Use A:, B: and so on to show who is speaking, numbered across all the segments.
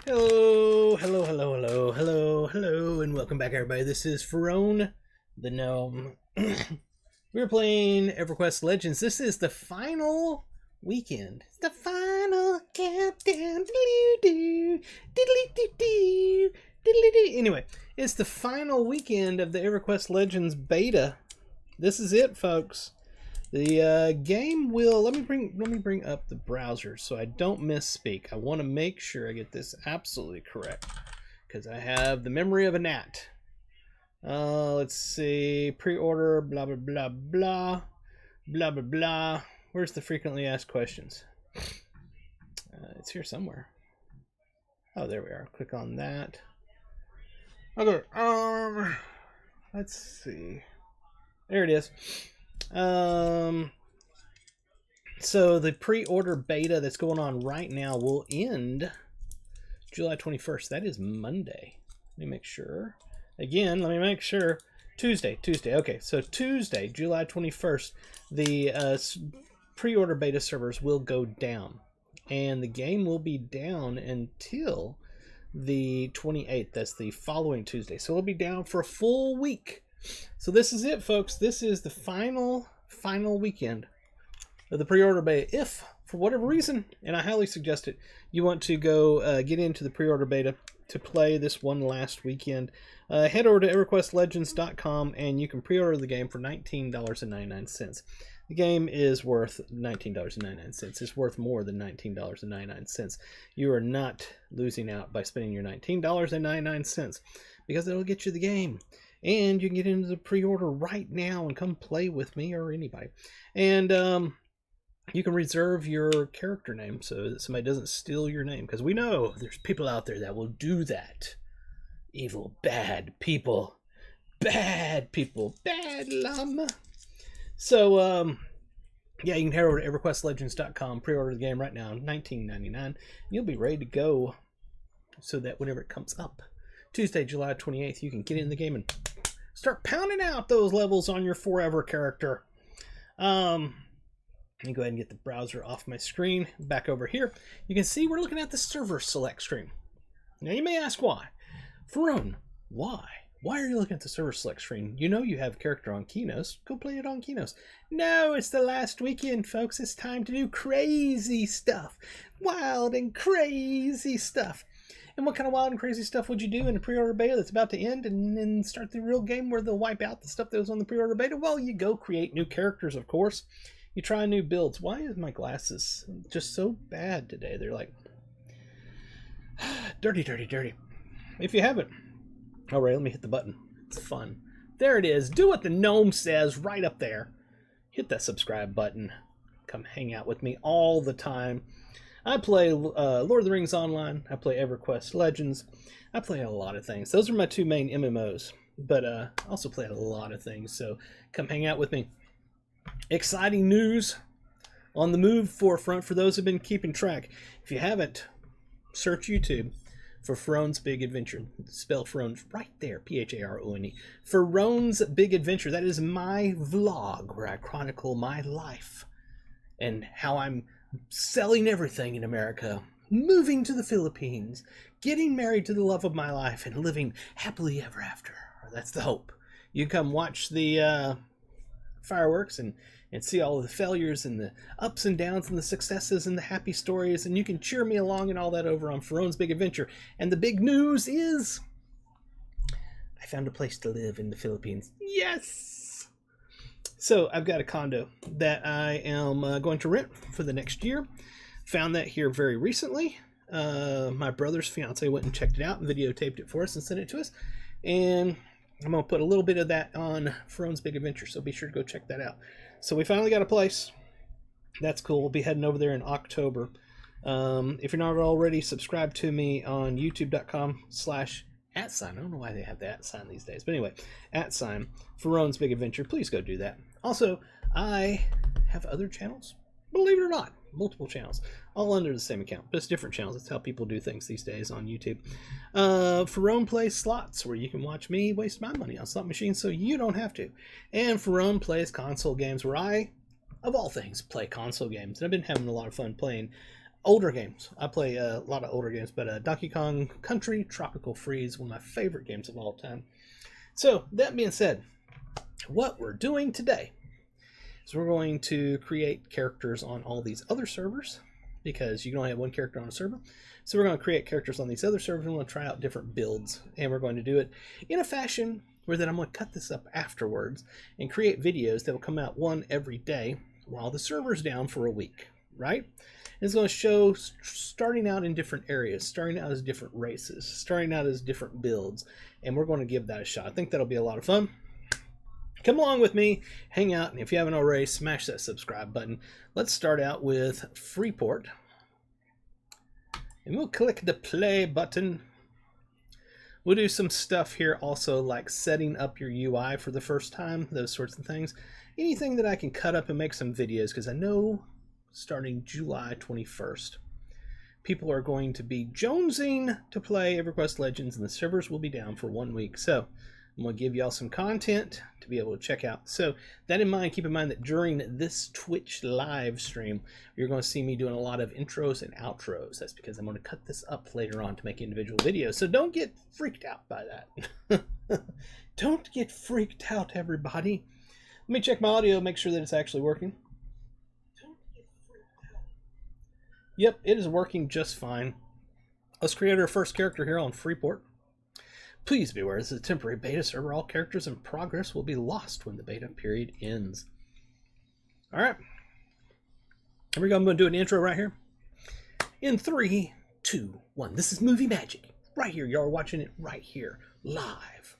A: Hello, hello, hello, hello, hello, hello, and welcome back, everybody. This is Ferone, the gnome. We're playing Everquest Legends. This is the final weekend. It's the final countdown. Anyway, it's the final weekend of the Everquest Legends beta. This is it, folks. The game will let me bring up the browser so I don't misspeak. I want to make sure I get this absolutely correct because I have the memory of a gnat. Let's see, pre-order, blah blah blah blah blah blah blah. Where's the frequently asked questions? It's here somewhere. Oh, there we are. Click on that. Okay. Let's see. There it is. So the pre-order beta that's going on right now will end July 21st. That is Monday. Let me make sure. Again, let me make sure. Tuesday. Okay, so Tuesday, July 21st, the pre-order beta servers will go down. And the game will be down until the 28th. That's the following Tuesday. So it'll be down for a full week. So this is it, folks. This is the final weekend of the pre-order beta. If, for whatever reason, and I highly suggest it, you want to go get into the pre-order beta to play this one last weekend, head over to everquestlegends.com and you can pre-order the game for $19.99. The game is worth $19.99. It's worth more than $19.99. You are not losing out by spending your $19.99 because it'll get you the game. And you can get into the pre-order right now and come play with me or anybody. And you can reserve your character name so that somebody doesn't steal your name. Because we know there's people out there that will do that. Evil, bad people. Bad people. Bad llama. So, yeah, you can head over to everquestlegends.com, pre-order the game right now, $19.99. You'll be ready to go so that whenever it comes up, Tuesday, July 28th, you can get in the game and start pounding out those levels on your forever character. Let me go ahead and get the browser off my screen. Back over here, you can see we're looking at the server select screen. Now you may ask why. Ferone, why? Why are you looking at the server select screen? You know you have a character on Keynos. Go play it on Keynos. No, it's the last weekend, folks. It's time to do crazy stuff. Wild and crazy stuff. And what kind of wild and crazy stuff would you do in a pre-order beta that's about to end and then start the real game where they'll wipe out the stuff that was on the pre-order beta? Well, you go create new characters, of course. You try new builds. Why is my glasses just so bad today? They're like dirty, dirty, dirty. If you haven't, all right, let me hit the button. It's fun. There it is. Do what the gnome says right up there. Hit that subscribe button. Come hang out with me all the time. I play Lord of the Rings Online. I play Everquest Legends. I play a lot of things. Those are my two main MMOs. But I also play a lot of things. So come hang out with me. Exciting news on the move forefront for those who have been keeping track. If you haven't, search YouTube for Ferone's Big Adventure. Spell Ferone's right there. P-H-A-R-O-N-E. Ferone's Big Adventure. That is my vlog where I chronicle my life and how I'm selling everything in America, moving to the Philippines, getting married to the love of my life, and living happily ever after. That's the hope. You come watch the fireworks and see all of the failures and the ups and downs and the successes and the happy stories, and you can cheer me along and all that over on Ferone's Big Adventure. And the big news is I found a place to live in the Philippines. Yes! So I've got a condo that I am going to rent for the next year. Found that here very recently. My brother's fiance went and checked it out and videotaped it for us and sent it to us. And I'm going to put a little bit of that on Ferone's Big Adventure, so be sure to go check that out. So we finally got a place. That's cool. We'll be heading over there in October. If you're not already subscribed to me on youtube.com/@. I don't know why they have the @ these days. But anyway, @ Ferone's Big Adventure. Please go do that. Also, I have other channels. Believe it or not, multiple channels. All under the same account. Just different channels. That's how people do things these days on YouTube. Ferone Plays Slots, where you can watch me waste my money on slot machines so you don't have to. And Ferone Plays Console Games, where I, of all things, play console games. And I've been having a lot of fun playing older games. I play a lot of older games, but Donkey Kong Country Tropical Freeze, one of my favorite games of all time. So that being said, what we're doing today is we're going to create characters on all these other servers, because you can only have one character on a server. So we're going to create characters on these other servers, and we're going to try out different builds, and we're going to do it in a fashion where then I'm going to cut this up afterwards and create videos that will come out one every day while the server's down for a week, right? And it's going to show starting out in different areas, starting out as different races, starting out as different builds, and we're going to give that a shot. I think that'll be a lot of fun. Come along with me, hang out, and if you haven't already, smash that subscribe button. Let's start out with Freeport. And we'll click the play button. We'll do some stuff here also, like setting up your UI for the first time, those sorts of things. Anything that I can cut up and make some videos, because I know starting July 21st, people are going to be jonesing to play Everquest Legends, and the servers will be down for 1 week. So I'm going to give y'all some content to be able to check out. So that in mind, keep in mind that during this Twitch live stream, you're going to see me doing a lot of intros and outros. That's because I'm going to cut this up later on to make individual videos. So don't get freaked out by that. Don't get freaked out, everybody. Let me check my audio, make sure that it's actually working. Don't get freaked out. Yep, it is working just fine. Let's create our first character here on Freeport. Please be aware, this is a temporary beta server. All characters in progress will be lost when the beta period ends. All right. Here we go. I'm going to do an intro right here. In 3, 2, 1. This is movie magic. Right here. Y'all are watching it right here. Live.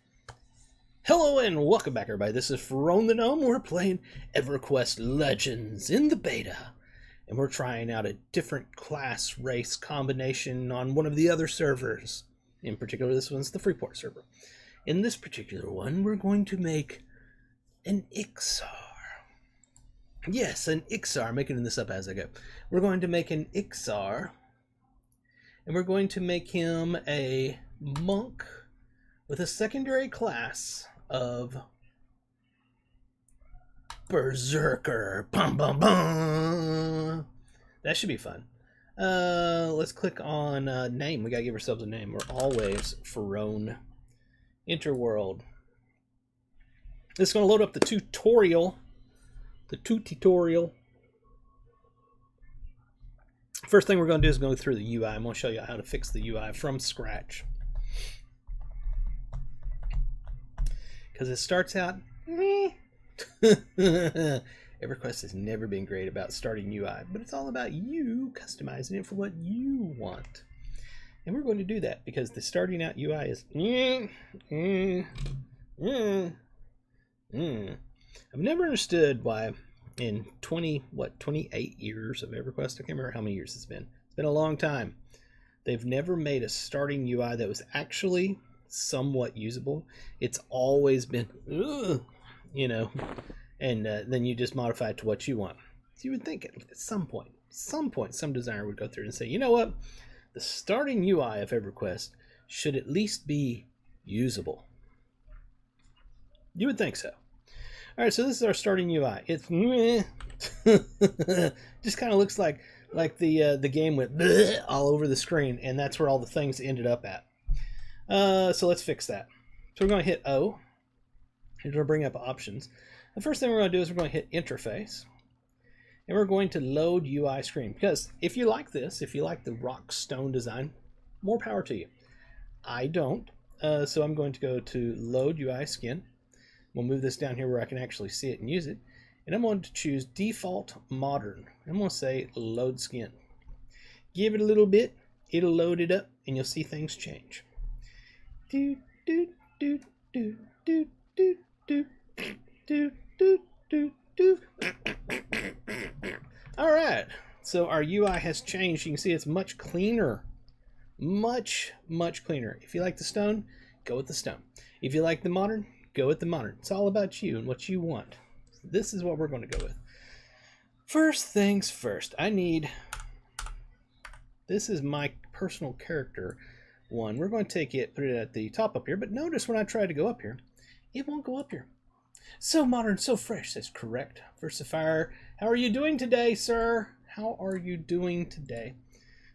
A: Hello and welcome back, everybody. This is From the Gnome. We're playing Everquest Legends in the beta. And we're trying out a different class race combination on one of the other servers. In particular, this one's the Freeport server. In this particular one, we're going to make an Ixar. Yes, an Ixar. I'm making this up as I go. We're going to make an Ixar, and we're going to make him a monk with a secondary class of Berserker. Bum, bum, bum. That should be fun. Let's click on name. We gotta give ourselves a name. We're always Ferone. Interworld. This is gonna load up the tutorial. First thing we're gonna do is go through the UI. I'm gonna show you how to fix the UI from scratch. Because it starts out Everquest has never been great about starting UI, but it's all about you customizing it for what you want. And we're going to do that because the starting out UI is I've never understood why in 28 years of Everquest, I can't remember how many years it's been. It's been a long time. They've never made a starting UI that was actually somewhat usable. It's always been, you know, and then you just modify it to what you want. So you would think at some point, some designer would go through and say, you know what? The starting UI of Everquest should at least be usable. You would think so. All right, so this is our starting UI. It's just kind of looks like the game went all over the screen, and that's where all the things ended up at. So let's fix that. So we're going to hit O. It'll bring up options. The first thing we're going to do is we're going to hit interface, and we're going to load UI screen, because if you like this, if you like the rock stone design, more power to you. I don't, so I'm going to go to load UI skin. We'll move this down here where I can actually see it and use it, and I'm going to choose default modern. I'm going to say load skin. Give it a little bit, it'll load it up, and you'll see things change. Do do do do do do do do do do do. All right, so our UI has changed. You can see it's much cleaner, much cleaner. If you like the stone, go with the stone. If you like the modern, go with the modern. It's all about you and what you want. This is what we're going to go with. First things first, this is my personal character one. We're going to take it, put it at the top up here, but notice when I try to go up here, it won't go up here. So modern, so fresh, says correct. Versifier, how are you doing today, sir? How are you doing today?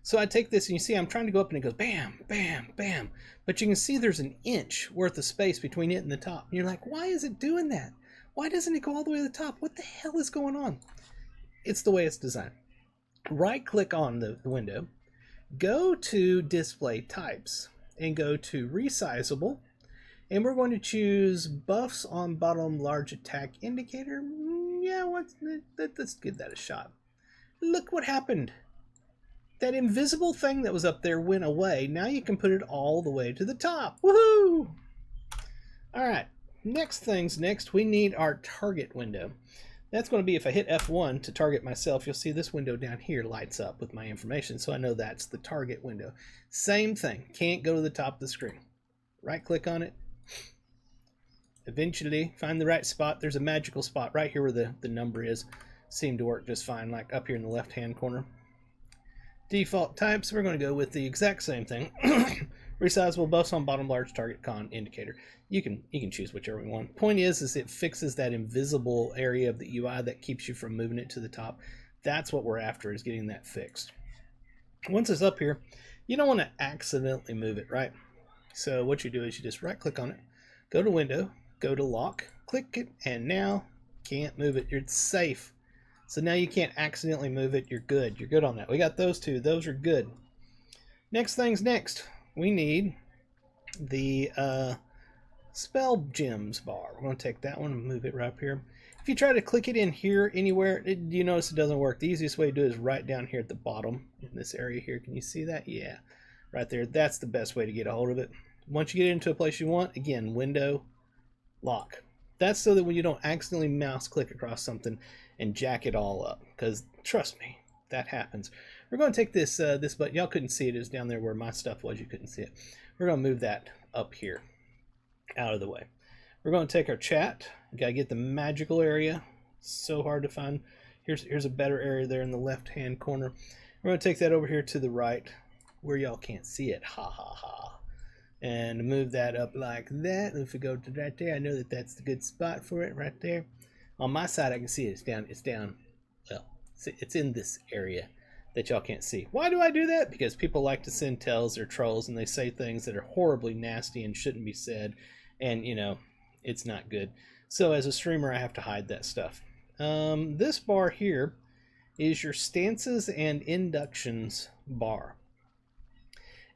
A: So I take this and you see I'm trying to go up and it goes bam, bam, bam. But you can see there's an inch worth of space between it and the top. And you're like, why is it doing that? Why doesn't it go all the way to the top? What the hell is going on? It's the way it's designed. Right click on the window, go to display types and go to resizable. And we're going to choose buffs on bottom large attack indicator. Yeah, let's give that a shot. Look what happened. That invisible thing that was up there went away. Now you can put it all the way to the top. Woohoo! All right, next things next, we need our target window. That's going to be if I hit F1 to target myself, you'll see this window down here lights up with my information. So I know that's the target window. Same thing, can't go to the top of the screen. Right click on it. Eventually find the right spot. There's a magical spot right here where the number is. Seemed to work just fine, like up here in the left hand corner. Default types, we're going to go with the exact same thing. Resizable buffs on bottom large target con indicator. You can choose whichever you want. Point is it fixes that invisible area of the UI that keeps you from moving it to the top. That's what we're after, is getting that fixed. Once it's up here, you don't want to accidentally move it, right? So what you do is you just right click on it, go to window, go to lock, click it, and now can't move it. It's safe. So now you can't accidentally move it. You're good. You're good on that. We got those two. Those are good. Next things next. We need the spell gems bar. We're going to take that one and move it right up here. If you try to click it in here anywhere, you notice it doesn't work. The easiest way to do it is right down here at the bottom in this area here. Can you see that? Yeah, right there. That's the best way to get a hold of it. Once you get it into a place you want, again, window, lock. That's so that when you don't accidentally mouse click across something and jack it all up, because trust me, that happens. We're going to take this this button. Y'all couldn't see it. It was down there where my stuff was. You couldn't see it. We're going to move that up here, out of the way. We're going to take our chat. You got to get the magical area. So hard to find. Here's a better area there in the left-hand corner. We're going to take that over here to the right, where y'all can't see it. Ha ha ha. And move that up like that. If we go to right there, I know that that's the good spot for it right there. On my side, I can see it. It's down. Well, it's in this area that y'all can't see. Why do I do that? Because people like to send tells or trolls, and they say things that are horribly nasty and shouldn't be said, and you know, it's not good. So as a streamer, I have to hide that stuff. This bar here is your stances and inductions bar.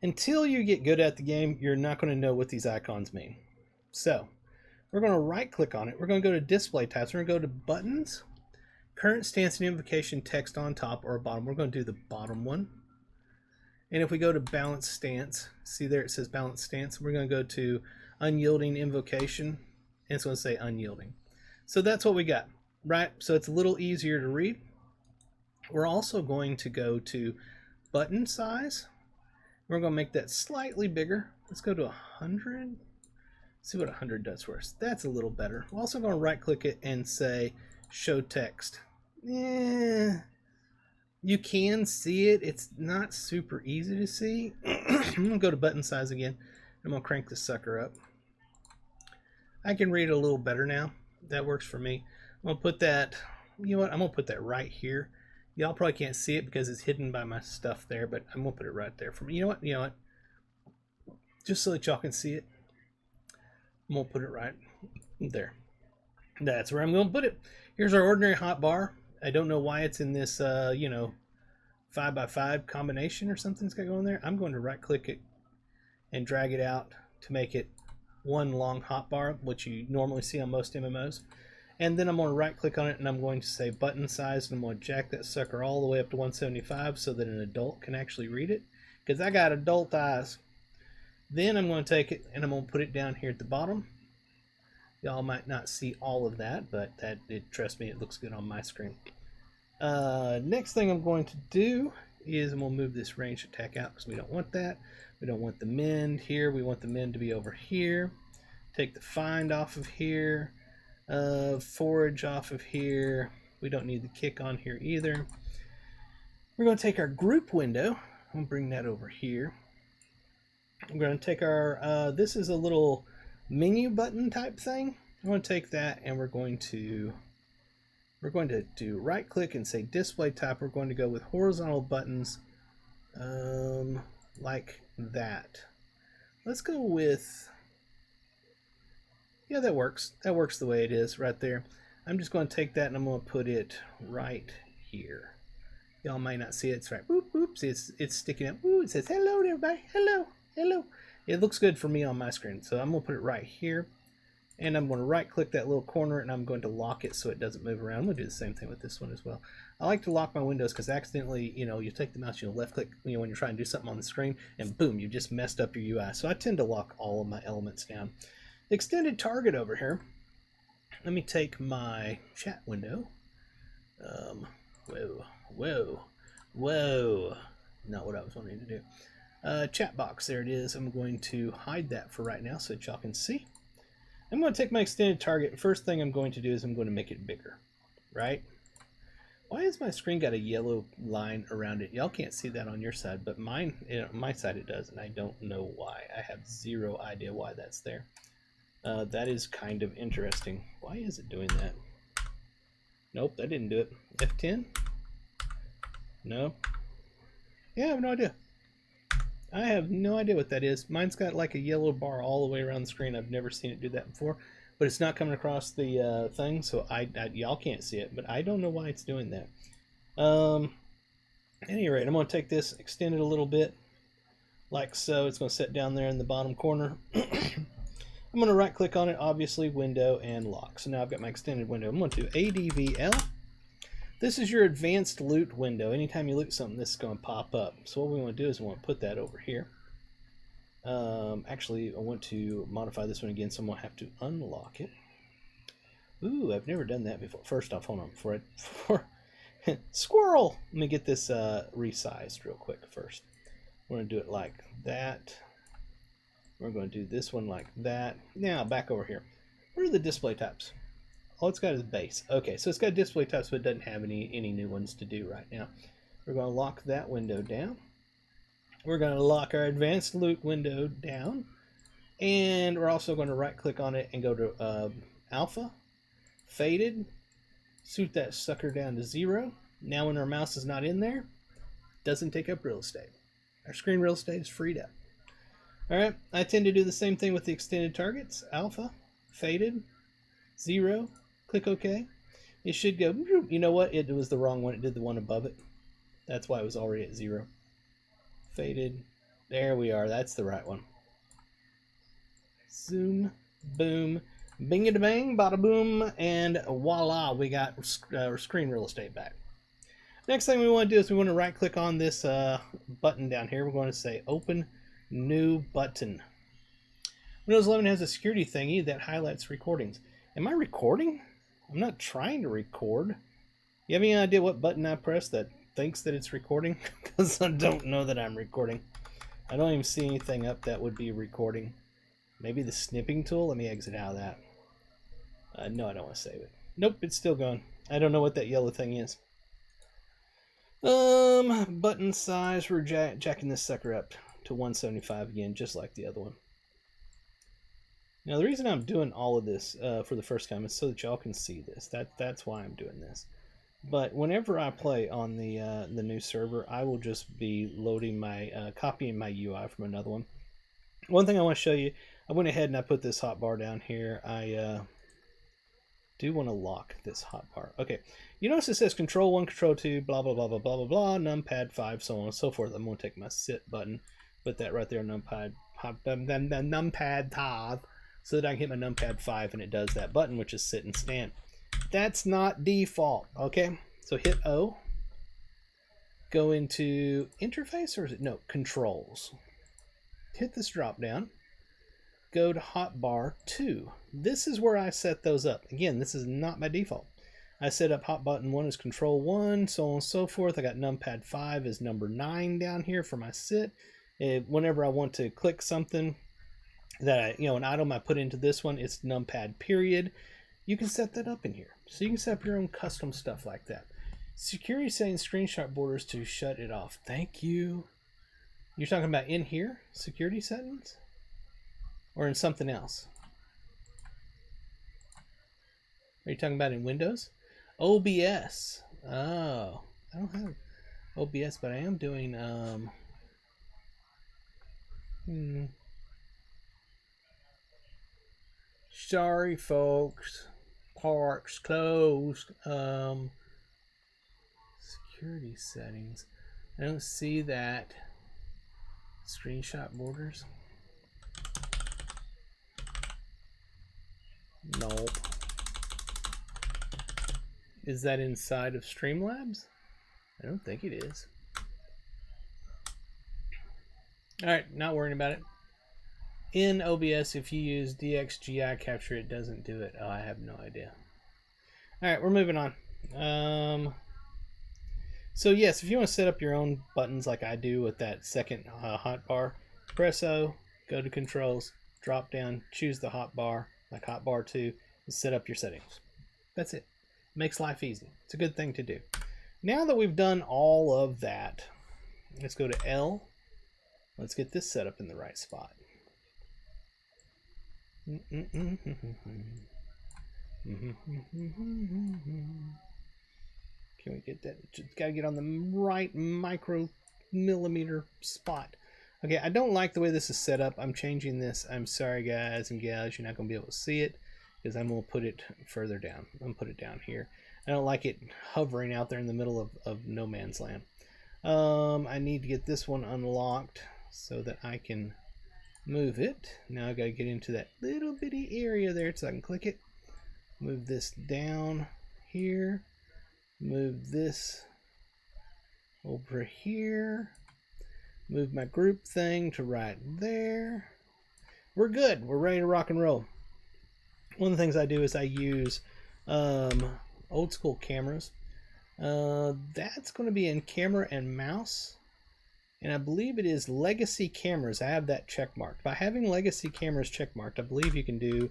A: Until you get good at the game, you're not going to know what these icons mean. So we're going to right click on it. We're going to go to display types. We're going to go to buttons, current stance and invocation text on top or bottom. We're going to do the bottom one. And if we go to balance stance, see there it says balance stance. We're going to go to unyielding invocation, and it's going to say unyielding. So that's what we got, right? So it's a little easier to read. We're also going to go to button size. We're going to make that slightly bigger. Let's go to 100. See what 100 does for us. That's a little better. We're also going to right click it and say show text. You can see it. It's not super easy to see. I'm going to go to button size again. I'm going to crank this sucker up. I can read it a little better now. That works for me. I'm going to put that, you know what, I'm going to put that right here. Y'all probably can't see it because it's hidden by my stuff there, but I'm going to put it right there for me. You know what? Just so that y'all can see it, I'm going to put it right there. That's where I'm going to put it. Here's our ordinary hotbar. I don't know why it's in this, 5x5 combination or something's got going there. I'm going to right click it and drag it out to make it one long hotbar, which you normally see on most MMOs. And then I'm going to right click on it and I'm going to say button size, and I'm going to jack that sucker all the way up to 175 so that an adult can actually read it, because I got adult eyes. Then I'm going to take it and I'm going to put it down here at the bottom. Y'all might not see all of that, but trust me, it looks good on my screen. Next thing I'm going to do is I'm going to move this range attack out because we don't want that. We don't want the mend here. We want the mend to be over here. Take the find off of here. Forage off of here. We don't need the kick on here either. We're going to take our group window. I'm going to bring that over here. I'm going to take our, this is a little menu button type thing. I'm going to take that and we're going to do right click and say display type. We're going to go with horizontal buttons, like that. Let's go with, yeah, that works. That works the way it is right there. I'm just going to take that and I'm going to put it right here. Y'all might not see it. It's right. Boop, boop. See, it's sticking out. Ooh, it says, hello, everybody. Hello, hello. It looks good for me on my screen. So I'm going to put it right here. And I'm going to right click that little corner and I'm going to lock it so it doesn't move around. I'm going to do the same thing with this one as well. I like to lock my windows because accidentally, you take the mouse, left click, when you're trying to do something on the screen, and boom, you just messed up your UI. So I tend to lock all of my elements down. Extended target over here. Let me take my chat window. Whoa. Not what I was wanting to do. Chat box, there it is. I'm going to hide that for right now so that y'all can see. I'm going to take my extended target. First thing I'm going to do is I'm going to make it bigger, right? Why has my screen got a yellow line around it? Y'all can't see that on your side, but mine, my side it does, and I don't know why. I have zero idea why that's there. That is kind of interesting. Why is it doing that? Nope, that didn't do it. F10? No. Yeah, I have no idea. I have no idea what that is. Mine's got like a yellow bar all the way around the screen. I've never seen it do that before, but it's not coming across the thing, so y'all can't see it, but I don't know why it's doing that. At any rate, I'm going to take this, extend it a little bit, like so. It's going to sit down there in the bottom corner. I'm going to right click on it, obviously, window and lock. So now I've got my extended window. I'm going to do ADVL. This is your advanced loot window. Anytime you loot something, this is going to pop up. So what we want to do is we want to put that over here. Actually, I want to modify this one again, so I'm going to have to unlock it. Ooh, I've never done that before. First off, hold on. Before Squirrel! Let me get this resized real quick first. We're going to do it like that. We're going to do this one like that. Now, back over here. What are the display types? All it's got is base. Okay, so it's got display types, but it doesn't have any new ones to do right now. We're going to lock that window down. We're going to lock our advanced loot window down. And we're also going to right click on it and go to alpha, faded, suit that sucker down to 0. Now when our mouse is not in there, it doesn't take up real estate. Our screen real estate is freed up. Alright, I tend to do the same thing with the extended targets. Alpha, faded, 0, click OK. It should go, you know what, it was the wrong one, it did the one above it. That's why it was already at 0. Faded, there we are, that's the right one. Zoom, boom, bing-a-da bang, bada boom, and voila, we got our screen real estate back. Next thing we want to do is we want to right click on this button down here. We're going to say open new button. Windows 11 has a security thingy that highlights recordings. Am I recording? I'm not trying to record. You have any idea what button I press that thinks that it's recording? Because I don't know that I'm recording. I don't even see anything up that would be recording. Maybe the snipping tool? Let me exit out of that. No, I don't want to save it. Nope, it's still going. I don't know what that yellow thing is. Button size, we're jacking this sucker up to 175 again, just like the other one. Now the reason I'm doing all of this for the first time is so that y'all can see this. That's why I'm doing this. But whenever I play on the new server, I will just be loading my copying my UI from another one. One thing I want to show you, I went ahead and I put this hotbar down here. I do want to lock this hotbar. Okay, you notice it says Control 1, Control 2, blah blah blah blah blah blah blah, numpad 5, so on and so forth. I'm going to take my sit button, put that right there, numpad 5, so that I can hit my numpad 5 and it does that button, which is sit and stand. That's not default. Okay, so hit O. Go into interface, or is it no controls? Hit this drop down. Go to hotbar 2. This is where I set those up. Again, this is not by default. I set up hot button 1 as control 1, so on and so forth. I got numpad 5 as number 9 down here for my sit. Whenever I want to click something that an item I put into this one, it's numpad period. You can set that up in here. So you can set up your own custom stuff like that. Security settings screenshot borders to shut it off. Thank you. You're talking about in here, security settings? Or in something else? Are you talking about in Windows? OBS. Oh, I don't have OBS, but I am doing Sorry, folks. Park's closed. Security settings. I don't see that. Screenshot borders. Nope. Is that inside of Streamlabs? I don't think it is. Alright, not worrying about it. In OBS, if you use DXGI capture, it doesn't do it. Oh, I have no idea. Alright, we're moving on. So yes, if you want to set up your own buttons like I do with that second hotbar, press O, go to controls, drop down, choose the hotbar, like hotbar 2, and set up your settings. That's it. Makes life easy. It's a good thing to do. Now that we've done all of that, let's go to L. Let's get this set up in the right spot. Can we get that? Just gotta get on the right micromillimeter spot. Okay, I don't like the way this is set up. I'm changing this. I'm sorry, guys and gals. You're not gonna be able to see it because I'm gonna put it further down. I'm gonna put it down here. I don't like it hovering out there in the middle of no man's land. I need to get this one unlocked so that I can move it. Now I gotta get into that little bitty area there so I can click it. Move this down here. Move this over here. Move my group thing to right there. We're good. We're ready to rock and roll. One of the things I do is I use old school cameras. That's going to be in camera and mouse. And I believe it is legacy cameras. I have that check marked. By having legacy cameras check marked, I believe you can do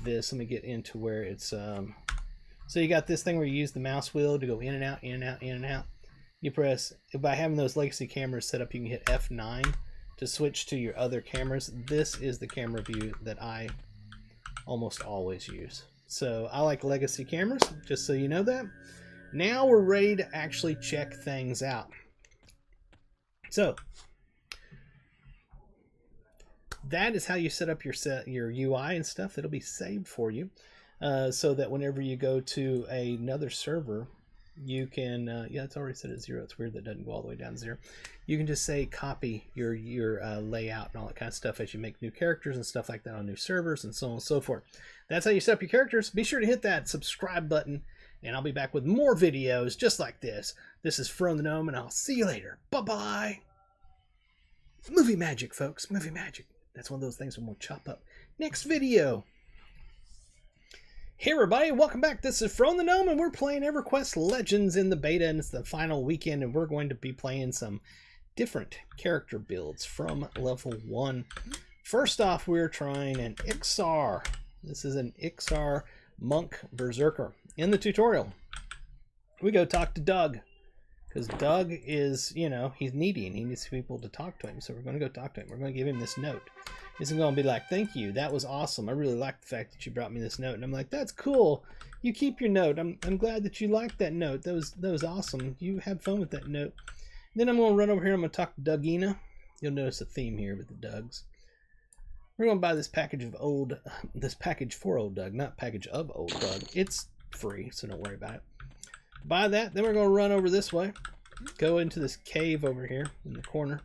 A: this. Let me get into where it's... So you got this thing where you use the mouse wheel to go in and out, in and out, in and out. You press... By having those legacy cameras set up, you can hit F9 to switch to your other cameras. This is the camera view that I almost always use. So I like legacy cameras, just so you know that. Now we're ready to actually check things out. So that is how you set up your UI and stuff. It'll be saved for you, so that whenever you go to another server, you can. Yeah, it's already set at 0. It's weird that it doesn't go all the way down to 0. You can just say copy your layout and all that kind of stuff as you make new characters and stuff like that on new servers and so on and so forth. That's how you set up your characters. Be sure to hit that subscribe button, and I'll be back with more videos just like this. This is From the Gnome, and I'll see you later. Bye-bye. Movie magic, folks. Movie magic. That's one of those things I'm going to chop up next video. Hey, everybody. Welcome back. This is From the Gnome, and we're playing Everquest Legends in the beta, and it's the final weekend, and we're going to be playing some different character builds from level 1. First off, we're trying an Ixar. This is an Ixar Monk Berserker. In the tutorial, we go talk to Doug, because Doug is, you know, he's needy and he needs people to talk to him. So we're going to go talk to him. We're going to give him this note. He's going to be like, thank you. That was awesome. I really like the fact that you brought me this note. And I'm like, that's cool. You keep your note. I'm glad that you liked that note. That was awesome. You had fun with that note. Then I'm going to run over here. I'm going to talk to Dougina. You'll notice a theme here with the Dougs. We're going to buy this package for Old Doug, not package of Old Doug. It's free, so don't worry about it. Buy that, then we're going to run over this way. Go into this cave over here in the corner.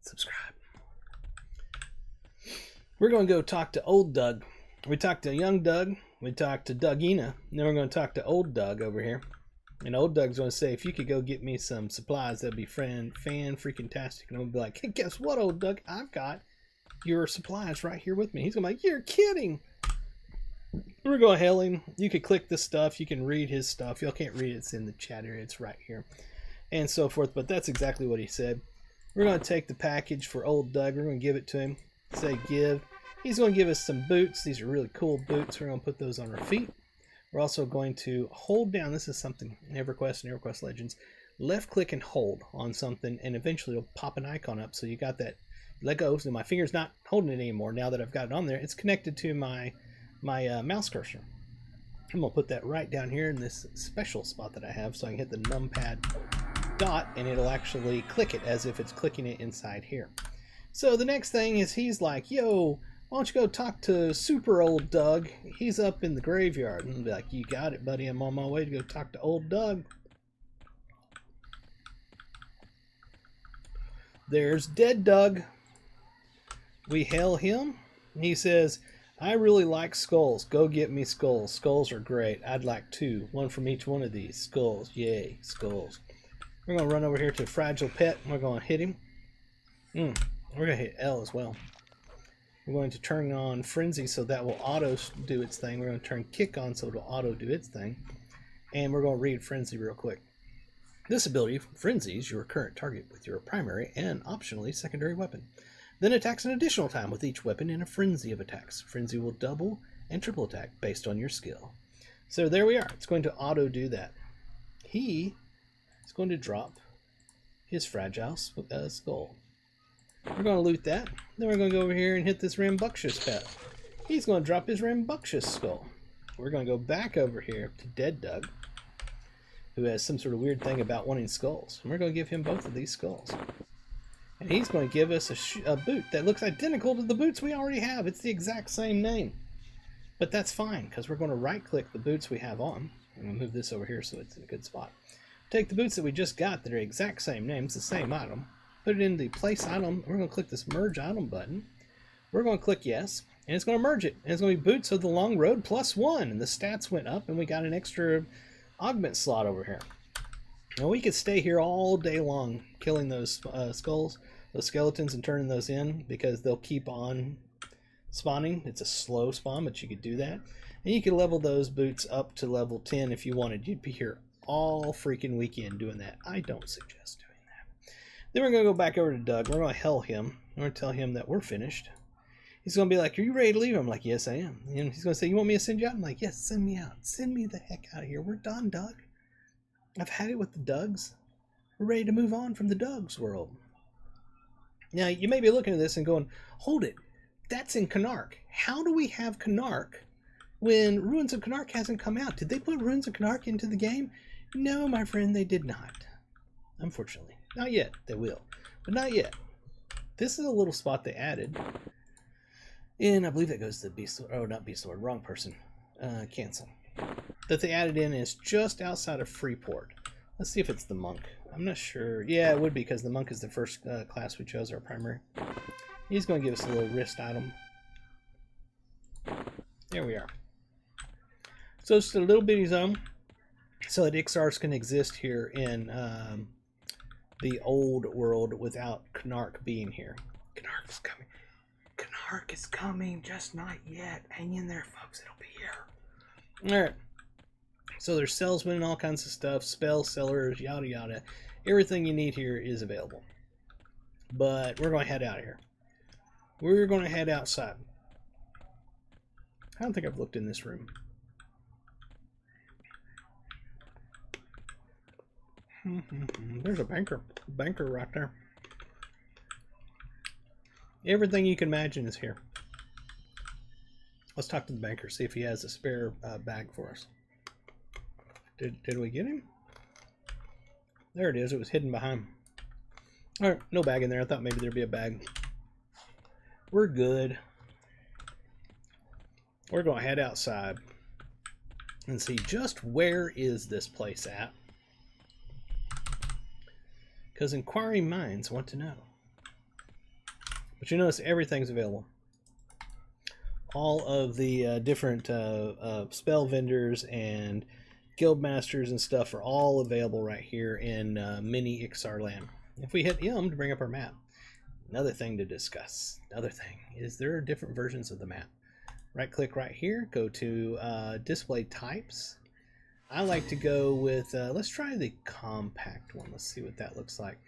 A: Subscribe. We're going to go talk to Old Doug. We talked to young Doug. We talked to Dougina. Then we're going to talk to Old Doug over here. And Old Doug's going to say, if you could go get me some supplies, that'd be fan-freaking-tastic. And I'm going to be like, hey, guess what, Old Doug? I've got your supplies right here with me. He's going to be like, you're kidding. We're going to hail him. You could click this stuff. You can read his stuff. Y'all can't read it. It's in the chat area. It's right here. And so forth. But that's exactly what he said. We're going to take the package for Old Doug. We're going to give it to him. Say give. He's going to give us some boots. These are really cool boots. We're going to put those on our feet. We're also going to hold down. This is something in EverQuest and EverQuest Legends. Left click and hold on something, and eventually it'll pop an icon up. So you got that. Let go. So my finger's not holding it anymore. Now that I've got it on there, it's connected to my mouse cursor. I'm going to put that right down here in this special spot that I have so I can hit the numpad dot and it'll actually click it as if it's clicking it inside here. So the next thing is he's like, yo, why don't you go talk to super old Doug? He's up in the graveyard. And I'll be like, you got it, buddy. I'm on my way to go talk to old Doug. There's dead Doug. We hail him. He says, I really like skulls. Go get me skulls. Skulls are great. I'd like 2. 1 from each one of these. Skulls. Yay, skulls. We're going to run over here to Fragile Pet. We're going to hit him. We're going to hit L as well. We're going to turn on Frenzy so that will auto do its thing. We're going to turn Kick on so it'll auto do its thing. And we're going to read Frenzy real quick. This ability frenzies your current target with your primary and optionally secondary weapon. Then attacks an additional time with each weapon in a frenzy of attacks. Frenzy will double and triple attack based on your skill. So there we are. It's going to auto do that. He is going to drop his fragile skull. We're going to loot that. Then we're going to go over here and hit this rambunctious pet. He's going to drop his rambunctious skull. We're going to go back over here to Dead Doug, who has some sort of weird thing about wanting skulls. And we're going to give him both of these skulls. And he's going to give us a boot that looks identical to the boots we already have. It's the exact same name. But that's fine, because we're going to right-click the boots we have on. I'm going to move this over here so it's in a good spot. Take the boots that we just got that are the exact same name. It's the same item. Put it in the place item. We're going to click this merge item button. We're going to click yes, and it's going to merge it. And it's going to be boots of the long road +1. And the stats went up, and we got an extra augment slot over here. Now we could stay here all day long killing those skulls, those skeletons, and turning those in because they'll keep on spawning. It's a slow spawn, but you could do that. And you could level those boots up to level 10 if you wanted. You'd be here all freaking weekend doing that. I don't suggest doing that. Then we're going to go back over to Doug. We're going to hell him. We're going to tell him that we're finished. He's going to be like, are you ready to leave? I'm like, yes, I am. And he's going to say, you want me to send you out? I'm like, yes, send me out. Send me the heck out of here. We're done, Doug. I've had it with the Dougs. We're ready to move on from the Dougs world. Now, you may be looking at this and going, hold it. That's in Canark. How do we have Canark when Ruins of Canark hasn't come out? Did they put Ruins of Canark into the game? No, my friend, they did not. Unfortunately. Not yet. They will. But not yet. This is a little spot they added. And I believe that goes to Beast Lord. Oh, not Beast Lord. Wrong person. Cancel. That they added in is just outside of Freeport. Let's see if it's the Monk. I'm not sure. Yeah, it would be because the Monk is the first class we chose, our primary. He's going to give us a little wrist item. There we are. So it's a little bitty zone. So that Ixars can exist here in the old world without Canark being here. Canark is coming. Canark is coming, just not yet. Hang in there, folks. It'll be here. Alright. So there's salesmen and all kinds of stuff. Spell sellers, yada yada. Everything you need here is available. But we're going to head out of here. We're going to head outside. I don't think I've looked in this room. There's a banker right there. Everything you can imagine is here. Let's talk to the banker, see if he has a spare bag for us. Did we get him? There it is. It was hidden behind. All right, no bag in there. I thought maybe there'd be a bag. We're good. We're going to head outside and see just where is this place at. Because inquiring minds want to know. But you notice everything's available. All of the different spell vendors and guild masters and stuff are all available right here in mini Ixar land. If we hit M to bring up our map. Another thing to discuss. Another thing is there are different versions of the map. Right click right here. Go to display types. I like to go with, let's try the compact one. Let's see what that looks like.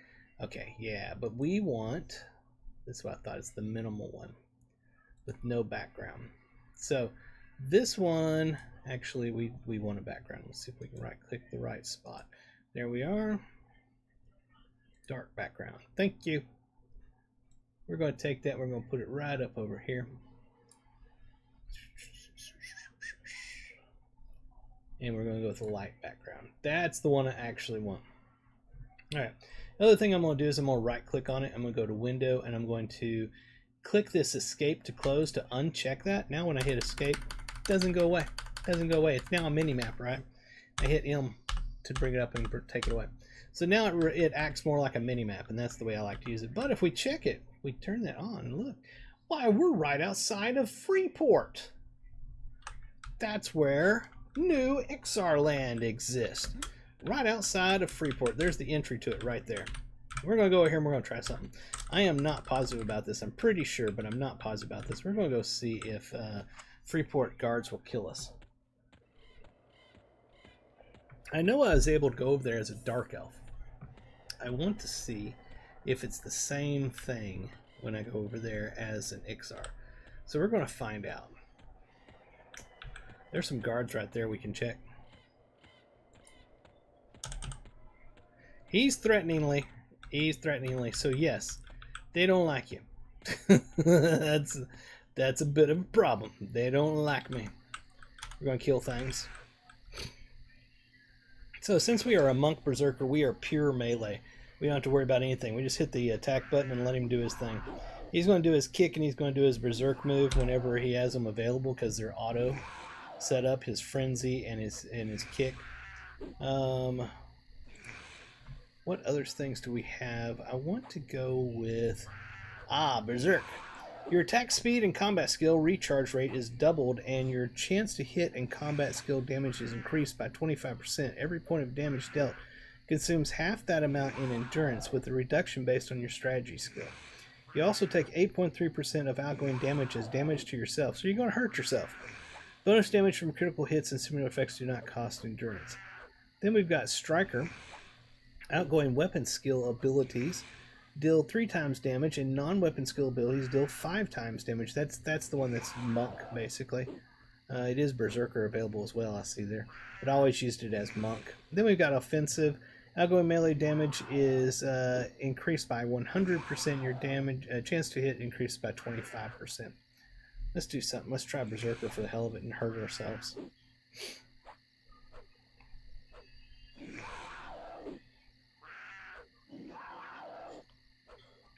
A: Okay, yeah, but we want, this is what I thought, it's the minimal one with no background. So this one, actually we want a background. Let's see if we can right click the right spot. There we are. Dark background. Thank you. We're going to take that, we're going to put it right up over here. And we're going to go with a light background. That's the one I actually want. All right. The other thing I'm going to do is I'm going to right click on it. I'm going to go to window and I'm going to click this escape to close to uncheck that. Now when I hit escape, it doesn't go away. It doesn't go away. It's now a mini map, right? I hit M to bring it up and take it away. So now it acts more like a mini map, and that's the way I like to use it. But if we check it, we turn that on and look, why, we're right outside of Freeport. That's where New Ixarland exists. Right outside of Freeport. There's the entry to it right there. We're going to go over here and we're going to try something. I am not positive about this. I'm pretty sure, but I'm not positive about this. We're going to go see if Freeport guards will kill us. I know I was able to go over there as a dark elf. I want to see if it's the same thing when I go over there as an Ixar. So we're going to find out. There's some guards right there we can check. He's threateningly. So yes, they don't like you. That's a bit of a problem. They don't like me. We're going to kill things. So since we are a monk berserker, we are pure melee. We don't have to worry about anything. We just hit the attack button and let him do his thing. He's going to do his kick and he's going to do his berserk move whenever he has them available because they're auto set up, his frenzy and his kick. What other things do we have? I want to go with berserk. Your attack speed and combat skill recharge rate is doubled, and your chance to hit and combat skill damage is increased by 25%. Every point of damage dealt consumes half that amount in endurance, with a reduction based on your strategy skill. You also take 8.3% of outgoing damage as damage to yourself, so you're going to hurt yourself. Bonus damage from critical hits and similar effects do not cost endurance. Then we've got Striker. Outgoing weapon skill abilities deal 3 times damage, and non-weapon skill abilities deal 5 times damage. That's the one that's monk, basically. It is berserker available as well, I see there. But I always used it as monk. Then we've got offensive. Outgoing melee damage is increased by 100%. Your damage chance to hit increased by 25%. Let's do something. Let's try berserker for the hell of it and hurt ourselves.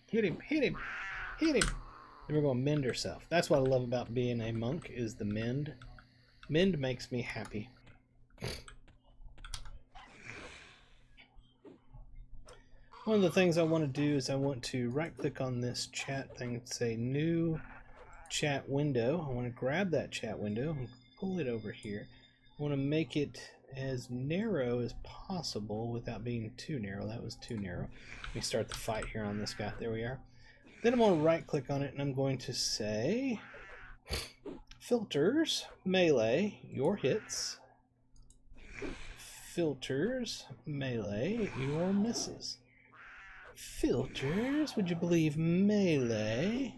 A: Hit him, hit him, hit him. And we're going to mend ourselves. That's what I love about being a monk, is the mend. Mend makes me happy. One of the things I want to do is I want to right click on this chat thing and say new chat window. I want to grab that chat window and pull it over here. I want to make it as narrow as possible without being too narrow. That was too narrow. Let me start the fight here on this guy. There we are. Then I'm going to right click on it and I'm going to say filters, melee, your hits. Filters, melee, your misses. Filters, would you believe melee,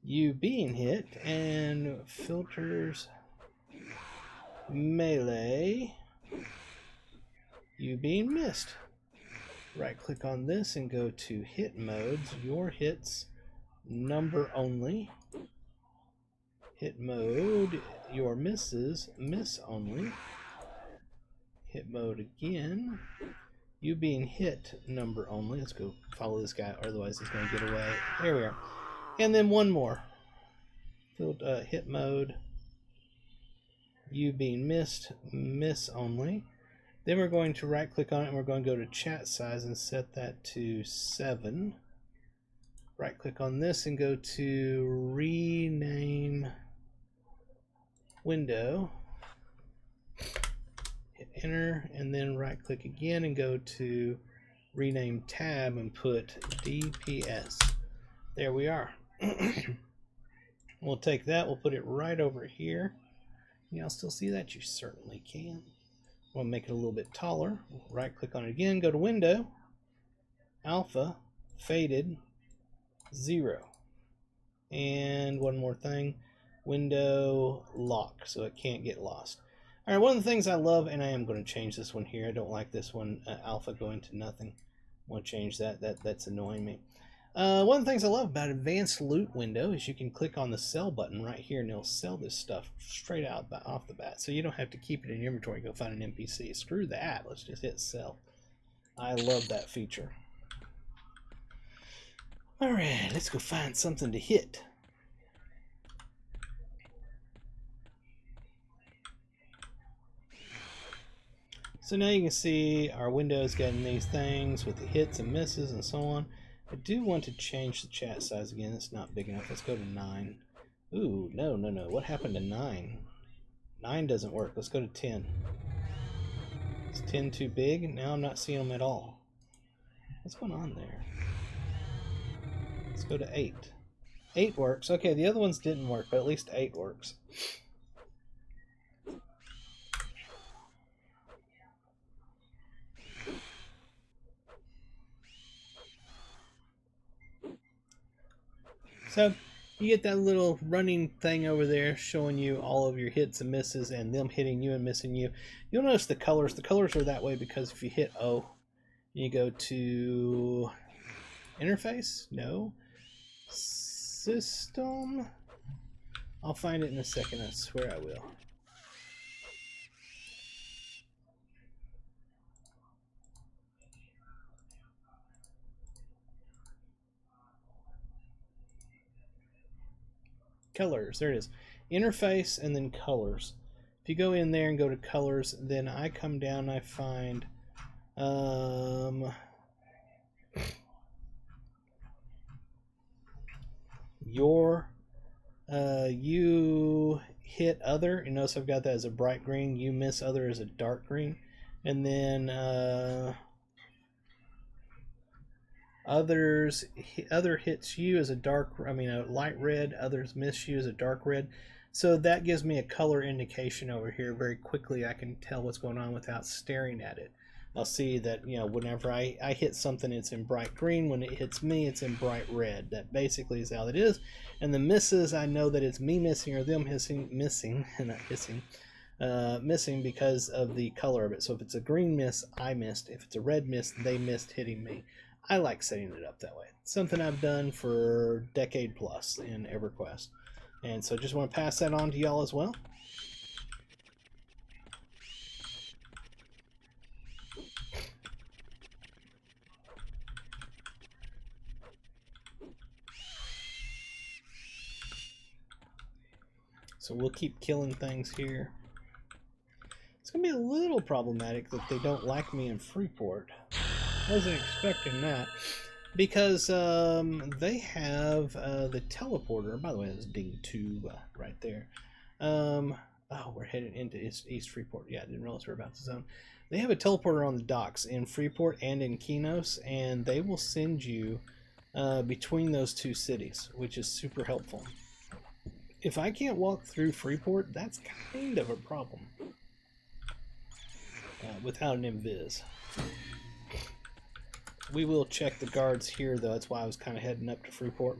A: you being hit, and filters, melee, you being missed. Right click on this and go to hit modes, your hits, number only. Hit mode, your misses, miss only. Hit mode again. You being hit, number only. Let's go follow this guy, otherwise he's going to get away. There we are. And then one more. Hit mode. You being missed, miss only. Then we're going to right click on it and we're going to go to chat size and set that to 7. Right click on this and go to rename window. Hit enter and then right click again and go to rename tab and put DPS. There we are. We'll take that, we'll put it right over here. Y'all still see that? You certainly can. We'll make it a little bit taller. Right click on it again, go to window, alpha, faded, 0. And one more thing, window lock, so it can't get lost. All right, one of the things I love, and I am going to change this one here. I don't like this one, alpha going to nothing. I want to change that. That's annoying me. One of the things I love about Advanced Loot window is you can click on the sell button right here and it'll sell this stuff straight out off the bat. So you don't have to keep it in your inventory and go find an NPC. Screw that. Let's just hit sell. I love that feature. Alright, let's go find something to hit. So now you can see our windows getting these things with the hits and misses and so on. I do want to change the chat size again. It's not big enough. Let's go to 9. Ooh, no. What happened to 9? 9 doesn't work. Let's go to 10. Is 10 too big? Now I'm not seeing them at all. What's going on there? Let's go to 8. 8 works. Okay, the other ones didn't work, but at least 8 works. So you get that little running thing over there showing you all of your hits and misses and them hitting you and missing you. You'll notice the colors. The colors are that way because if you hit O, you go to interface? No. System? I'll find it in a second. I swear I will. Colors. There it is. Interface and then colors. If you go in there and go to colors, then I come down and I find you hit other. You notice I've got that as a bright green. You miss other as a dark green. And then other hits you as a light red. Others miss you as a dark red. So that gives me a color indication over here. Very quickly I can tell what's going on without staring at it. I'll see that, whenever I hit something, it's in bright green. When it hits me, it's in bright red. That basically is how it is. And the misses, I know that it's me missing or them missing because of the color of it. So if it's a green miss, I missed. If it's a red miss, they missed hitting me. I like setting it up that way. It's something I've done for a decade plus in EverQuest. And so just want to pass that on to y'all as well. So we'll keep killing things here. It's going to be a little problematic that they don't like me in Freeport. Wasn't expecting that. Because they have the teleporter. By the way, that's D2 right there. Oh, we're headed into East Freeport. Yeah, I didn't realize we were about to zone. They have a teleporter on the docks in Freeport and in Kinos, and they will send you between those two cities, which is super helpful. If I can't walk through Freeport, that's kind of a problem without an invis. We will check the guards here, though. That's why I was kind of heading up to Freeport.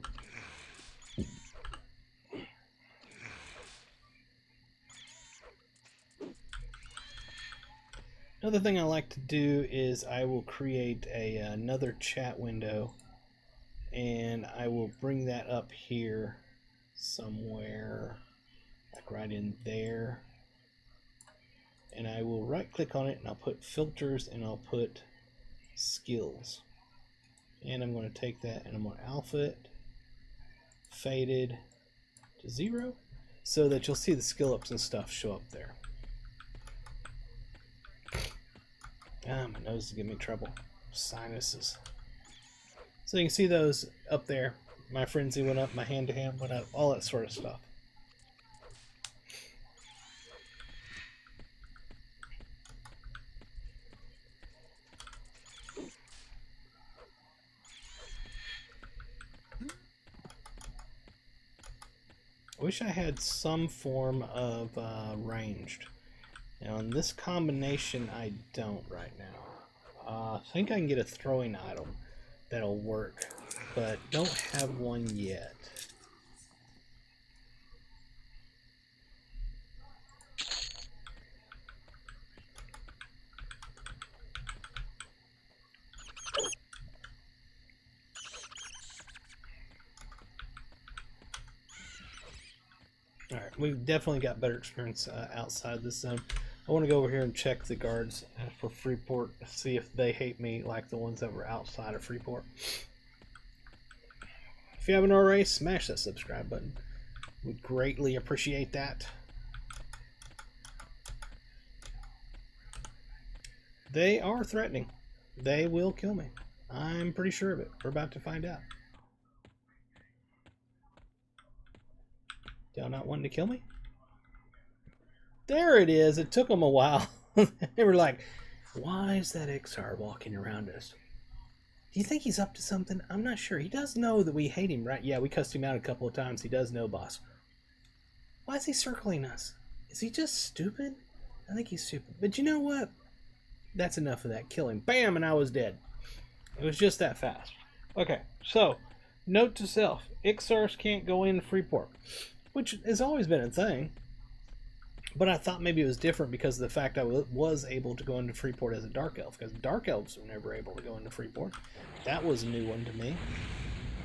A: Another thing I like to do is I will create another chat window, and I will bring that up here somewhere, like right in there. And I will right click on it and I'll put filters and I'll put skills. And I'm going to take that and I'm going to alpha it, faded to 0, so that you'll see the skill ups and stuff show up there. My nose is giving me trouble. Sinuses. So you can see those up there. My frenzy went up, my hand-to-hand went up, all that sort of stuff. I wish I had some form of ranged. Now in this combination I don't right now. I think I can get a throwing item that'll work, but don't have one yet. we've definitely got better experience outside this zone. I want to go over here and check the guards for Freeport, see if they hate me like the ones that were outside of Freeport. If you haven't already, smash that subscribe button. We greatly appreciate that. They are threatening. They will kill me. I'm pretty sure of it. We're about to find out. Y'all not wanting to kill me? There it is. It took them a while. They were like, why is that XR walking around us? Do you think he's up to something? I'm not sure. He does know that we hate him, right? Yeah, we cussed him out a couple of times. He does know, boss. Why is he circling us? Is he just stupid? I think he's stupid. But you know what? That's enough of that. Kill him. Bam, and I was dead. It was just that fast. Okay, so, note to self. XRs can't go in Freeport, which has always been a thing. But I thought maybe it was different because of the fact I was able to go into Freeport as a Dark Elf, because Dark Elves were never able to go into Freeport. That was a new one to me.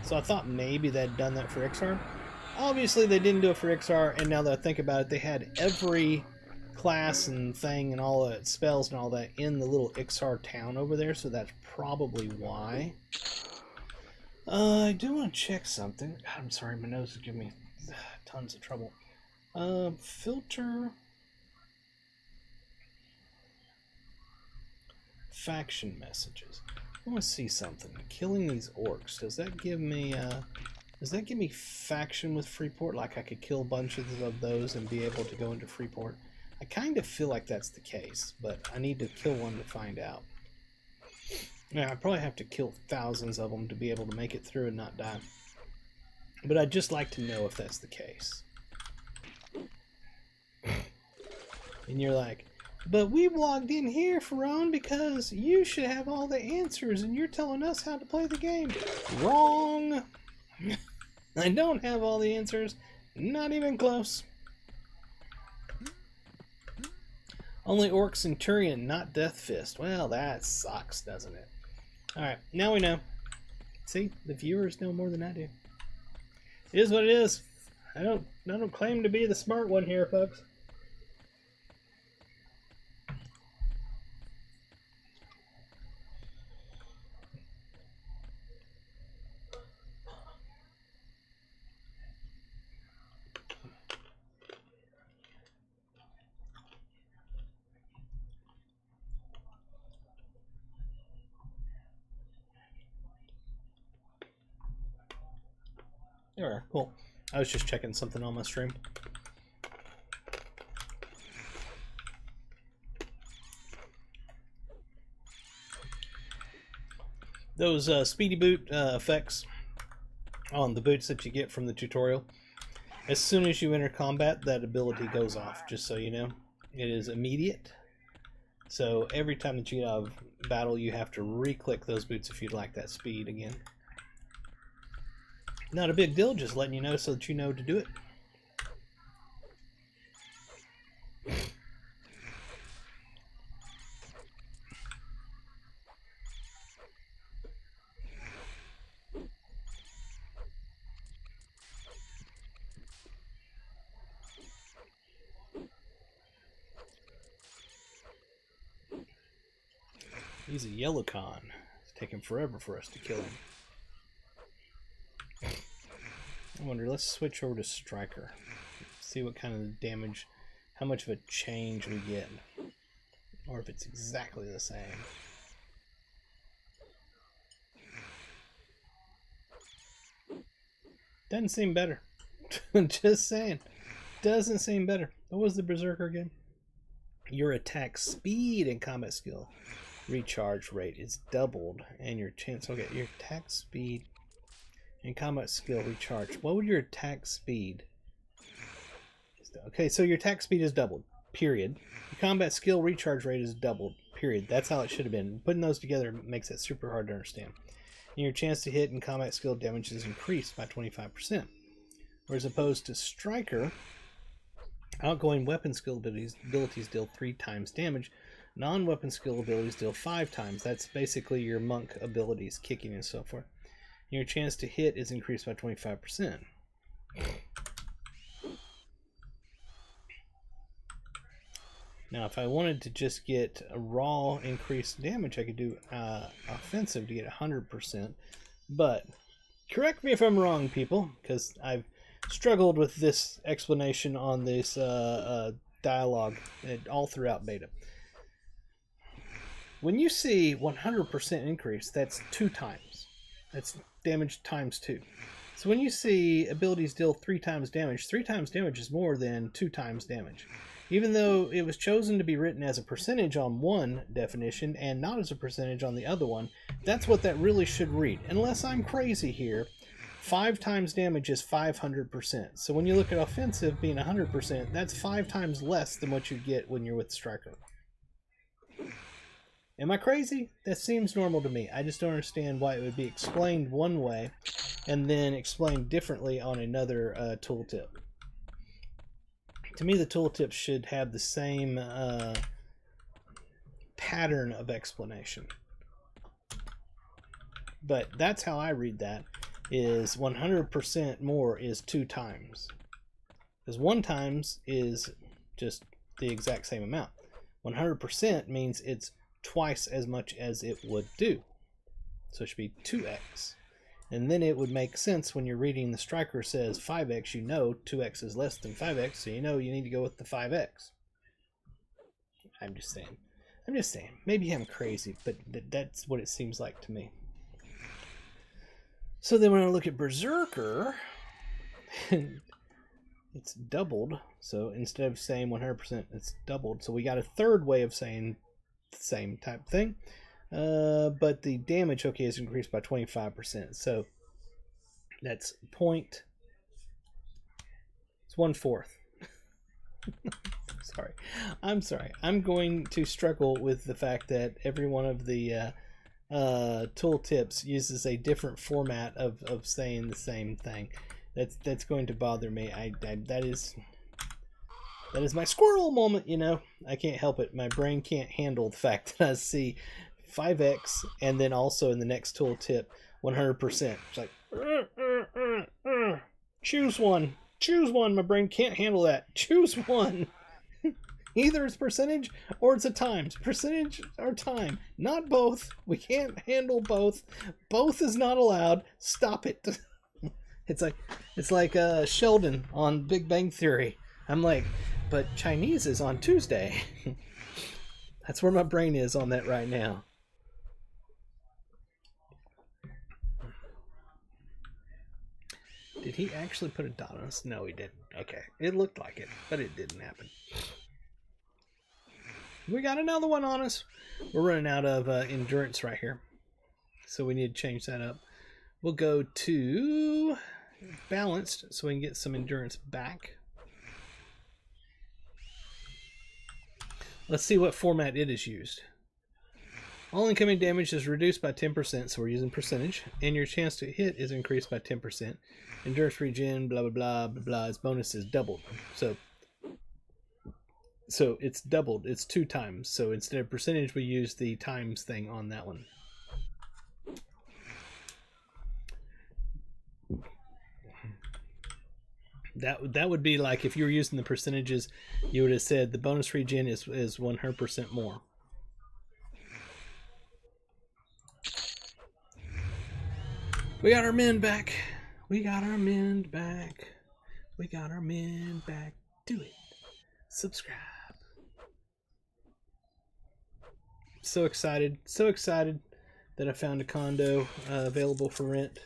A: So I thought maybe they'd done that for XR. Obviously they didn't do it for XR, and now that I think about it, they had every class and thing and all the spells and all that in the little XR town over there, so that's probably why. I do want to check something. God, I'm sorry, my nose is giving me tons of trouble. Filter faction messages. I want to see something. Killing these orcs. Does that give me faction with Freeport? Like I could kill a bunch of those and be able to go into Freeport? I kind of feel like that's the case, but I need to kill one to find out. Yeah, I probably have to kill thousands of them to be able to make it through and not die. But I'd just like to know if that's the case. And you're like, but we logged in here, Ferron, because you should have all the answers and you're telling us how to play the game. Wrong! I don't have all the answers. Not even close. Only Orc Centurion, not Death Fist. Well, that sucks, doesn't it? Alright, now we know. See, the viewers know more than I do. It is what it is. I don't claim to be the smart one here, folks. Alright, cool. I was just checking something on my stream. Those speedy boot effects on the boots that you get from the tutorial, as soon as you enter combat, that ability goes off, just so you know. It is immediate. So every time that you get out of battle, you have to re-click those boots if you'd like that speed again. Not a big deal, just letting you know so that you know to do it. He's a yellow con. It's taking forever for us to kill him. I wonder, let's switch over to Striker. See what kind of damage, how much of a change we get. Or if it's exactly the same. Doesn't seem better. Just saying. Doesn't seem better. What was the Berserker again? Your attack speed and combat skill recharge rate is doubled, and your chance. Okay, your attack speed and combat skill recharge. What would your attack speed? Okay, so your attack speed is doubled. Period. Your combat skill recharge rate is doubled. Period. That's how it should have been. Putting those together makes it super hard to understand. And your chance to hit and combat skill damage is increased by 25%. Whereas opposed to Striker, outgoing weapon skill abilities deal 3 times damage. Non-weapon skill abilities deal 5 times. That's basically your monk abilities, kicking and so forth. And your chance to hit is increased by 25%. Now, if I wanted to just get a raw increased damage, I could do offensive to get 100%. But correct me if I'm wrong, people, because I've struggled with this explanation on this dialogue all throughout beta. When you see 100% increase, that's 2 times. That's damage times 2. So when you see abilities deal 3 times damage, 3 times damage is more than 2 times damage. Even though it was chosen to be written as a percentage on one definition and not as a percentage on the other one, that's what that really should read. Unless I'm crazy here, 5 times damage is 500%. So when you look at offensive being 100%, that's 5 times less than what you get when you're with Striker. Am I crazy? That seems normal to me. I just don't understand why it would be explained one way and then explained differently on another tooltip. To me, the tooltips should have the same pattern of explanation. But that's how I read that, is 100% more is 2 times. Because 1 times is just the exact same amount. 100% means it's twice as much as it would do. So it should be 2x. And then it would make sense when you're reading the Striker says 5x, you know 2x is less than 5x, so you know you need to go with the 5x. I'm just saying. Maybe I'm crazy, but that's what it seems like to me. So then when I look at Berserker, it's doubled. So instead of saying 100%, it's doubled. So we got a third way of saying the same type thing. But the damage, okay, is increased by 25%. So that's it's 1/4. I'm sorry. I'm going to struggle with the fact that every one of the tooltips uses a different format of saying the same thing. That's going to bother me. That is my squirrel moment, you know. I can't help it. My brain can't handle the fact that I see 5x and then also in the next tooltip 100%. It's like choose one. My brain can't handle that. Choose one. Either it's percentage or it's a times. Percentage or time. Not both. We can't handle both. Both is not allowed. Stop it. It's like Sheldon on Big Bang Theory. I'm like, but Chinese is on Tuesday. That's where my brain is on that right now. Did he actually put a dot on us? No, he didn't. Okay. It looked like it, but it didn't happen. We got another one on us. We're running out of endurance right here. So we need to change that up. We'll go to balanced so we can get some endurance back. Let's see what format it is used. All incoming damage is reduced by 10%, so we're using percentage, and your chance to hit is increased by 10%. Endurance regen, blah, blah, blah, blah, blah. Its bonus is doubled. So it's doubled. It's 2 times. So instead of percentage, we use the times thing on that one. That would be like if you were using the percentages, you would have said the bonus regen is 100% more. We got our men back. We got our men back. We got our men back. Do it. Subscribe. So excited. So excited that I found a condo available for rent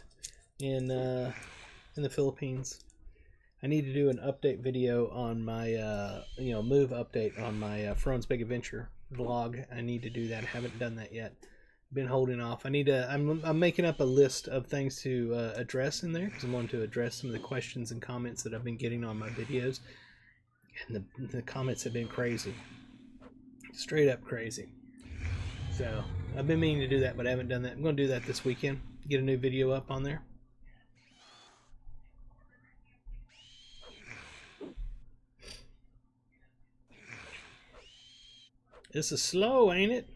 A: in the Philippines. I need to do an update video on my move update on my Frone's Big Adventure vlog. I need to do that. I haven't done that yet. Been holding off. I'm making up a list of things to address in there because I want to address some of the questions and comments that I've been getting on my videos, and the comments have been crazy, straight up crazy. So I've been meaning to do that, but I haven't done that. I'm going to do that this weekend. Get a new video up on there. This is slow, ain't it?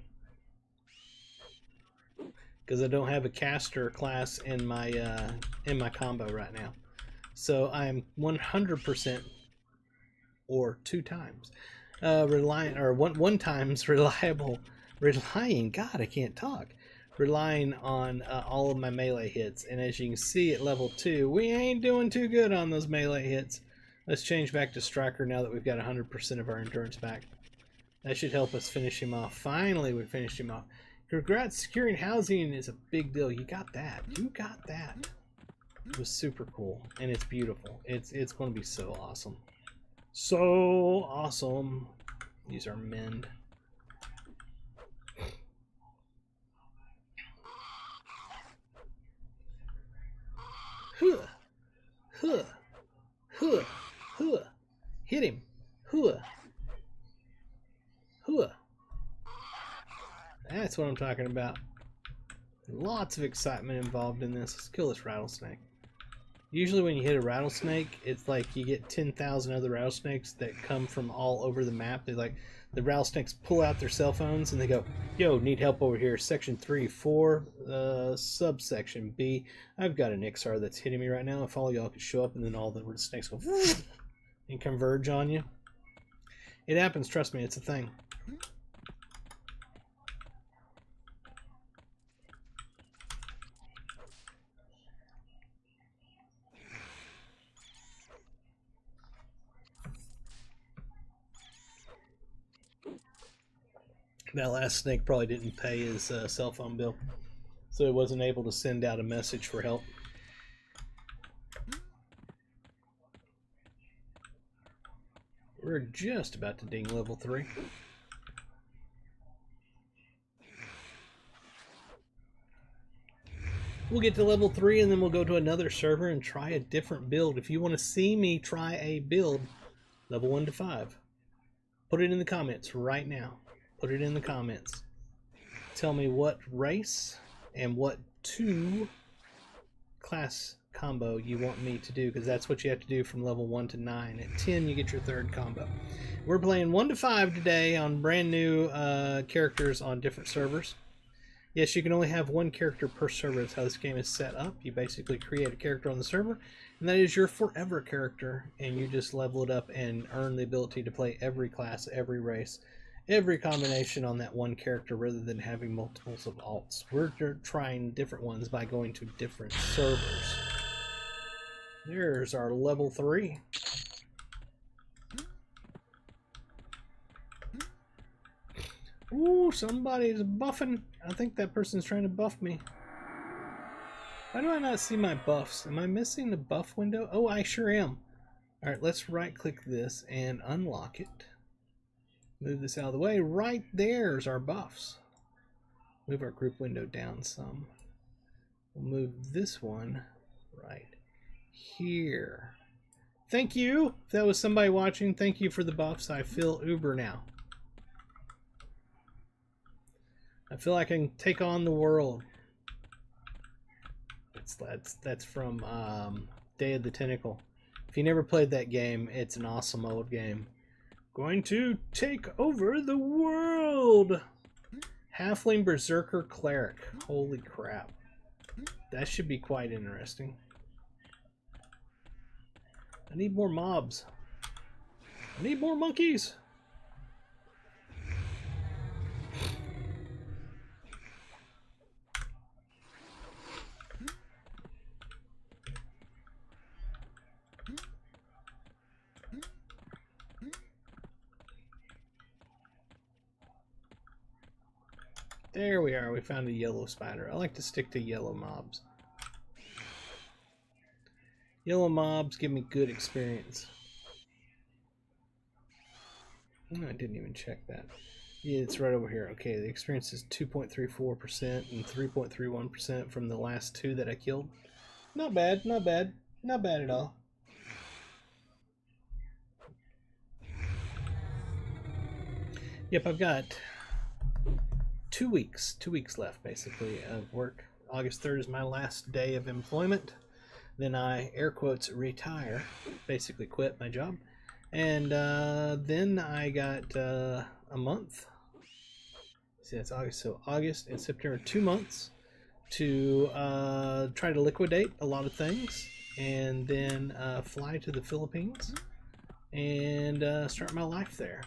A: Because I don't have a caster class in my combo right now. So I'm 100% or 2 times. Relying, or one times reliable, relying, God, I can't talk. Relying on all of my melee hits. And as you can see at level 2, we ain't doing too good on those melee hits. Let's change back to Striker now that we've got 100% of our endurance back. That should help us finish him off. Finally, we finished him off. Congrats, securing housing is a big deal. You got that. You got that. It was super cool, and it's beautiful. It's going to be so awesome. So awesome. Use our mend. Huh. Huh. Huh. Huh. Hit him. Huh. Huh. That's what I'm talking about. Lots of excitement involved in this. Let's kill this rattlesnake. Usually when you hit a rattlesnake, it's like you get 10,000 other rattlesnakes that come from all over the map. They like, the rattlesnakes pull out their cell phones and they go, yo, need help over here. Section 3, 4, subsection B. I've got an XR that's hitting me right now. If all y'all could show up, and then all the snakes go and converge on you. It happens, trust me, it's a thing. That last snake probably didn't pay his cell phone bill, so he wasn't able to send out a message for help. We're just about to ding level 3. We'll get to level 3 and then we'll go to another server and try a different build. If you want to see me try a build, level 1 to 5, put it in the comments right now. Put it in the comments. Tell me what race and what 2 class combo you want me to do, because that's what you have to do from level 1 to 9. At 10 you get your 3rd combo. We're playing 1 to 5 today on brand new characters on different servers. Yes, you can only have 1 character per server. That's how this game is set up. You basically create a character on the server, and that is your forever character, and you just level it up and earn the ability to play every class, every race, every combination on that 1 character, rather than having multiples of alts. We're trying different ones by going to different servers. There's our level 3. Ooh, somebody's buffing. I think that person's trying to buff me. Why do I not see my buffs? Am I missing the buff window? Oh, I sure am. Alright, let's right click this and unlock it. Move this out of the way. Right there's our buffs. Move our group window down some. We'll move this one right here. Thank you. If that was somebody watching, thank you for the buffs. I feel uber now. I feel like I can take on the world. That's from Day of the Tentacle. If you never played that game, it's an awesome old game. Going to take over the world. Halfling Berserker Cleric. Holy crap. That should be quite interesting. I need more mobs. I need more monkeys. There we are. We found a yellow spider. I like to stick to yellow mobs. Yellow mobs give me good experience. Oh, I didn't even check that. Yeah, it's right over here. Okay, the experience is 2.34% and 3.31% from the last 2 that I killed. Not bad, not bad. Not bad at all. Yep, I've got 2 weeks left, basically, of work. August 3rd is my last day of employment. Then I, air quotes, retire, basically quit my job. And then I got a month. See, that's August. So August and September, 2 months to try to liquidate a lot of things. And then fly to the Philippines and start my life there.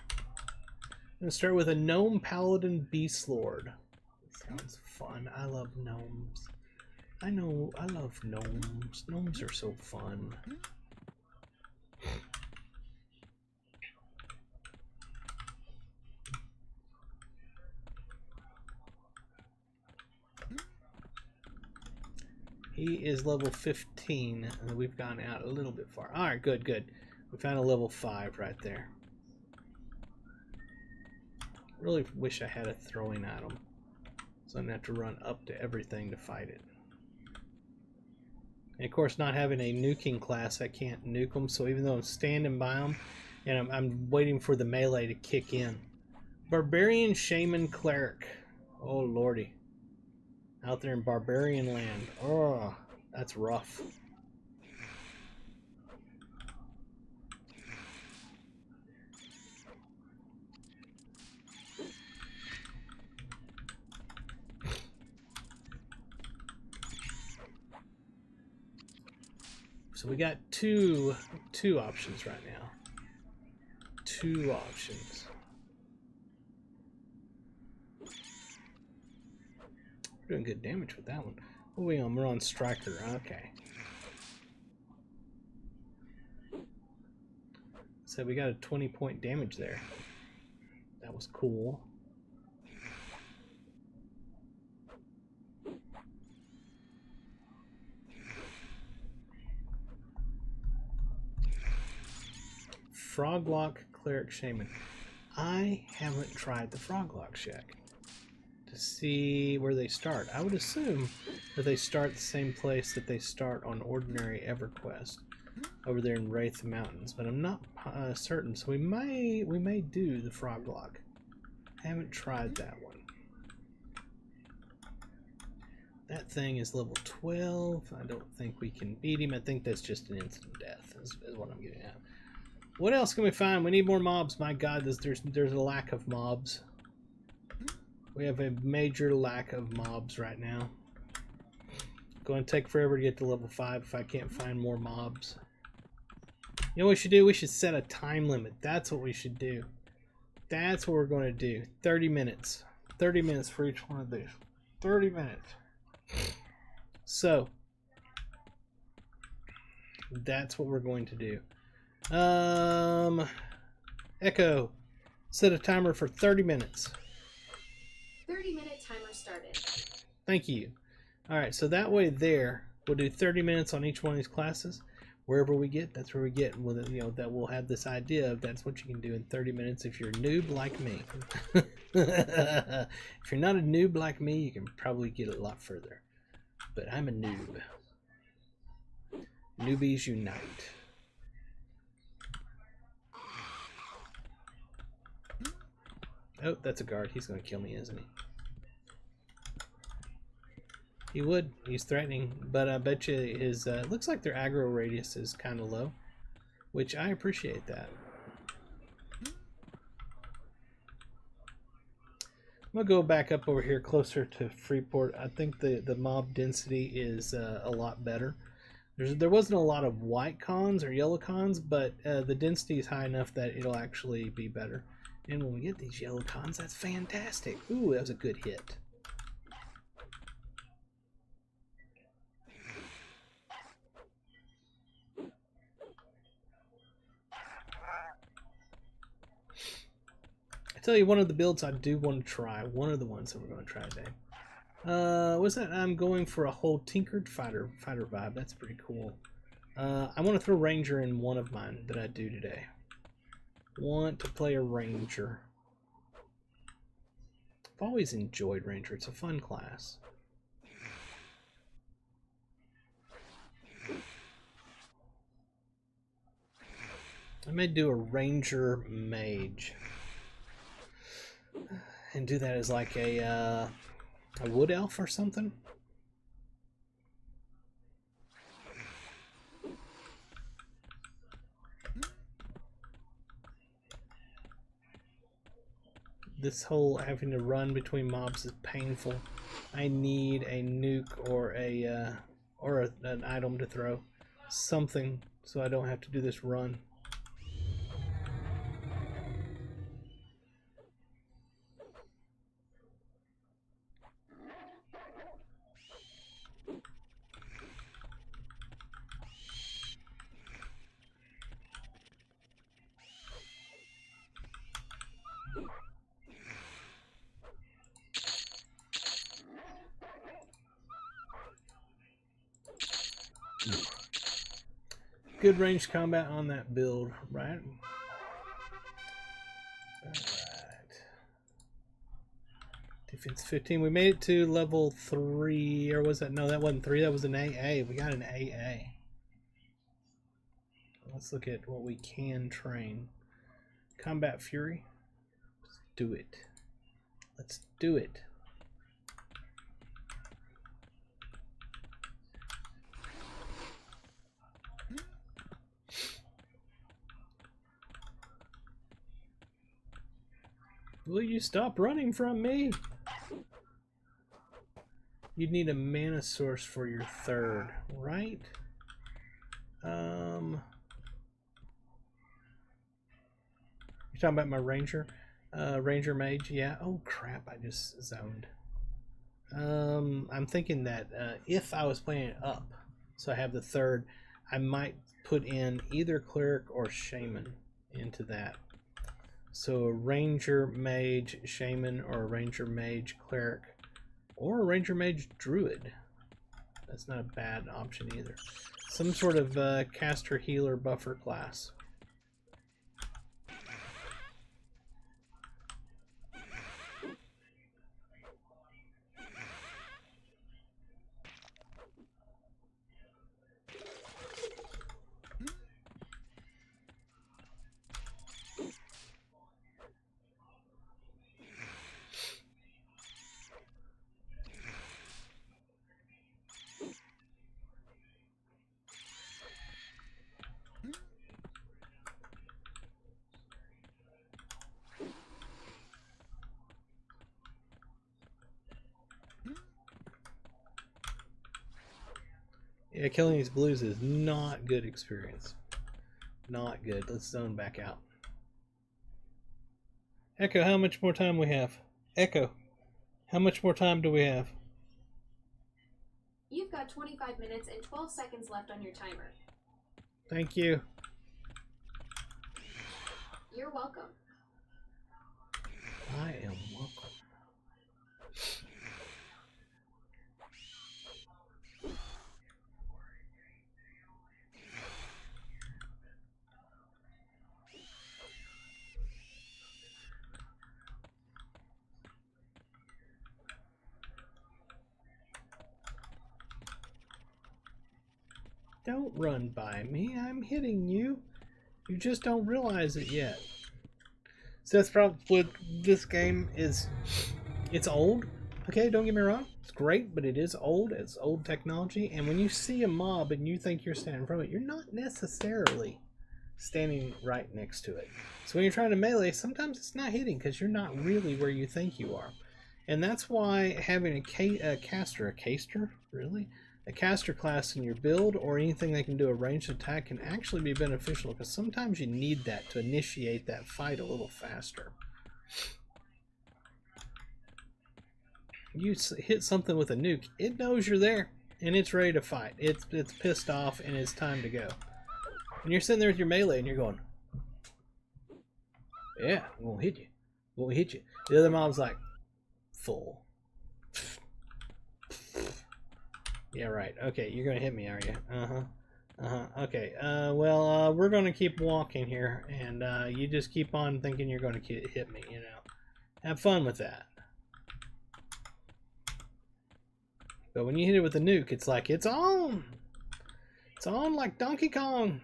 A: gonna start with a Gnome Paladin Beast Lord. Sounds fun. I love gnomes. I know, I love gnomes. Gnomes are so fun. He is level 15, and we've gone out a little bit far. Alright, good, good. We found a level 5 right there. Really wish I had a throwing item, so I don't have to run up to everything to fight it. And of course, not having a nuking class, I can't nuke them, so even though I'm standing by them, and I'm waiting for the melee to kick in. Barbarian Shaman Cleric. Oh lordy. Out there in barbarian land. Oh, that's rough. So we got two options right now. Two options. We're doing good damage with that one. What are we on? We're on Striker. Okay. So we got a 20-point damage there. That was cool. Froglock Cleric Shaman. I haven't tried the Froglock Shack to see where they start. I would assume that they start the same place that they start on ordinary EverQuest, over there in Wraith Mountains, but I'm not certain. So we may do the Froglock. I haven't tried that one. That thing is level 12. I don't think we can beat him. I think that's just an instant death is what I'm getting at. What else can we find? We need more mobs. My God, there's a lack of mobs. We have a major lack of mobs right now. Going to take forever to get to level 5 if I can't find more mobs. You know what we should do? We should set a time limit. That's what we should do. That's what we're going to do. 30 minutes. 30 minutes for each one of these. 30 minutes. So, that's what we're going to do. Echo, set a timer for 30 minutes.
B: 30-minute timer started.
A: Thank you. Alright, so that way there, we'll do 30 minutes on each one of these classes. Wherever we get, that's where we get. Well, you know, that we'll have this idea of that's what you can do in 30 minutes if you're a noob like me. If you're not a noob like me, you can probably get a lot further. But I'm a noob. Newbies unite. Oh, that's a guard. He's going to kill me, isn't he? He would. He's threatening. But I bet you his... looks like their aggro radius is kind of low. Which I appreciate that. I'm going to go back up over here closer to Freeport. I think the mob density is a lot better. There wasn't a lot of white cons or yellow cons, but the density is high enough that it'll actually be better. And when we get these yellow cons, that's fantastic. Ooh, that was a good hit. I tell you, one of the builds I do want to try, one of the ones that we're going to try today. What's that? I'm going for a whole tinkered fighter vibe. That's pretty cool. I want to throw Ranger in one of mine that I do today. Want to play a Ranger. I've always enjoyed Ranger. It's a fun class. I may do a Ranger Mage. And do that as like a wood elf or something. This whole having to run between mobs is painful. I need a nuke or an item to throw. Something so I don't have to do this run. good range combat on that build, right? Alright. Defense 15. We made it to level 3, or was that? No, that wasn't 3. That was an AA. We got an AA. Let's look at what we can train. Combat Fury. Let's do it. Let's do it. Will you stop running from me? You'd need a mana source for your third, right? You're talking about my ranger? Ranger mage, yeah. Oh crap, I just zoned. I'm thinking that if I was playing it up, so I have the third, I might put in either cleric or shaman into that. So a ranger mage shaman, or a ranger mage cleric, or a ranger mage druid. That's not a bad option either. Some sort of caster healer buffer class. Yeah, killing these blues is not good experience. Not good. Let's zone back out. Echo, how much more time we have? Echo, how much more time do we have?
B: You've got 25 minutes and 12 seconds left on your timer.
A: Thank you.
B: You're welcome.
A: I am welcome. Don't run by me. I'm hitting you. You just don't realize it yet. So that's probably what this game is. It's old. Okay, don't get me wrong. It's great, but it is old. It's old technology. And when you see a mob and you think you're standing from it, you're not necessarily standing right next to it. So when you're trying to melee, sometimes it's not hitting because you're not really where you think you are. And that's why having a caster class in your build, or anything that can do a ranged attack, can actually be beneficial, because sometimes you need that to initiate that fight a little faster. You hit something with a nuke, it knows you're there and it's ready to fight. It's pissed off and it's time to go. And you're sitting there with your melee and you're going, yeah, I'm gonna hit you. I'm gonna hit you. The other mob's like, full. Yeah, right. Okay, you're gonna hit me, are you? Okay. Well, we're gonna keep walking here, and you just keep on thinking you're gonna hit me. You know, have fun with that. But when you hit it with a nuke, it's like it's on. It's on like Donkey Kong.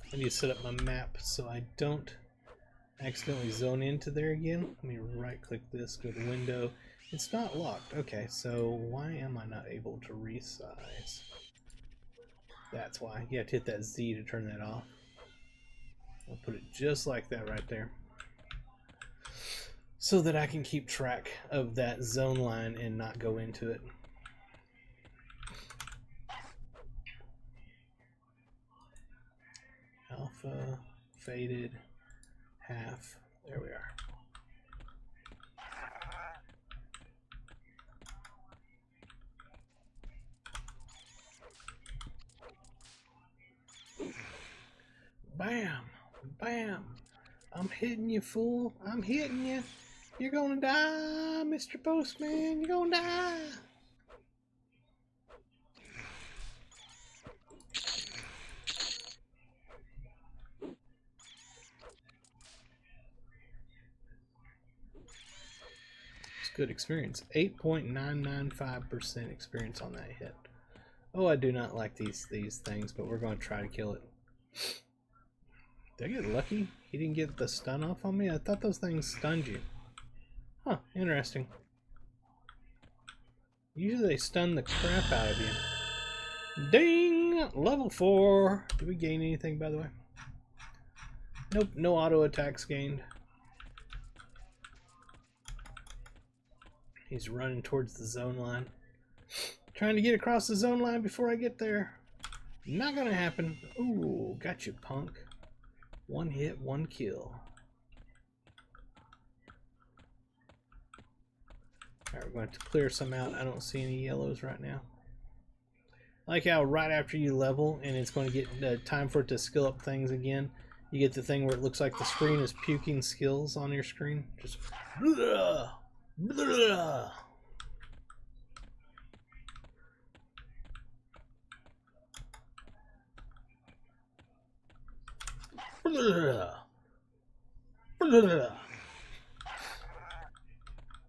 A: I need to set up my map so I don't accidentally zone into there again. Let me right click this, go to window. It's not locked. Okay, so why am I not able to resize? That's why. You have to hit that Z to turn that off. I'll put it just like that right there, so that I can keep track of that zone line and not go into it. Alpha, faded, half, There we are. Bam! Bam! I'm hitting you, fool. I'm hitting you. You're gonna die, Mr. Postman. You're gonna die. It's good experience. 8.995% experience on that hit. Oh, I do not like these things, but we're going to try to kill it. Did I get lucky? He didn't get the stun off on me? I thought those things stunned you. Huh, interesting. Usually they stun the crap out of you. Ding! Level 4. Did we gain anything, by the way? Nope, no auto attacks gained. He's running towards the zone line. Trying to get across the zone line before I get there. Not gonna happen. Ooh, got you, punk. One hit, one kill. Alright, we're going to clear some out. I don't see any yellows right now. I like how right after you level and it's going to get time for it to skill up things again, you get the thing where it looks like the screen is puking skills on your screen. Just blah, blah.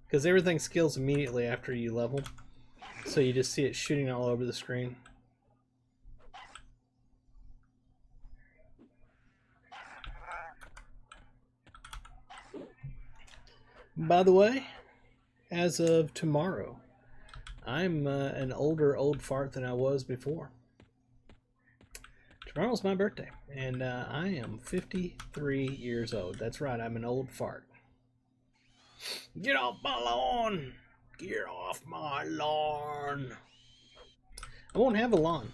A: Because everything skills immediately after you level, so you just see it shooting all over the screen. By the way, as of tomorrow, I'm an older old fart than I was before. Tomorrow's my birthday, and I am 53 years old. That's right, I'm an old fart. Get off my lawn! Get off my lawn! I won't have a lawn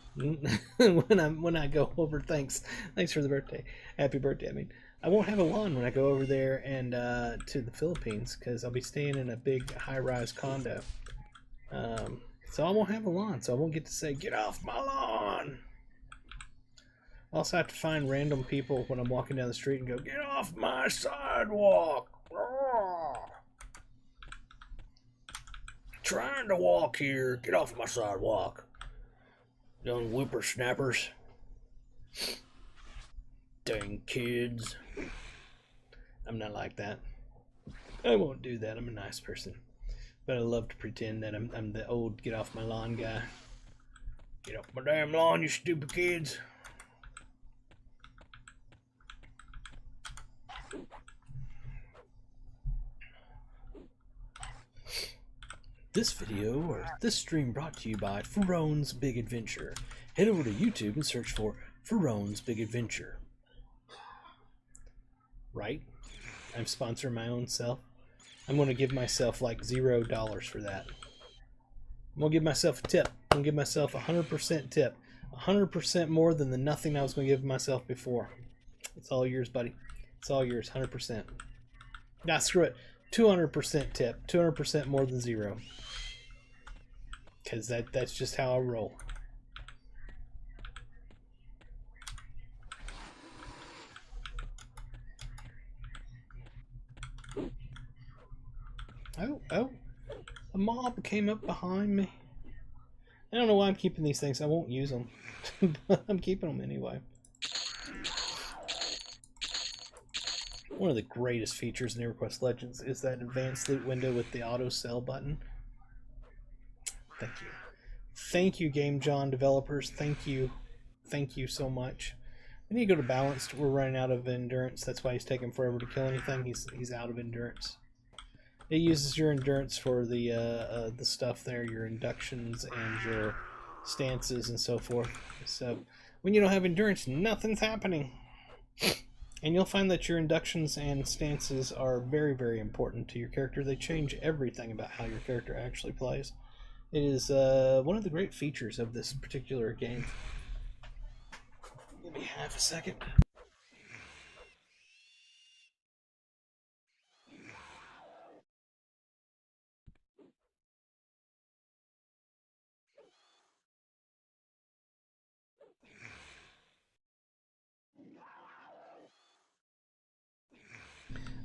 A: when I go over. Thanks for the birthday. Happy birthday! I mean, I won't have a lawn when I go over there and to the Philippines because I'll be staying in a big high-rise condo. So I won't have a lawn, so I won't get to say "Get off my lawn." I also have to find random people when I'm walking down the street and go, "Get off my sidewalk!" Trying to walk here. Get off my sidewalk. Young whippersnappers. Dang kids. I'm not like that. I won't do that. I'm a nice person. But I love to pretend that I'm the old get off my lawn guy. Get off my damn lawn, you stupid kids. This video, or this stream, brought to you by Furon's Big Adventure. Head over to YouTube and search for Furon's Big Adventure. Right? I'm sponsoring my own self. I'm going to give myself like $0 for that. I'm going to give myself a tip. I'm going to give myself 100% tip. 100% more than the nothing I was going to give myself before. It's all yours, buddy. It's all yours, 100%. Nah, screw it. 200% tip. 200% more than 0. Because that's just how I roll. Oh, a mob came up behind me. I don't know why I'm keeping these things. I won't use them. But I'm keeping them anyway. One of the greatest features in Everquest Legends is that advanced loot window with the auto sell button. Thank you. Thank you, Game John developers. Thank you. Thank you so much. We need to go to balanced. We're running out of endurance. That's why he's taking forever to kill anything. He's out of endurance. It uses your endurance for the stuff there, your inductions and your stances and so forth. So when you don't have endurance, nothing's happening. And you'll find that your inductions and stances are very, very important to your character. They change everything about how your character actually plays. It is one of the great features of this particular game. Give me half a second.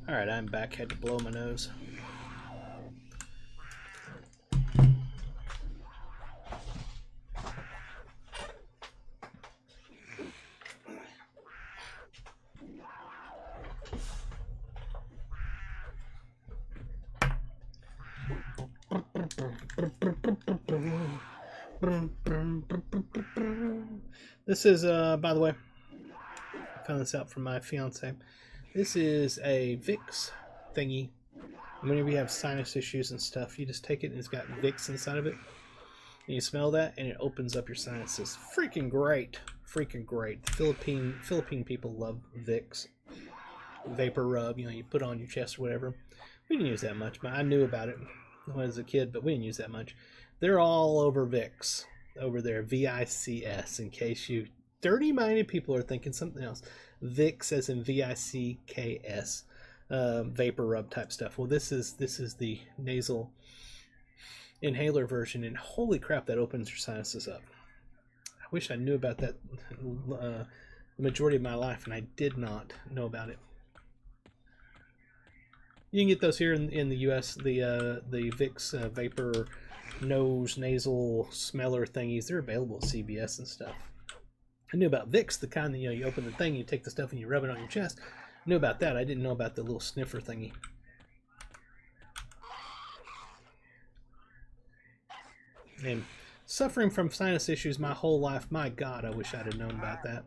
A: Alright, I'm back. Had to blow my nose. This is, by the way, I found this out from my fiance. This is a Vicks thingy. Whenever you have sinus issues and stuff, you just take it and it's got Vicks inside of it. And you smell that and it opens up your sinuses. Freaking great. Freaking great. The Philippine people love Vicks. Vapor rub, you know, you put on your chest or whatever. We didn't use that much, but I knew about it when I was a kid, but we didn't use that much. They're all over Vicks over there, VICS, in case you dirty-minded people are thinking something else. Vicks as in VICKS, vapor rub type stuff. Well, this is the nasal inhaler version, and holy crap, that opens your sinuses up. I wish I knew about that the majority of my life, and I did not know about it. You can get those here in the U.S. The Vicks vapor nose nasal smeller thingies. They're available at CVS and stuff. I knew about Vicks, the kind that, you know, you open the thing, you take the stuff and you rub it on your chest. I knew about that. I didn't know about the little sniffer thingy. And suffering from sinus issues my whole life, my God, I wish I'd have known about that.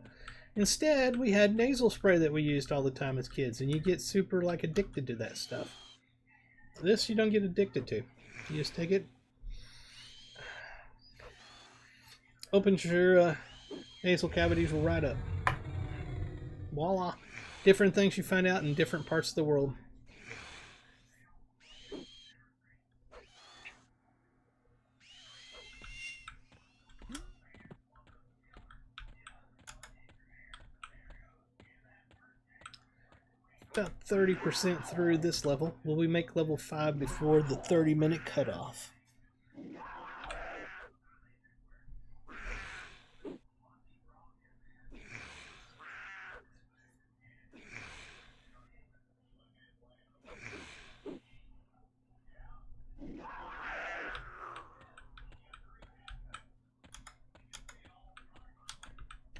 A: Instead, we had nasal spray that we used all the time as kids, and you get super, like, addicted to that stuff. This you don't get addicted to. You just take it, opens your nasal cavities right up. Voila. Different things you find out in different parts of the world. About 30% through this level. Will we make level 5 before the 30-minute cutoff?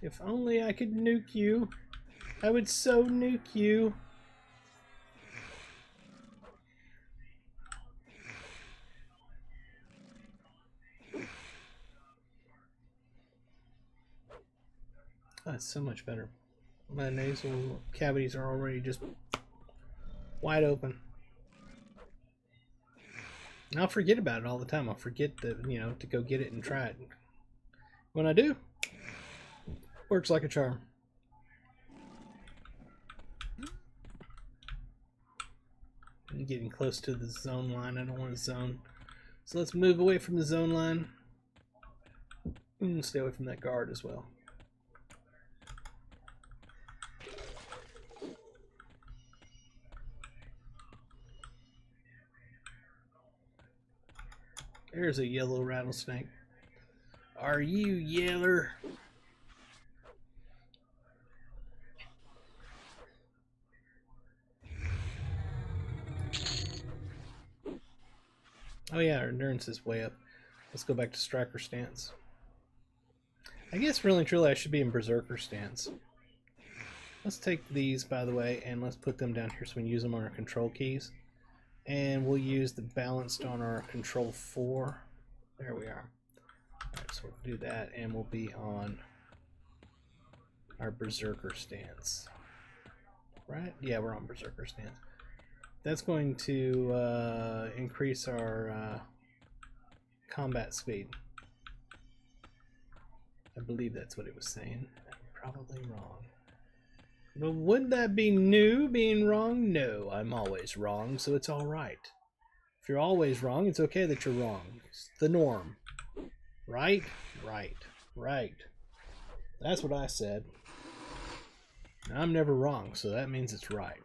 A: If only I could nuke you. I would so nuke you. That's so much better. My nasal cavities are already just wide open. I'll forget about it all the time. I'll forget that, you know, to go get it and try it. When I do, works like a charm. I'm getting close to the zone line. I don't want to zone. So let's move away from the zone line. And stay away from that guard as well. There's a yellow rattlesnake. Are you yeller? Oh yeah, our endurance is way up. Let's go back to striker stance. I guess really and truly I should be in berserker stance. Let's take these, by the way, and let's put them down here so we can use them on our control keys. And we'll use the balanced on our control 4. There we are. Alright, so we'll do that, and we'll be on our berserker stance. Right? Yeah, we're on berserker stance. That's going to increase our combat speed. I believe that's what it was saying. I'm probably wrong. But would that be new, being wrong? No, I'm always wrong, so it's alright. If you're always wrong, it's okay that you're wrong. It's the norm. Right? Right. Right. That's what I said. I'm never wrong, so that means it's right.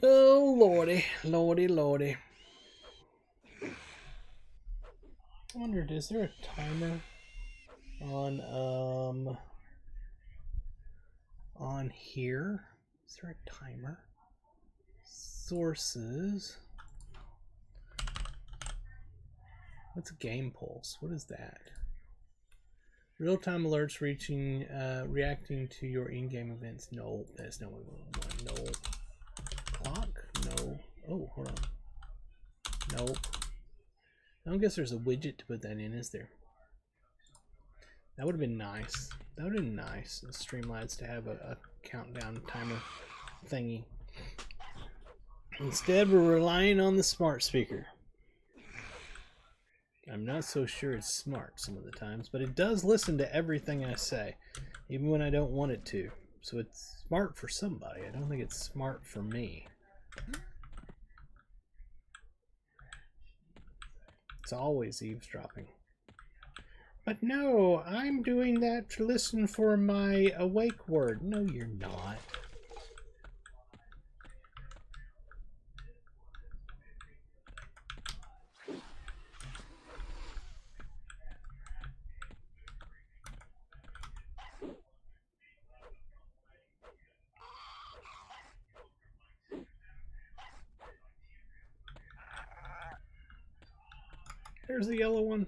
A: Oh, lordy, lordy, lordy. I wondered, is there a timer on here? Is there a timer? Sources. What's game pulse? What is that? Real-time alerts reacting to your in-game events. No, that's not what we want. No. Clock? No. Oh, hold on. Nope. I don't guess there's a widget to put that in, is there? That would have been nice. That would have been nice in Streamlabs to have a countdown timer thingy. Instead, we're relying on the smart speaker. I'm not so sure it's smart some of the times, but it does listen to everything I say, even when I don't want it to. So it's smart for somebody. I don't think it's smart for me. It's always eavesdropping. But no, I'm doing that to listen for my awake word. No, you're not. There's the yellow one.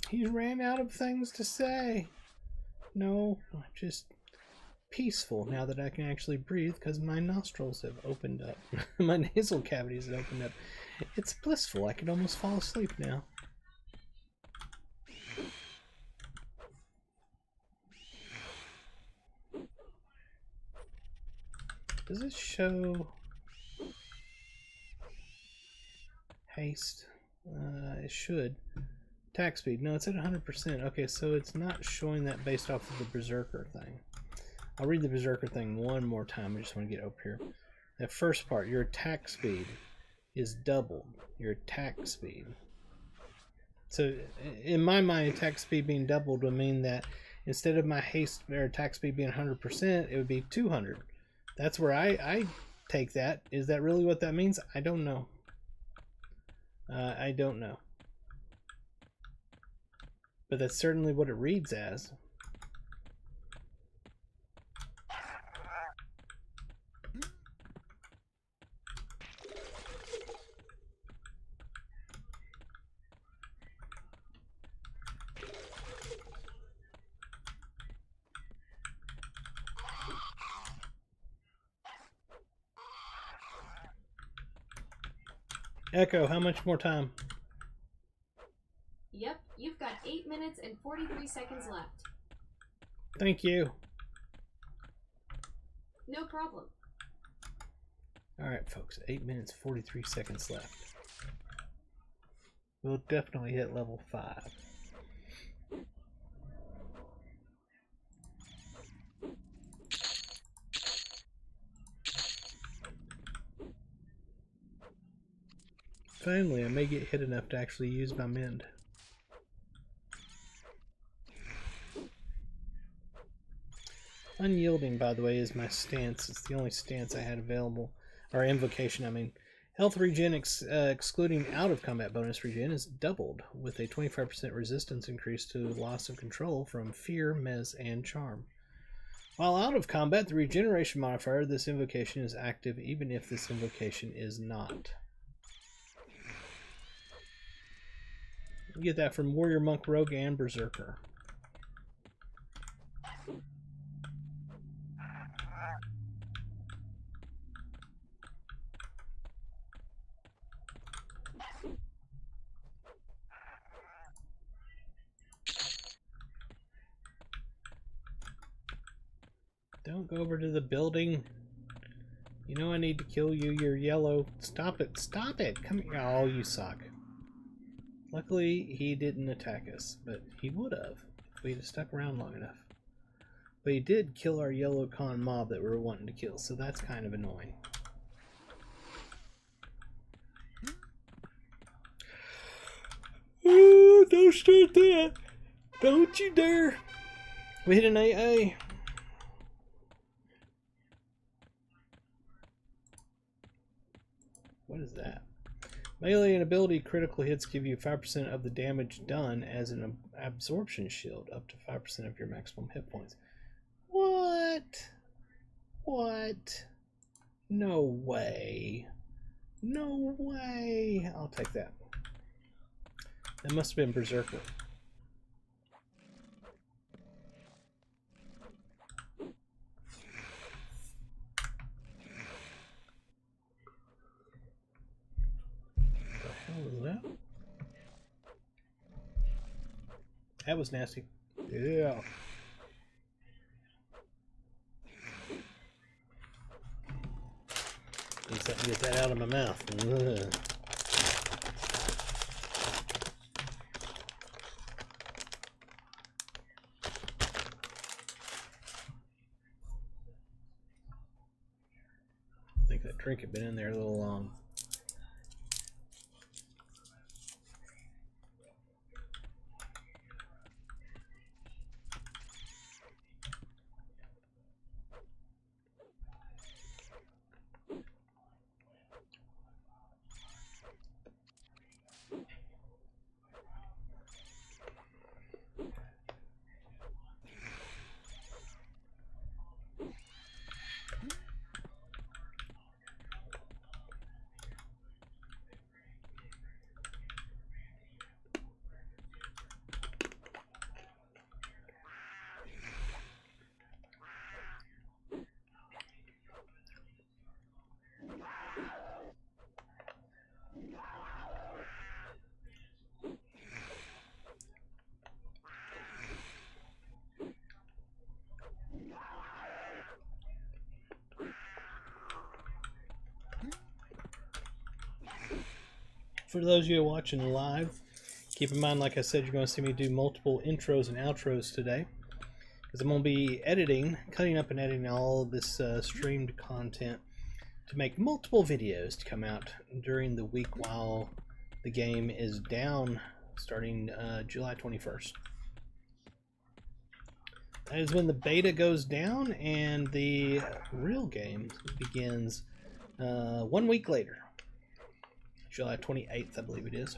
A: He ran out of things to say. No, just peaceful now that I can actually breathe because my nostrils have opened up. My nasal cavities have opened up. It's blissful. I could almost fall asleep now. Does it show haste? It should. Attack speed. No, it's at 100%. Okay, so it's not showing that based off of the Berserker thing. I'll read the Berserker thing one more time. I just want to get up here. That first part, your attack speed is doubled. Your attack speed. So in my mind, attack speed being doubled would mean that instead of my haste or attack speed being 100%, it would be 200. That's where I take that. Is that really what that means? I don't know. I don't know. But that's certainly what it reads as. Echo, how much more time?
B: Yep, you've got 8 minutes and 43 seconds left.
A: Thank you.
B: No problem.
A: Alright, folks, 8 minutes, 43 seconds left. We'll definitely hit level 5. Finally, I may get hit enough to actually use my mend. Unyielding, by the way, is my stance. It's the only stance I had available. Or invocation, I mean. Health regen excluding out-of-combat bonus regen is doubled, with a 25% resistance increase to loss of control from Fear, Mez, and Charm. While out of combat, the regeneration modifier of this invocation is active even if this invocation is not. You get that from Warrior, Monk, Rogue, and Berserker. Don't go over to the building. You know I need to kill you. You're yellow. Stop it. Stop it. Come here. Oh, you suck. Luckily, he didn't attack us, but he would have if we'd have stuck around long enough. But he did kill our yellow con mob that we were wanting to kill, so that's kind of annoying. Oh, don't start that! Don't you dare! We hit an AA. What is that? Melee and ability critical hits give you 5% of the damage done as an absorption shield, up to 5% of your maximum hit points. What? What? No way. No way. I'll take that. That must have been Berserker. What the hell is that? That was nasty. Yeah. Get that out of my mouth. Ugh. I think that drink had been in there a little long. For those of you watching live, keep in mind, like I said, you're going to see me do multiple intros and outros today, because I'm going to be editing, cutting up and editing all of this streamed content to make multiple videos to come out during the week while the game is down, starting July 21st. That is when the beta goes down, and the real game begins 1 week later. July 28th, I believe it is.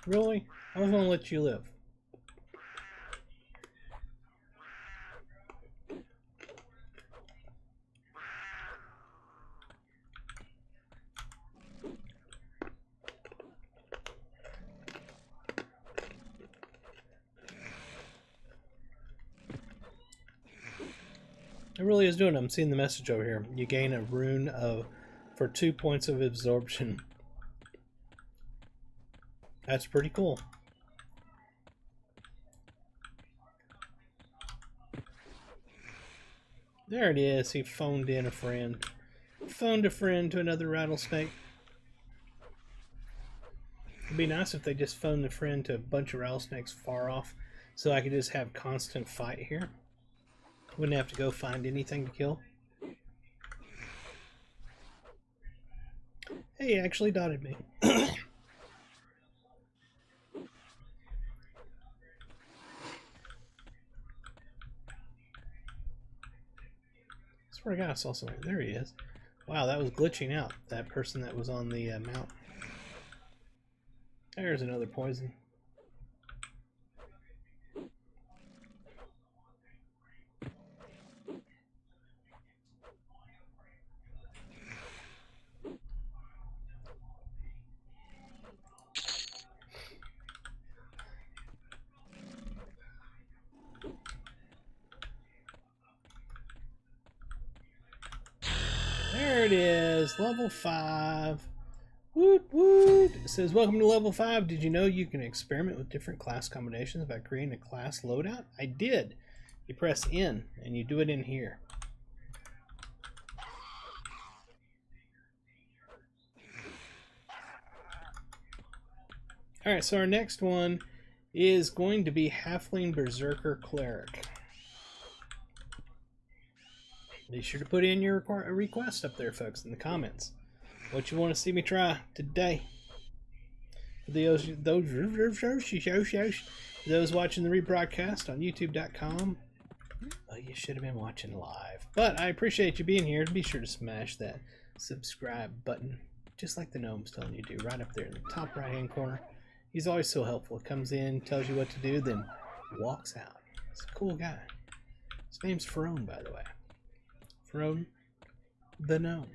A: Really? I was going to let you live. It really is doing it. I'm seeing the message over here. You gain a rune for 2 points of absorption. That's pretty cool. There it is. He phoned in a friend. Phoned a friend to another rattlesnake. It'd be nice if they just phoned a friend to a bunch of rattlesnakes far off, so I could just have constant fight here. Wouldn't have to go find anything to kill. Hey, he actually dotted me. I swear I saw something. There he is. Wow, that was glitching out. That person that was on the mount. There's another poison. There it is, level 5. Woot woot! It says, welcome to level 5. Did you know you can experiment with different class combinations by creating a class loadout? I did. You press N and you do it in here. Alright, so our next one is going to be Halfling Berserker Cleric. Be sure to put in your request up there, folks, in the comments. What you want to see me try today. For those watching the rebroadcast on youtube.com, well, you should have been watching live. But I appreciate you being here. Be sure to smash that subscribe button, just like the gnome's telling you to, right up there in the top right-hand corner. He's always so helpful. Comes in, tells you what to do, then walks out. He's a cool guy. His name's Ferone, by the way. Ferone the gnome.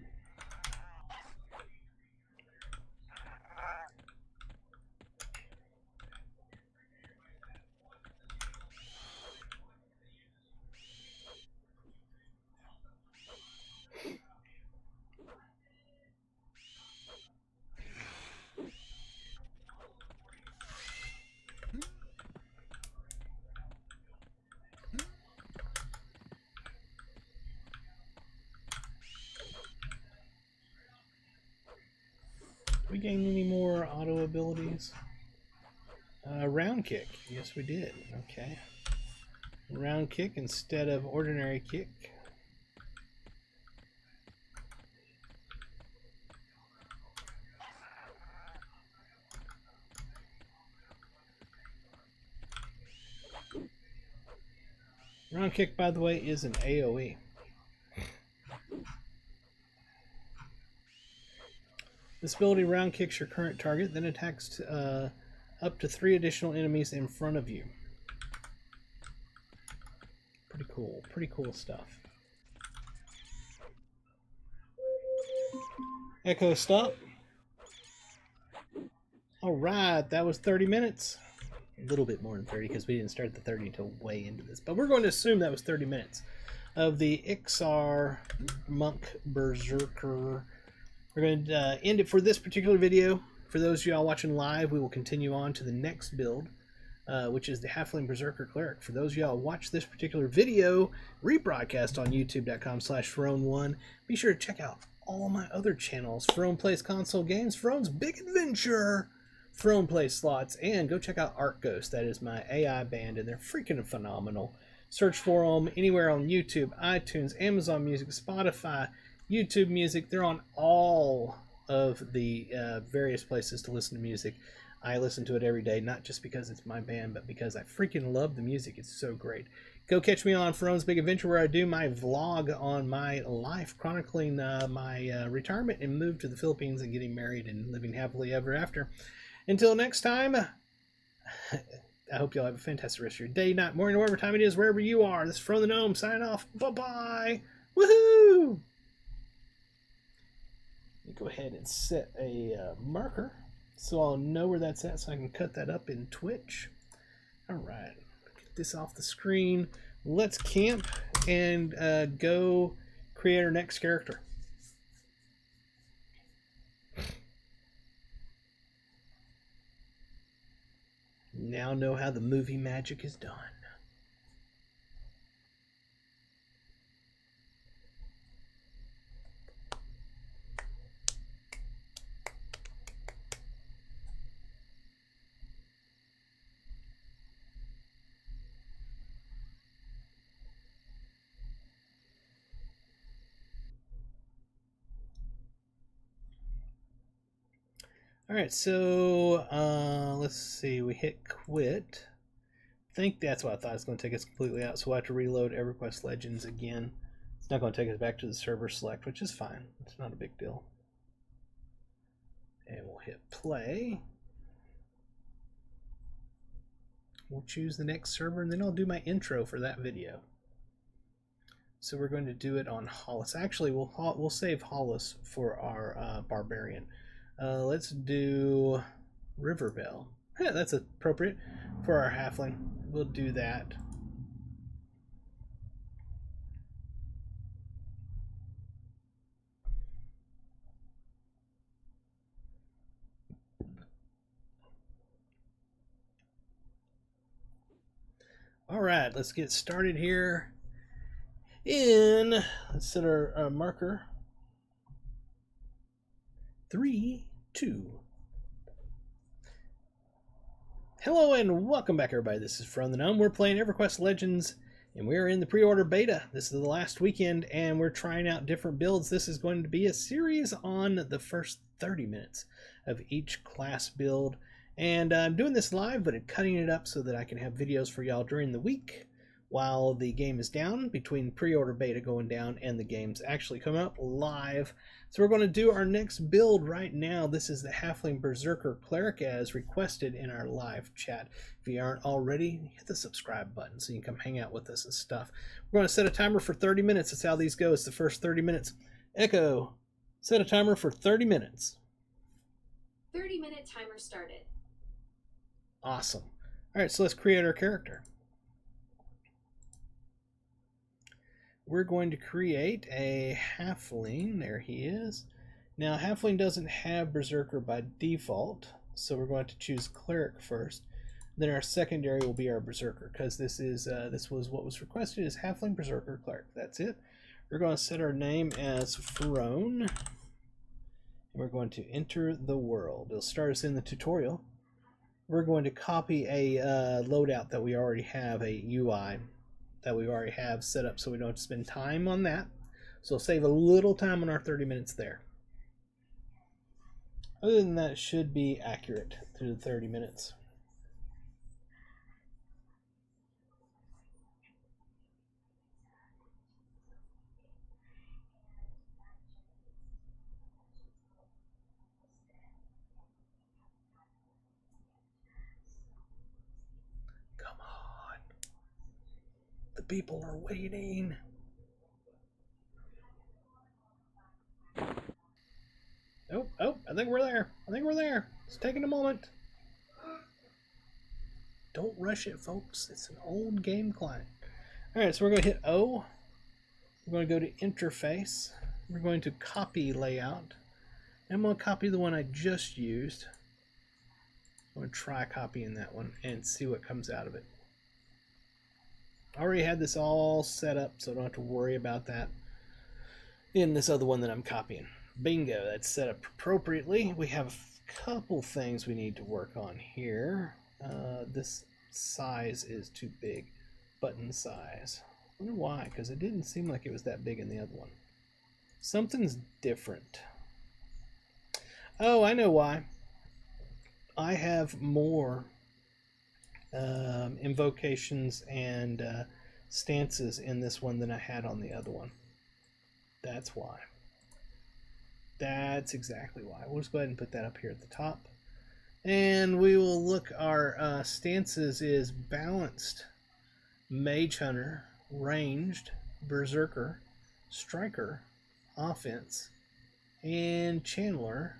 A: We gain any more auto abilities? Round kick. Yes, we did. Okay. Round kick instead of ordinary kick. Round kick, by the way, is an AoE. This ability round kicks your current target, then attacks up to 3 additional enemies in front of you. Pretty cool stuff. Echo stop. Alright, that was 30 minutes. A little bit more than 30 because we didn't start the 30 until way into this. But we're going to assume that was 30 minutes of the Ixar Monk Berserker. We're going to end it for this particular video. For those of y'all watching live, we will continue on to the next build, which is the Halfling Berserker Cleric. For those of y'all who watch this particular video, rebroadcast on youtube.com/Ferone1, be sure to check out all my other channels. Ferone Plays Console Games, Ferone's Big Adventure, Ferone Plays Slots, and go check out Art Ghost. That is my AI band, and they're freaking phenomenal. Search for them anywhere on YouTube, iTunes, Amazon Music, Spotify, YouTube Music. They're on all of the various places to listen to music. I listen to it every day, not just because it's my band, but because I freaking love the music. It's so great. Go catch me on Ferone's Big Adventure, where I do my vlog on my life, chronicling my retirement and move to the Philippines and getting married and living happily ever after. Until next time, I hope y'all have a fantastic rest of your day, night, morning, whatever time it is, wherever you are. This is Ferone the Gnome, signing off. Bye-bye. Woohoo! Go ahead and set a marker so I'll know where that's at, so I can cut that up in Twitch. Alright, get this off the screen. Let's camp and go create our next character. Now know how the movie magic is done. Alright, so let's see, we hit quit. I think that's what I thought. It's going to take us completely out, so we'll have to reload Everquest Legends again. It's not going to take us back to the server select, which is fine. It's not a big deal. And we'll hit play. We'll choose the next server, and then I'll do my intro for that video. So we're going to do it on Hollis. Actually, we'll save Hollis for our Barbarian. Let's do Riverbell. Yeah, that's appropriate for our Halfling. We'll do that. All right, let's get started here. Let's set our marker. 3, 2. Hello and welcome back, everybody. This is From the Gnome. We're playing Everquest Legends, and we're in the pre-order beta. This is the last weekend, and we're trying out different builds. This is going to be a series on the first 30 minutes of each class build. And I'm doing this live, but I'm cutting it up so that I can have videos for y'all during the week while the game is down, between pre-order beta going down and the games actually coming up live. So we're going to do our next build right now. This is the Halfling Berserker Cleric as requested in our live chat. If you aren't already, hit the subscribe button so you can come hang out with us and stuff. We're going to set a timer for 30 minutes. That's how these go. It's the first 30 minutes. Echo, set a timer for 30 minutes.
B: 30-minute timer started.
A: Awesome. All right, so let's create our character. We're going to create a halfling. There he is. Now, halfling doesn't have berserker by default, so we're going to choose cleric first. Then our secondary will be our berserker, because this was what was requested, is halfling berserker cleric. That's it. We're going to set our name as Frone, and we're going to enter the world. It'll start us in the tutorial. We're going to copy a loadout that we already have, a UI that we already have set up, so we don't have to spend time on that. So save a little time on our 30 minutes there. Other than that, it should be accurate through the 30 minutes. Come on. The people are waiting. Oh, I think we're there. It's taking a moment. Don't rush it, folks. It's an old game client. All right, so we're going to hit O. We're going to go to interface. We're going to copy layout. I'm going to copy the one I just used. I'm going to try copying that one and see what comes out of it. I already had this all set up, so I don't have to worry about that in this other one that I'm copying. Bingo, that's set up appropriately. We have a couple things we need to work on here. This size is too big. Button size. I wonder why, because it didn't seem like it was that big in the other one. Something's different. Oh, I know why. I have more invocations and stances in this one than I had on the other one. That's why. That's exactly why. We'll just go ahead and put that up here at the top. And we will look, our stances is balanced, mage hunter, ranged, berserker, striker, offense, and channeler.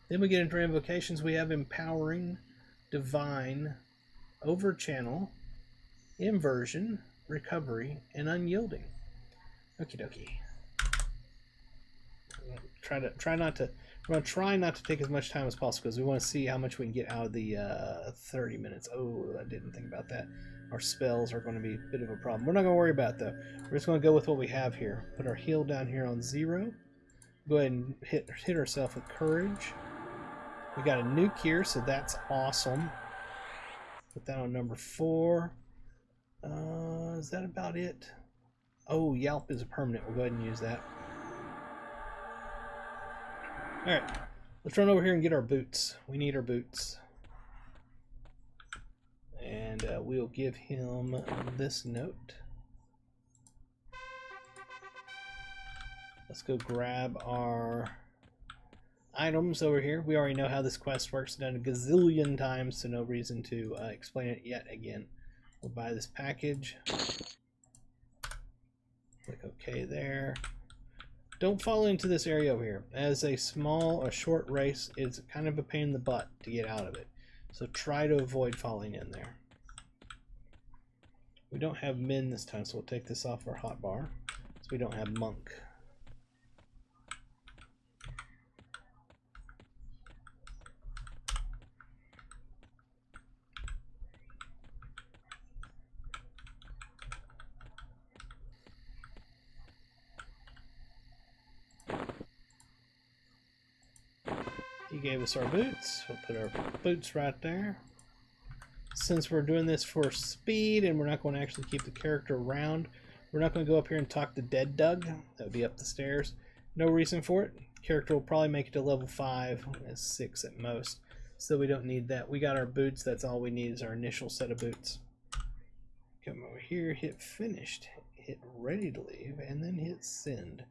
A: Then we get into our invocations. We have empowering, divine, overchannel, inversion, recovery, and unyielding. Okie dokie. We're going to try not to take as much time as possible because we want to see how much we can get out of the 30 minutes. Oh, I didn't think about that. Our spells are going to be a bit of a problem. We're not going to worry about it, though. We're just going to go with what we have here. Put our heal down here on 0. Go ahead and hit ourselves with courage. We got a nuke here, so that's awesome. Put that on number 4. Is that about it? Oh, Yelp is a permanent. We'll go ahead and use that. Alright, let's run over here and get our boots. We need our boots. And we'll give him this note. Let's go grab our items over here. We already know how this quest works. Done a gazillion times, so no reason to explain it yet again. We'll buy this package. Click OK there. Don't fall into this area over here. As a short race, it's kind of a pain in the butt to get out of it. So try to avoid falling in there. We don't have Min this time, so we'll take this off our hotbar. So we don't have Monk. gave us our boots. We'll put our boots right there. Since we're doing this for speed and we're not going to actually keep the character around, we're not going to go up here and talk to Dead Doug. That would be up the stairs. No reason for it. Character will probably make it to level 5, 6 at most. So we don't need that. We got our boots. That's all we need is our initial set of boots. Come over here, hit finished, hit ready to leave, and then hit send.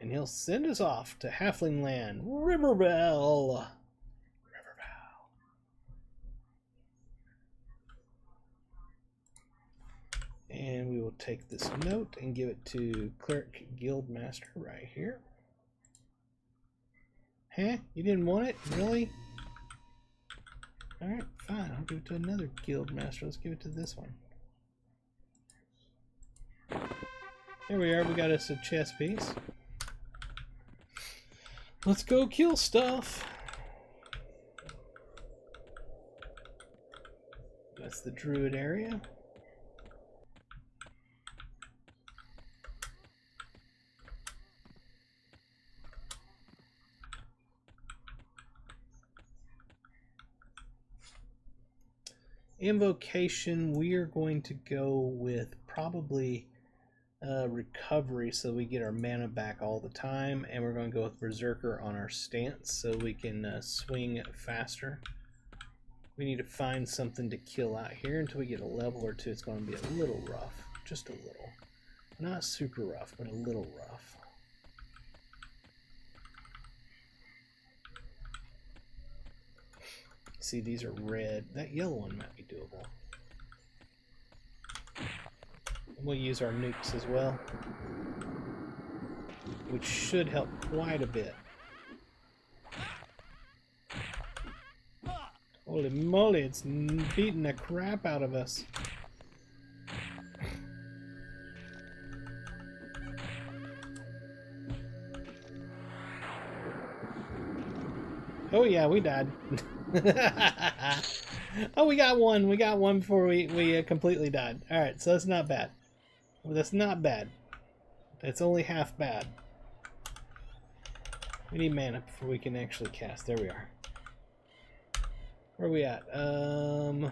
A: And he'll send us off to Halfling Land, Riverbell. And we will take this note and give it to Cleric Guildmaster right here. Huh? You didn't want it? Really? Alright, fine. I'll give it to another Guildmaster. Let's give it to this one. There we are. We got us a chest piece. Let's go kill stuff. That's the druid area. Invocation, we are going to go with probably recovery so we get our mana back all the time, and we're going to go with Berserker on our stance so we can swing faster. We need to find something to kill out here until we get a level or two. It's going to be a little rough, just a little. Not super rough, but a little rough. See, these are red. That yellow one might be doable. We'll use our nukes as well, which should help quite a bit. Holy moly, it's beating the crap out of us. Oh yeah, we died. Oh, we got one. We got one before we completely died. Alright, so that's not bad. Well, that's not bad. That's only half bad. We need mana before we can actually cast. There we are. Where are we at? Oh,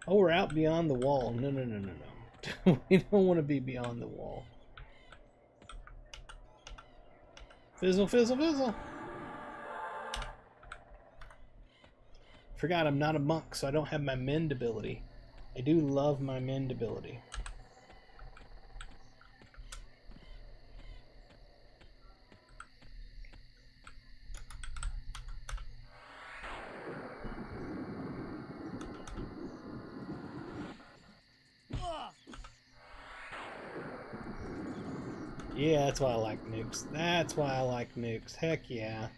A: we're out beyond the wall. No, no, no, no, no. We don't want to be beyond the wall. Fizzle, fizzle, fizzle. Forgot I'm not a monk, so I don't have my mend ability. I do love my mend ability. Yeah, that's why I like nukes. That's why I like nukes. Heck yeah.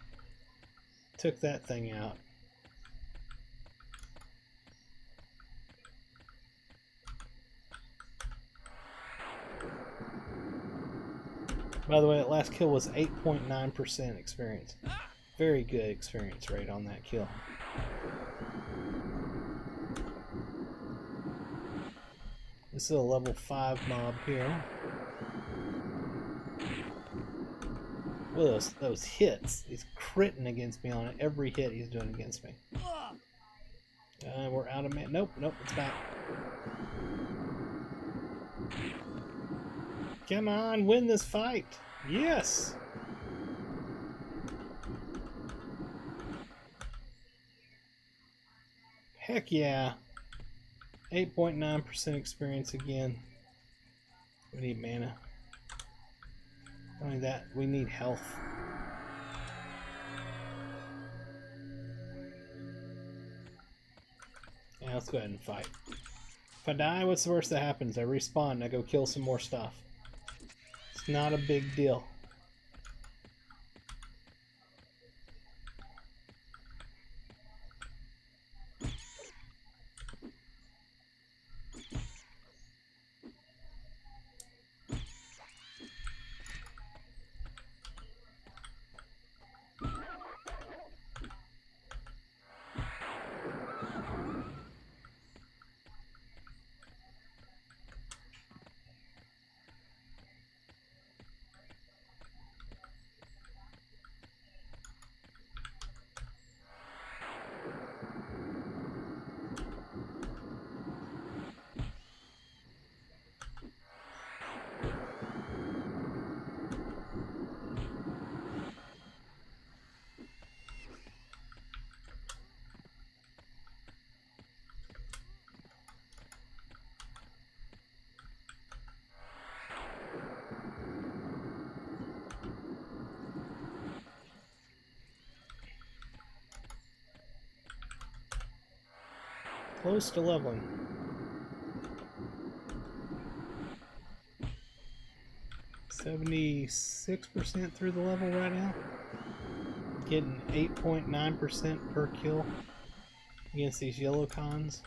A: Took that thing out. By the way, that last kill was 8.9% experience. Very good experience rate on that kill. This is a level 5 mob here. Well, those hits. He's critting against me on every hit he's doing against me. We're out of mana. Nope, nope, it's back. Come on, win this fight. Yes. Heck yeah. 8.9% experience again. We need mana. Not only that, we need health. Yeah, let's go ahead and fight. If I die, what's the worst that happens? I respawn and I go kill some more stuff. It's not a big deal. close to leveling. .76% through the level right now. Getting 8.9% per kill against these yellow cons.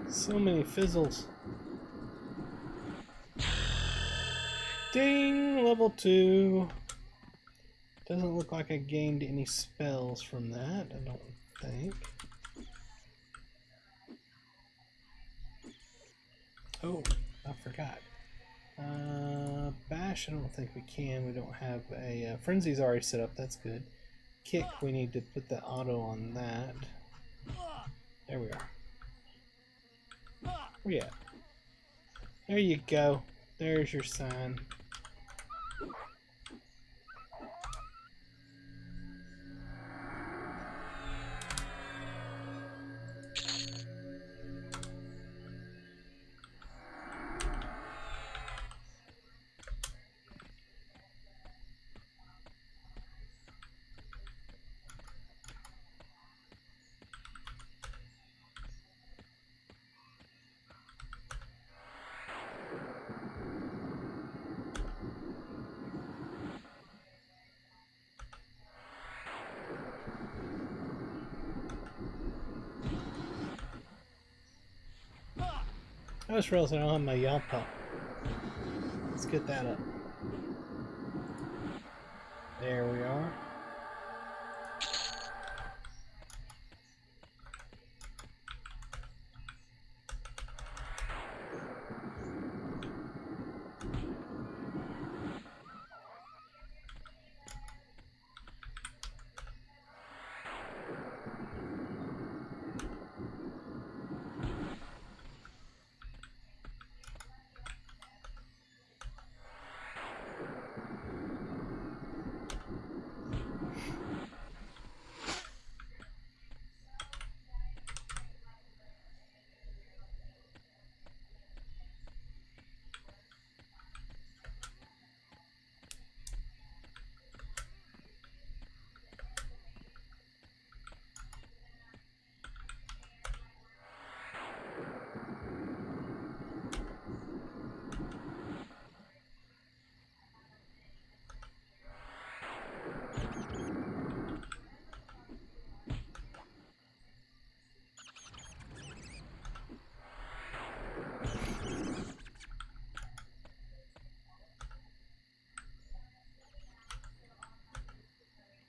A: So many fizzles. Ding! Level 2. Doesn't look like I gained any spells from that, I don't think. Oh, I forgot. Bash, I don't think we can. We don't have a... Frenzy's already set up, that's good. Kick, we need to put the auto on that. There we are. Where you at? There you go. There's your sign. I just realized I don't have my yelp up. Let's get that up. There we are.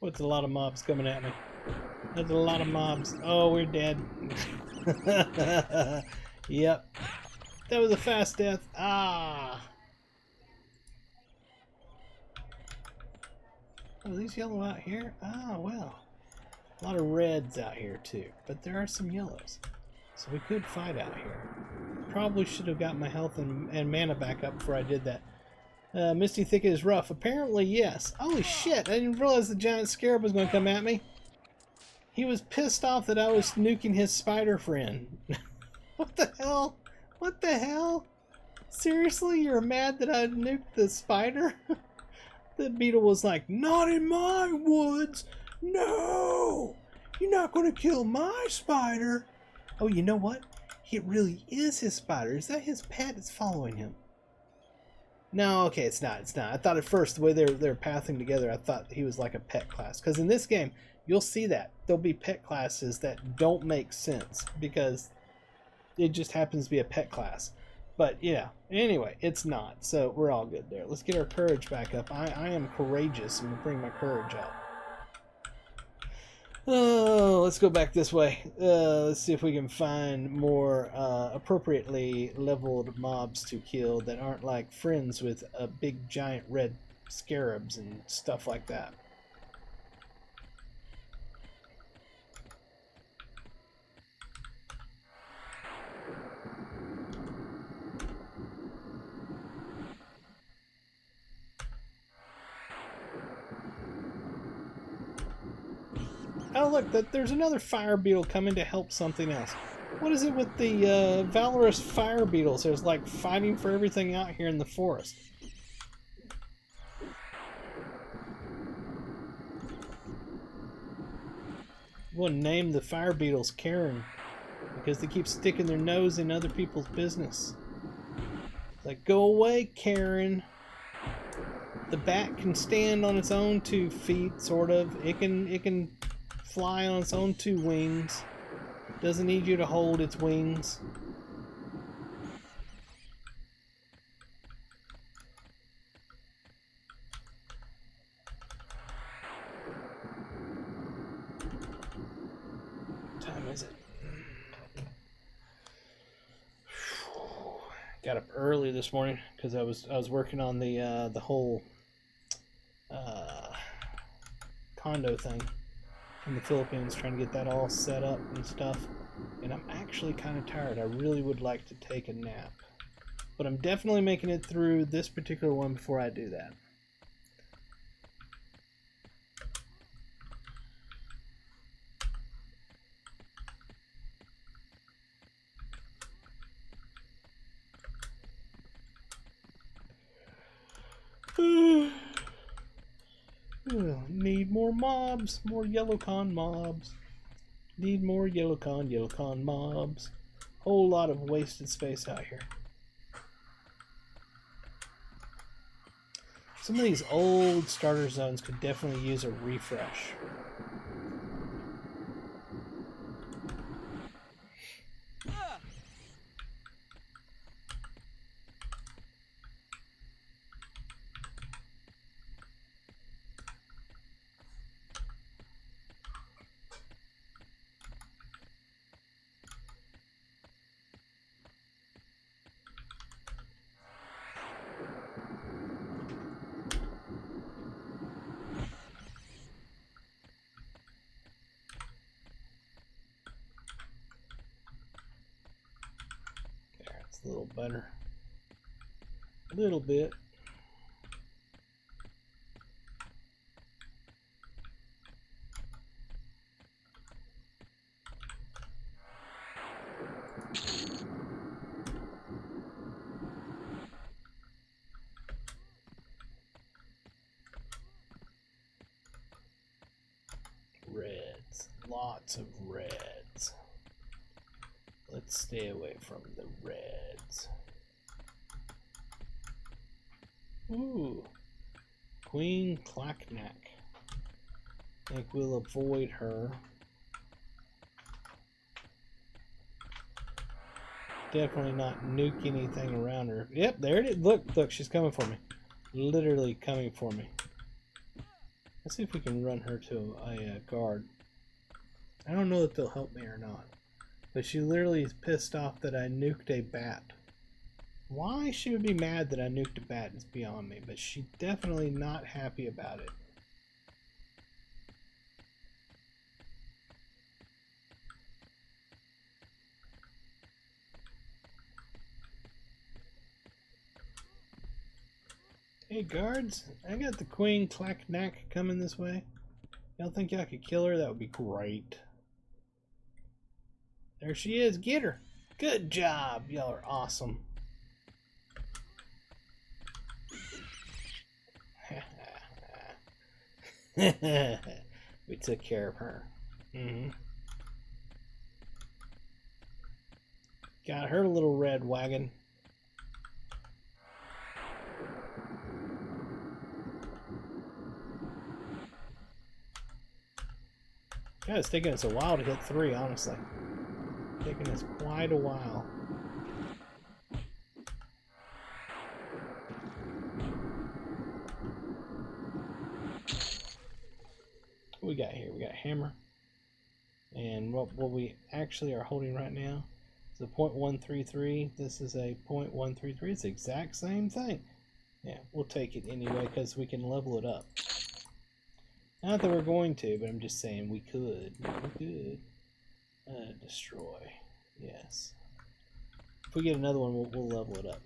A: What's a lot of mobs coming at me? That's a lot of mobs. Oh, we're dead. Yep. That was a fast death. Ah. Oh, are these yellow out here? Ah, well. A lot of reds out here too, but there are some yellows. So we could fight out here. Probably should have got my health and mana back up before I did that. Misty Thicket is rough. Apparently, yes. Holy shit, I didn't realize the giant scarab was going to come at me. He was pissed off that I was nuking his spider friend. What the hell? What the hell? Seriously, you're mad that I nuked the spider? The beetle was like, not in my woods! No! You're not going to kill my spider! Oh, you know what? It really is his spider. Is that his pet that's following him? No, okay, it's not. It's not. I thought at first, the way they're pathing together, I thought he was like a pet class. Because in this game, you'll see that. There'll be pet classes that don't make sense. Because it just happens to be a pet class. But, yeah. Anyway, it's not. So, we're all good there. Let's get our courage back up. I am courageous, and we'll bring my courage up. Oh, let's go back this way. Let's see if we can find more appropriately leveled mobs to kill that aren't like friends with big giant red scarabs and stuff like that. Oh look, there's another fire beetle coming to help something else. What is it with the valorous fire beetles? There's like fighting for everything out here in the forest. We'll name the fire beetles Karen because they keep sticking their nose in other people's business. Like, go away, Karen. The bat can stand on its own 2 feet, sort of. It can fly on its own 2 wings. Doesn't need you to hold its wings. What time is it? Got up early this morning because I was working on the whole condo thing in the Philippines, trying to get that all set up and stuff. And I'm actually kind of tired. I really would like to take a nap, but I'm definitely making it through this particular one before I do that. Need more mobs, more yellowcon mobs. Need more yellowcon mobs. Whole lot of wasted space out here. Some of these old starter zones could definitely use a refresh. A little better. A little bit. Reds. Lots of reds. Let's stay away from the reds. Ooh. Queen Clacknack. I think we'll avoid her. Definitely not nuke anything around her. Yep, there it is. Look, she's coming for me. Literally coming for me. Let's see if we can run her to a guard. I don't know if they'll help me or not. But she literally is pissed off that I nuked a bat. Why she would be mad that I nuked a bat is beyond me, but she's definitely not happy about it. Hey guards, I got the Queen Clacknack coming this way. Y'all think y'all could kill her? That would be great. There she is. Get her. Good job. Y'all are awesome. We took care of her. Got her little red wagon. Yeah, it's taking us a while to hit 3, honestly. Taking us quite a while. What we got here? We got hammer. And what we actually are holding right now is a .133. This is a .133. It's the exact same thing. Yeah, we'll take it anyway because we can level it up. Not that we're going to, but I'm just saying we could. We could. Destroy. Yes. If we get another one, we'll level it up.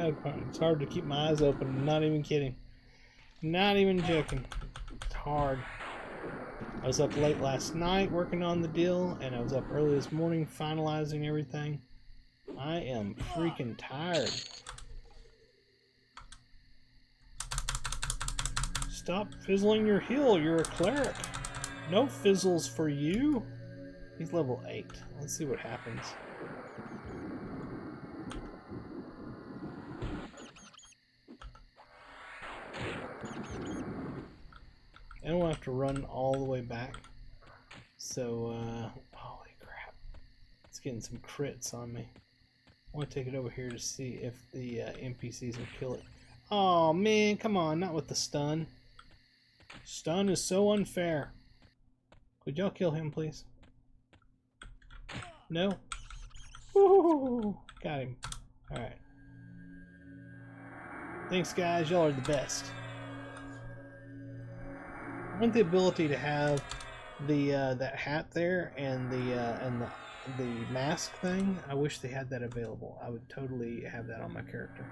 A: God, it's hard to keep my eyes open. I'm not even kidding. Not even joking. It's hard. I was up late last night working on the deal, and I was up early this morning finalizing everything. I am freaking tired. Stop fizzling your heal. You're a cleric. No fizzles for you. He's level 8. Let's see what happens. I don't have to run all the way back. So, holy crap. It's getting some crits on me. I want to take it over here to see if the NPCs will kill it. Oh man, come on, not with the stun. Stun is so unfair. Could y'all kill him, please? No? Woo! Got him. Alright. Thanks, guys. Y'all are the best. I want the ability to have the that hat there and the mask thing. I wish they had that available. I would totally have that on my character.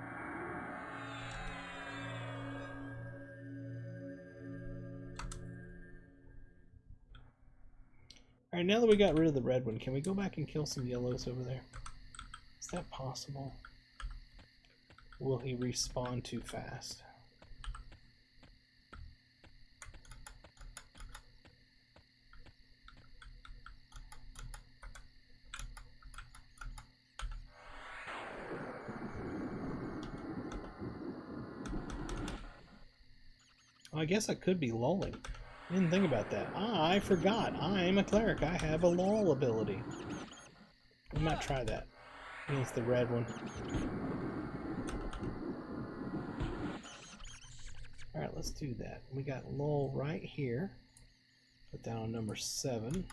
A: Alright, now that we got rid of the red one, can we go back and kill some yellows over there? Is that possible? Will he respawn too fast? Well, I guess I could be lulling. I didn't think about that. I forgot. I'm a cleric. I have a lull ability. We might try that against the red one. Alright, let's do that. We got lull right here. Put that on number 7.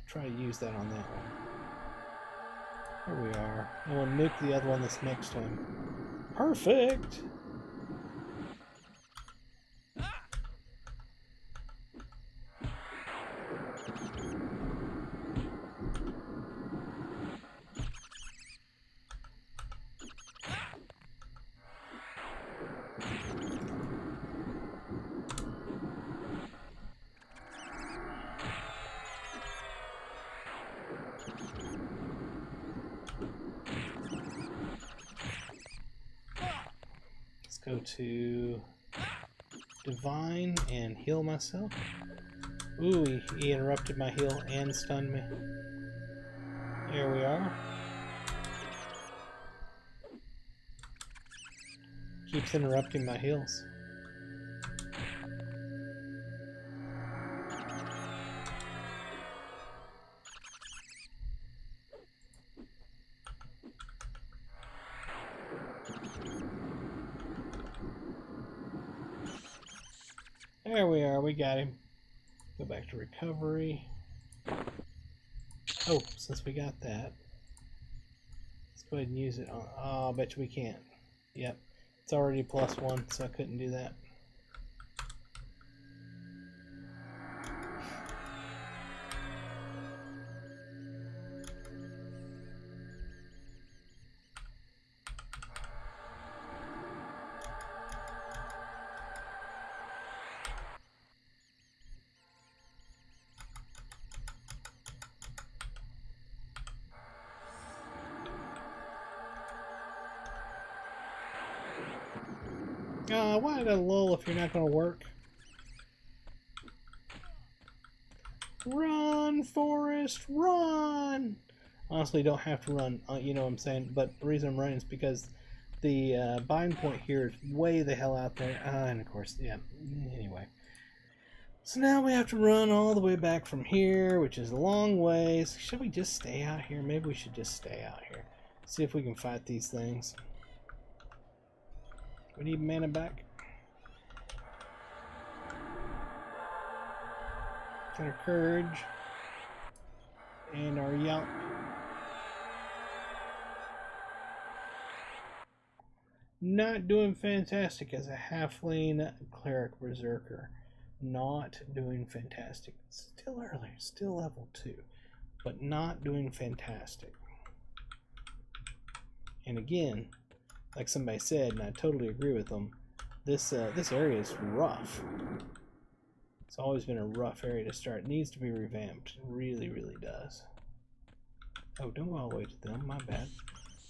A: Try to use that on that one. There we are. And we'll nuke the other one that's next to him. Perfect! Go to Divine and heal myself. Ooh, he interrupted my heal and stunned me. There we are. Keeps interrupting my heals. There we are, we got him. Go back to recovery. Oh, since we got that, let's go ahead and use it on. Oh, I bet you we can't. Yep, it's already +1, so I couldn't do that. Why did I lull if you're not going to work? Run, Forrest, run! Honestly, don't have to run, you know what I'm saying? But the reason I'm running is because the bind point here is way the hell out there. And of course, yeah, anyway. So now we have to run all the way back from here, which is a long ways. Should we just stay out here? Maybe we should just stay out here. See if we can fight these things. We need mana back. Got our courage and our yelp. Not doing fantastic as a halfling cleric berserker. Not doing fantastic. Still early, still level 2, but not doing fantastic. And again, like somebody said, and I totally agree with them, this area is rough. It's always been a rough area to start. It needs to be revamped. It really, really does. Oh, don't go all the way to them. My bad.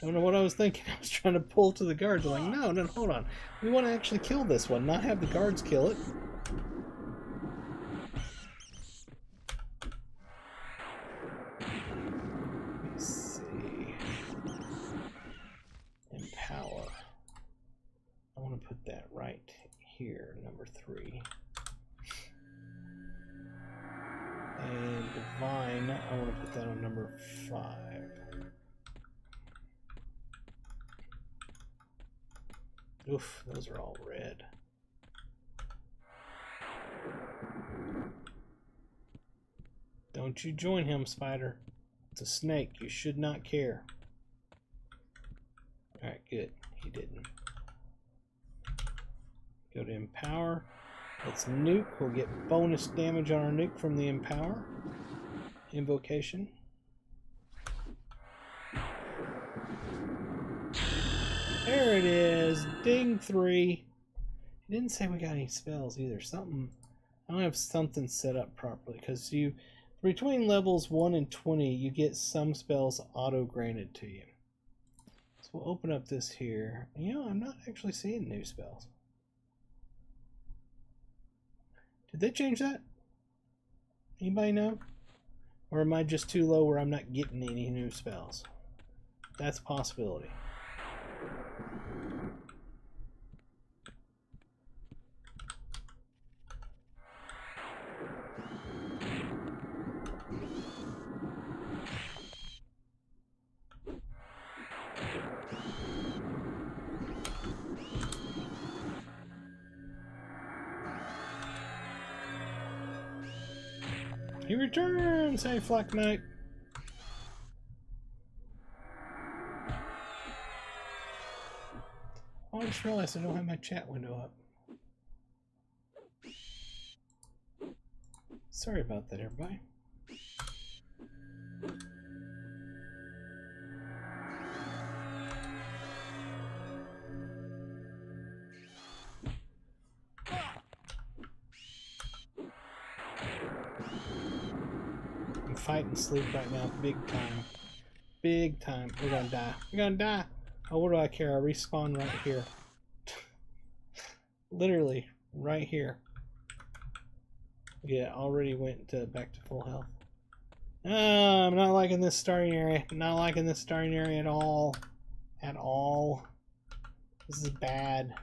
A: Don't know what I was thinking. I was trying to pull to the guards. I'm like, no, no, hold on. We want to actually kill this one, not have the guards kill it. Let's see. Empower. I want to put that right here, number 3. And Divine, I want to put that on number 5. Oof, those are all red. Don't you join him, Spider. It's a snake. You should not care. Alright, good. He didn't. Go to Empower. Let's nuke. We'll get bonus damage on our nuke from the Empower. Invocation. There it is. Ding 3. He didn't say we got any spells either. Something. I don't have something set up properly because you, between levels 1 and 20, you get some spells auto granted to you. So we'll open up this here. You know, I'm not actually seeing new spells. Did they change that? Anybody know? Or am I just too low where I'm not getting any new spells? That's a possibility. He returns! Hey, Flack Knight. Oh, I just realized I don't have my chat window up. Sorry about that, everybody. I'm fighting sleep right now, big time. Big time. We're gonna die. We're gonna die. Oh, what do I care? I respawn right here. Literally, right here. Yeah, already went back to full health. I'm not liking this starting area. Not liking this starting area at all. At all. This is bad.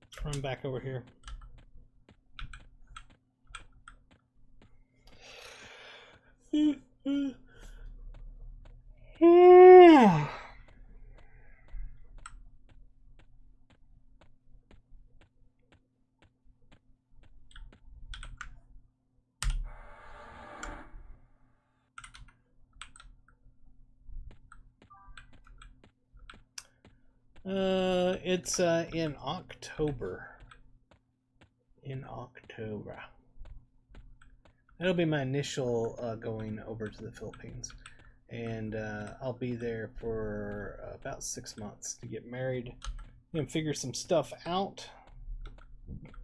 A: Let's run back over here. It's in October. In October. That'll be my initial going over to the Philippines. And I'll be there for about 6 months to get married and figure some stuff out.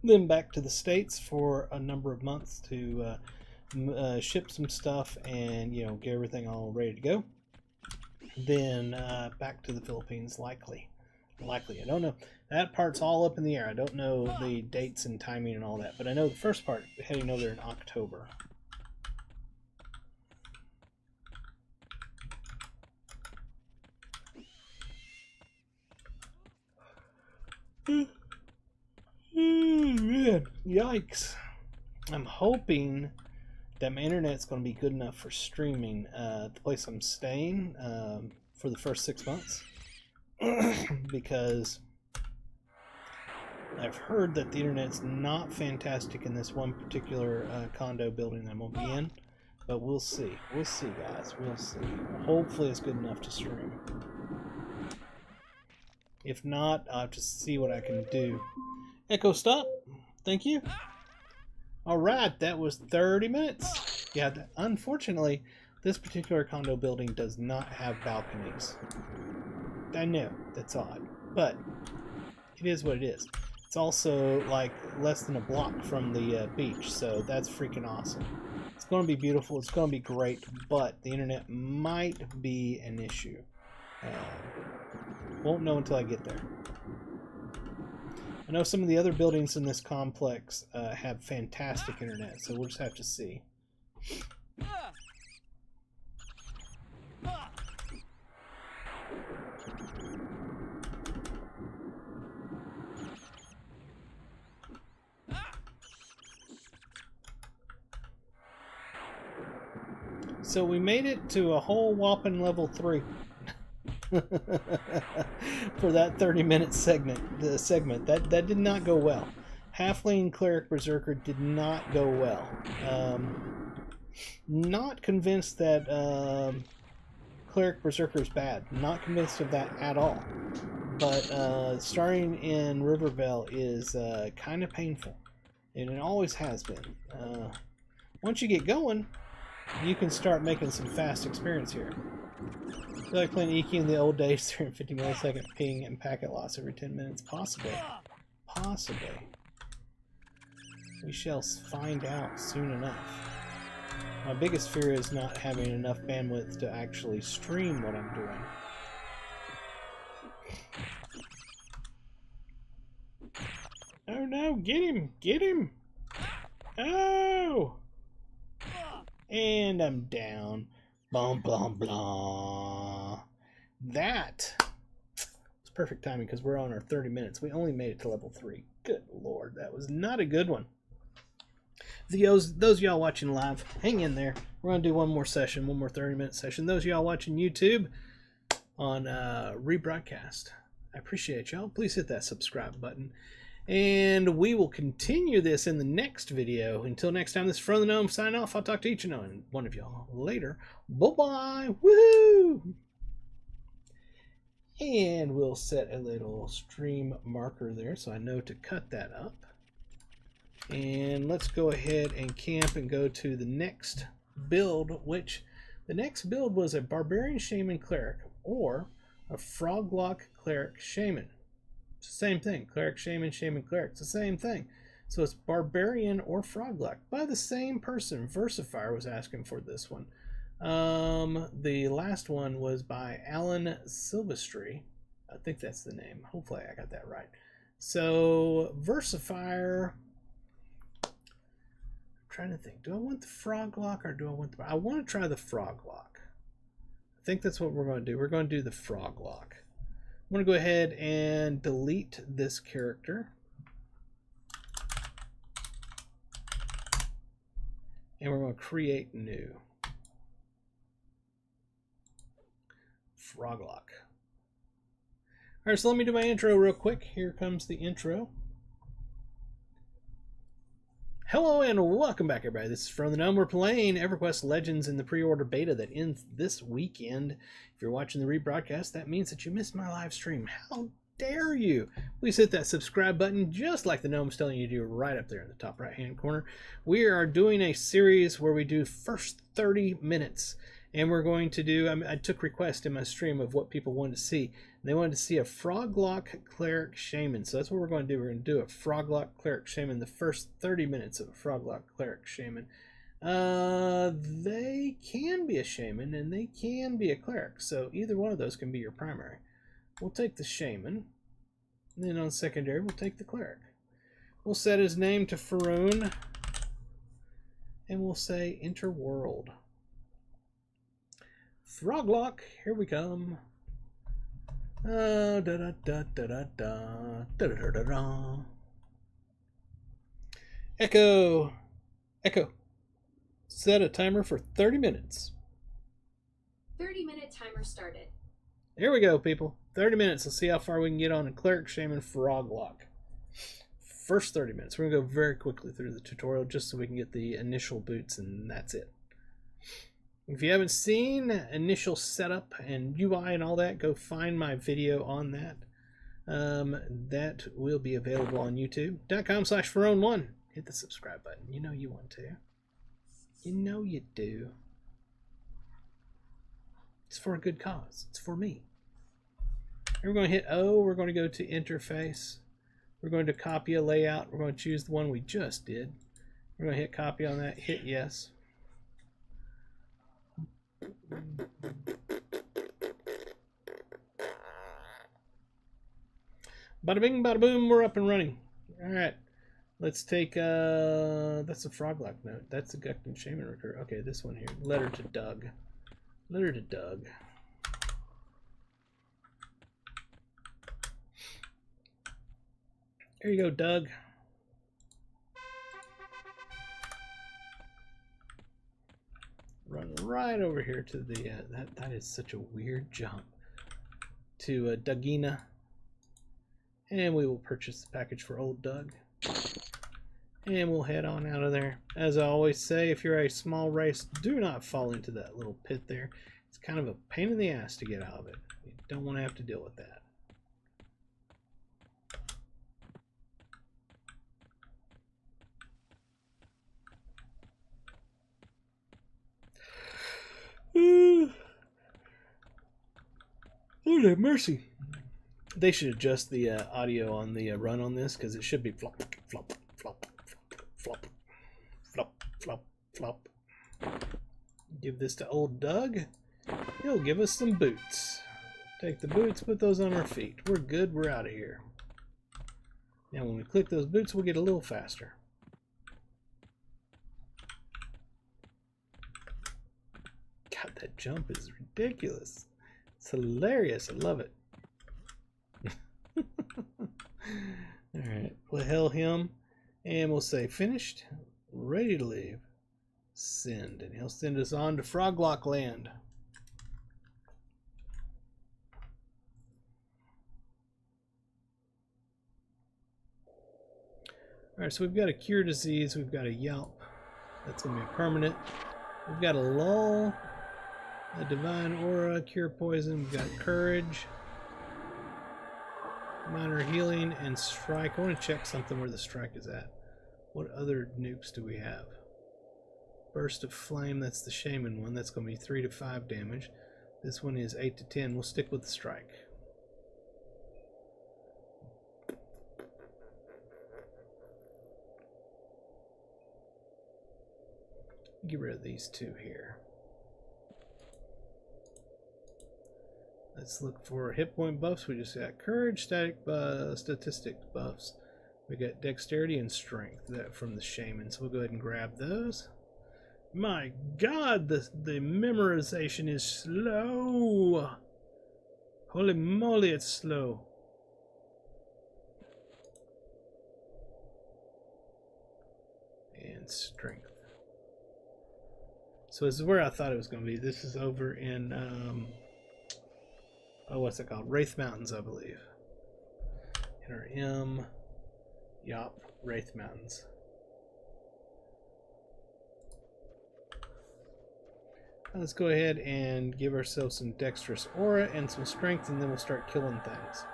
A: Then back to the States for a number of months to ship some stuff and, you know, get everything all ready to go. Then back to the Philippines, likely. I don't know. That part's all up in the air. I don't know the dates and timing and all that, but I know the first part, heading over there in October. Man, yikes. I'm hoping that my internet's going to be good enough for streaming the place I'm staying for the first 6 months. Because I've heard that the internet's not fantastic in this one particular condo building that I'm going to be in. But we'll see. We'll see, guys. We'll see. Hopefully it's good enough to stream. If not, I'll have to see what I can do. Echo stop. Thank you. Alright, that was 30 minutes. Yeah, unfortunately, this particular condo building does not have balconies. I know, that's odd, but it is what it is. It's also like less than a block from the beach, so that's freaking awesome. It's going to be beautiful, it's going to be great, but the internet might be an issue. Won't know until I get there. I know some of the other buildings in this complex have fantastic internet, so we'll just have to see. So we made it to a whole whopping level 3 for that 30-minute segment. That did not go well. Halfling Cleric Berserker did not go well. Not convinced that Cleric Berserker is bad. Not convinced of that at all. But starting in Rivervale is kind of painful, and it always has been. Once you get going, you can start making some fast experience here. I feel like playing Iki in the old days, 350 millisecond ping and packet loss every 10 minutes. Possibly. Possibly. We shall find out soon enough. My biggest fear is not having enough bandwidth to actually stream what I'm doing. Oh no, get him! Get him! Oh! And I'm down. Blah, blah, blah. That was perfect timing because we're on our 30 minutes. We only made it to level 3. Good lord, that was not a good one. Those of y'all watching live, hang in there. We're going to do one more session, one more 30-minute session. Those of y'all watching YouTube on rebroadcast, I appreciate y'all. Please hit that subscribe button. And we will continue this in the next video. Until next time, this is From the Gnome signing off. I'll talk to each and one of y'all later. Bye-bye. Woohoo! And we'll set a little stream marker there so I know to cut that up. And let's go ahead and camp and go to the next build, which the next build was a Barbarian Shaman Cleric or a Froglock Cleric Shaman. It's the same thing. Cleric, Shaman, Shaman, Cleric. It's the same thing. So it's Barbarian or Froglock by the same person. Versifire was asking for this one. The last one was by Alan Silvestri. I think that's the name. Hopefully I got that right. So Versifire. I'm trying to think. Do I want the Froglock or do I want the... I want to try the Froglock. I think that's what we're going to do. We're going to do the Froglock. I'm going to go ahead and delete this character. And we're going to create new. Froglock. Alright, so let me do my intro real quick. Here comes the intro. Hello and welcome back, everybody. This is From the Gnome. We're playing Everquest Legends in the pre-order beta that ends this weekend. If you're watching the rebroadcast, that means that you missed my live stream. How dare you? Please hit that subscribe button, just like the gnome's telling you to do right up there in the top right-hand corner. We are doing a series where we do first 30 minutes. And we're going to do, I took requests in my stream of what people wanted to see. They wanted to see a Froglock Cleric Shaman. So that's what we're going to do. We're going to do a Froglock Cleric Shaman, the first 30 minutes of a Froglock Cleric Shaman. They can be a Shaman and they can be a Cleric. So either one of those can be your primary. We'll take the Shaman. And then on secondary, we'll take the Cleric. We'll set his name to Faroon. And we'll say Enter World. Froglock, here we come. Da da da da da da da da da da. Echo, Echo. Set a timer for 30 minutes.
B: 30-minute timer started.
A: Here we go, people. 30 minutes. Let's see how far we can get on a Cleric Shaman Froglock. First 30 minutes. We're gonna go very quickly through the tutorial just so we can get the initial boots, and that's it. If you haven't seen initial setup and UI and all that, go find my video on that. That will be available on youtube.com/Faroon1. Hit the subscribe button. You know you want to. You know you do. It's for a good cause. It's for me. And we're going to hit O. We're going to go to interface. We're going to copy a layout. We're going to choose the one we just did. We're going to hit copy on that. Hit yes. Bada bing, bada boom. We're up and running. All right. Let's take, that's a Froglock note. That's a Gukton Shaman Recruit. Okay, this one here. Letter to Doug. Letter to Doug. There you go, Doug. Run right over here to the, that is such a weird jump. To Dougina. And we will purchase the package for old Doug. And we'll head on out of there. As I always say, if you're a small race, do not fall into that little pit there. It's kind of a pain in the ass to get out of it. You don't want to have to deal with that. Lord have mercy. They should adjust the audio on the run on this, because it should be flop, flop, flop, flop, flop, flop, flop. Give this to old Doug. He'll give us some boots. Take the boots, put those on our feet. We're good, we're out of here. Now when we click those boots, we'll get a little faster. God, that jump is ridiculous. It's hilarious, I love it. Alright, we'll hail him and we'll say finished, ready to leave, send, and he'll send us on to Froglock Land. Alright, so we've got a cure disease, we've got a yelp, that's going to be permanent. We've got a lull, a divine aura, cure poison, we've got courage, minor healing, and strike. I want to check something where the strike is at. What other nukes do we have? Burst of flame, that's the shaman one. That's going to be 3 to 5 damage. This one is 8 to 10. We'll stick with the strike. Get rid of these two here. Let's look for hit point buffs. We just got courage, statistic buffs. We got dexterity and strength that from the shaman. So we'll go ahead and grab those. My God, the memorization is slow. Holy moly, it's slow. And strength. So this is where I thought it was going to be. This is over in oh, what's it called? Wraith Mountains, I believe. Enter M. Yup, Wraith Mountains. Now let's go ahead and give ourselves some dexterous aura and some strength, and then we'll start killing things.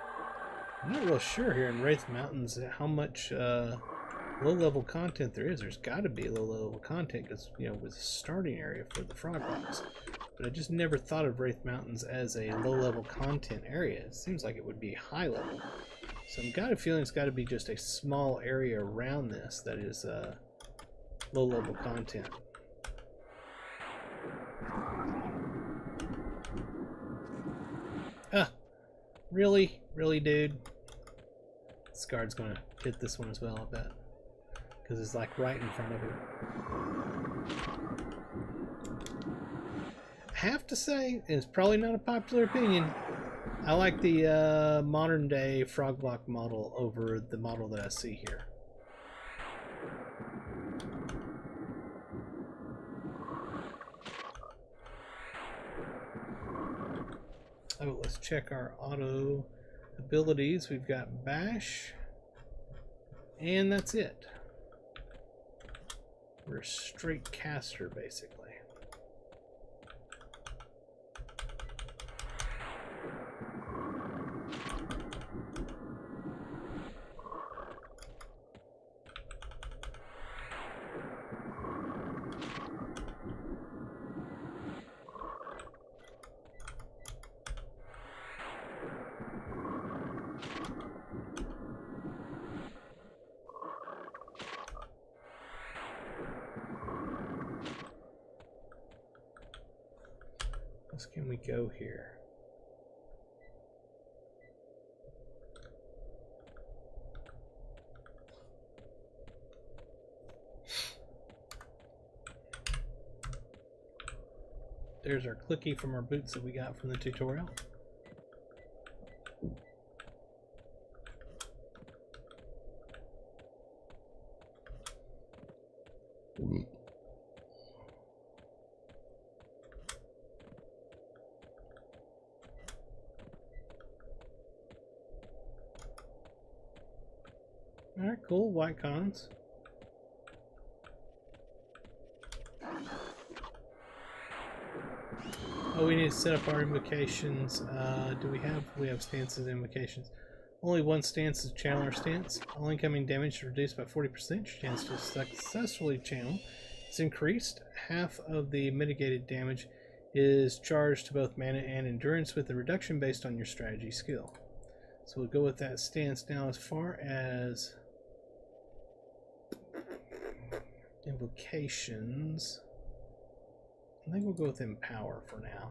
A: I'm not real sure here in Wraith Mountains how much low-level content there is. There's got to be low-level content because, you know, it was a starting area for the Froglock. But I just never thought of Wraith Mountains as a low-level content area. It seems like it would be high-level. So I've got a feeling it's got to be just a small area around this that is low-level content. Ah, really? Really, dude? This guard's going to hit this one as well, I bet. Because it's like right in front of him. I have to say, it's probably not a popular opinion, I like the modern day Froglock model over the model that I see here. Oh, let's check our auto abilities. We've got Bash, and that's it. We're a straight caster, basically. can we go here? There's our clicky from our boots that we got from the tutorial. Alright, cool. White cons. Oh, we need to set up our invocations. Do we have? We have stances and invocations. Only one stance is channeler stance. All incoming damage is reduced by 40%. Your chance to successfully channel is increased. Half of the mitigated damage is charged to both mana and endurance, with a reduction based on your strategy skill. So we'll go with that stance. Now, as far as invocations, I think we'll go with Empower for now.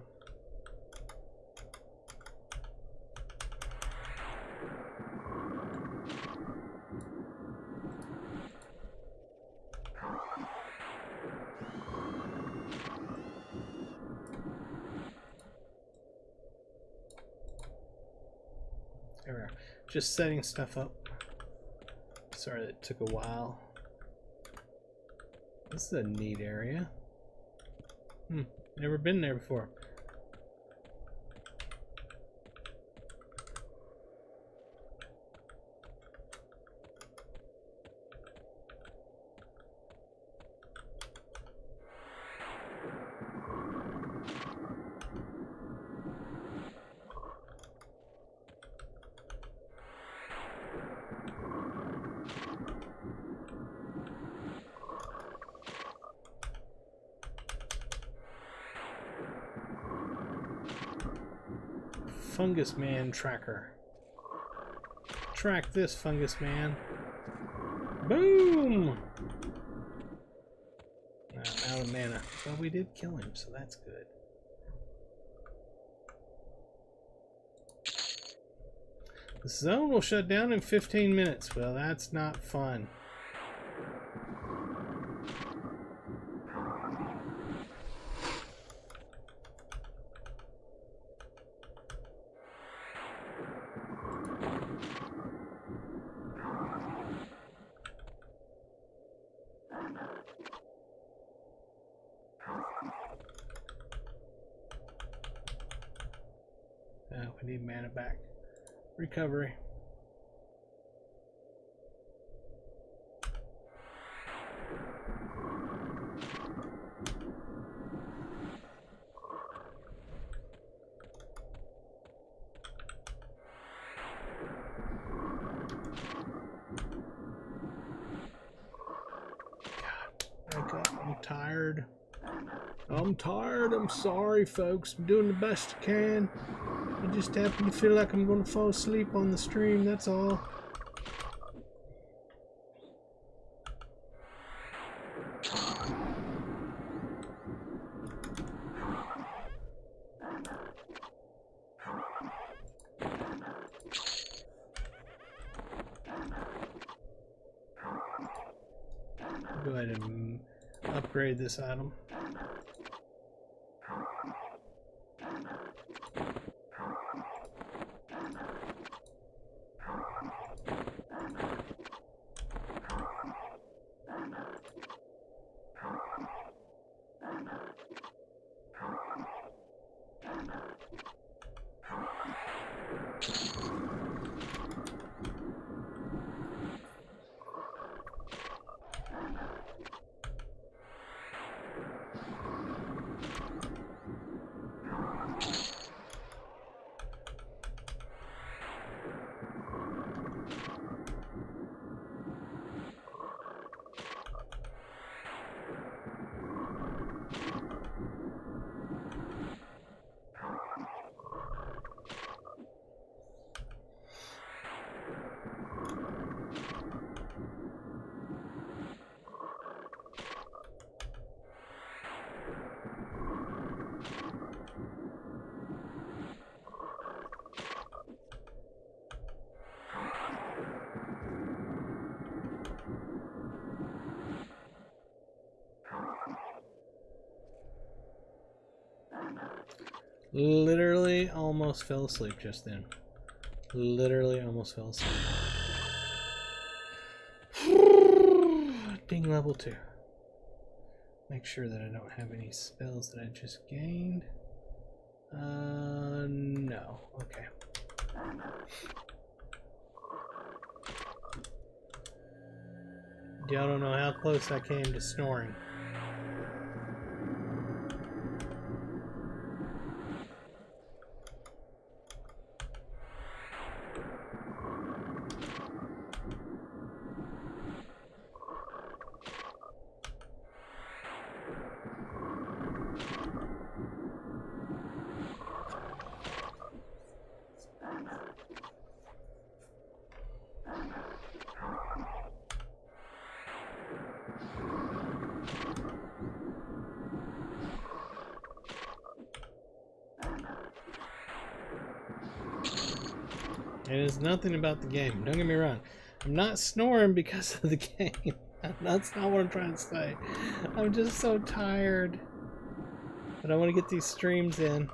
A: There we are. Just setting stuff up. Sorry that took a while. This is a neat area. Never been there before. Fungus Man tracker. Track this, Fungus Man. Boom! Out of mana. Well, we did kill him, so that's good. The zone will shut down in 15 minutes. Well, that's not fun. We need mana back. Recovery. God, wake up. I'm tired. I'm tired. I'm sorry, folks. I'm doing the best I can. I just happen to feel like I'm going to fall asleep on the stream, that's all. Go ahead and upgrade this item. Literally almost fell asleep just then. Literally almost fell asleep. Ding, level 2. Make sure that I don't have any spells that I just gained. No. Okay. Y'all don't know how close I came to snoring. It is nothing about the game. Don't get me wrong. I'm not snoring because of the game. That's not what I'm trying to say. I'm just so tired. But I want to get these streams in.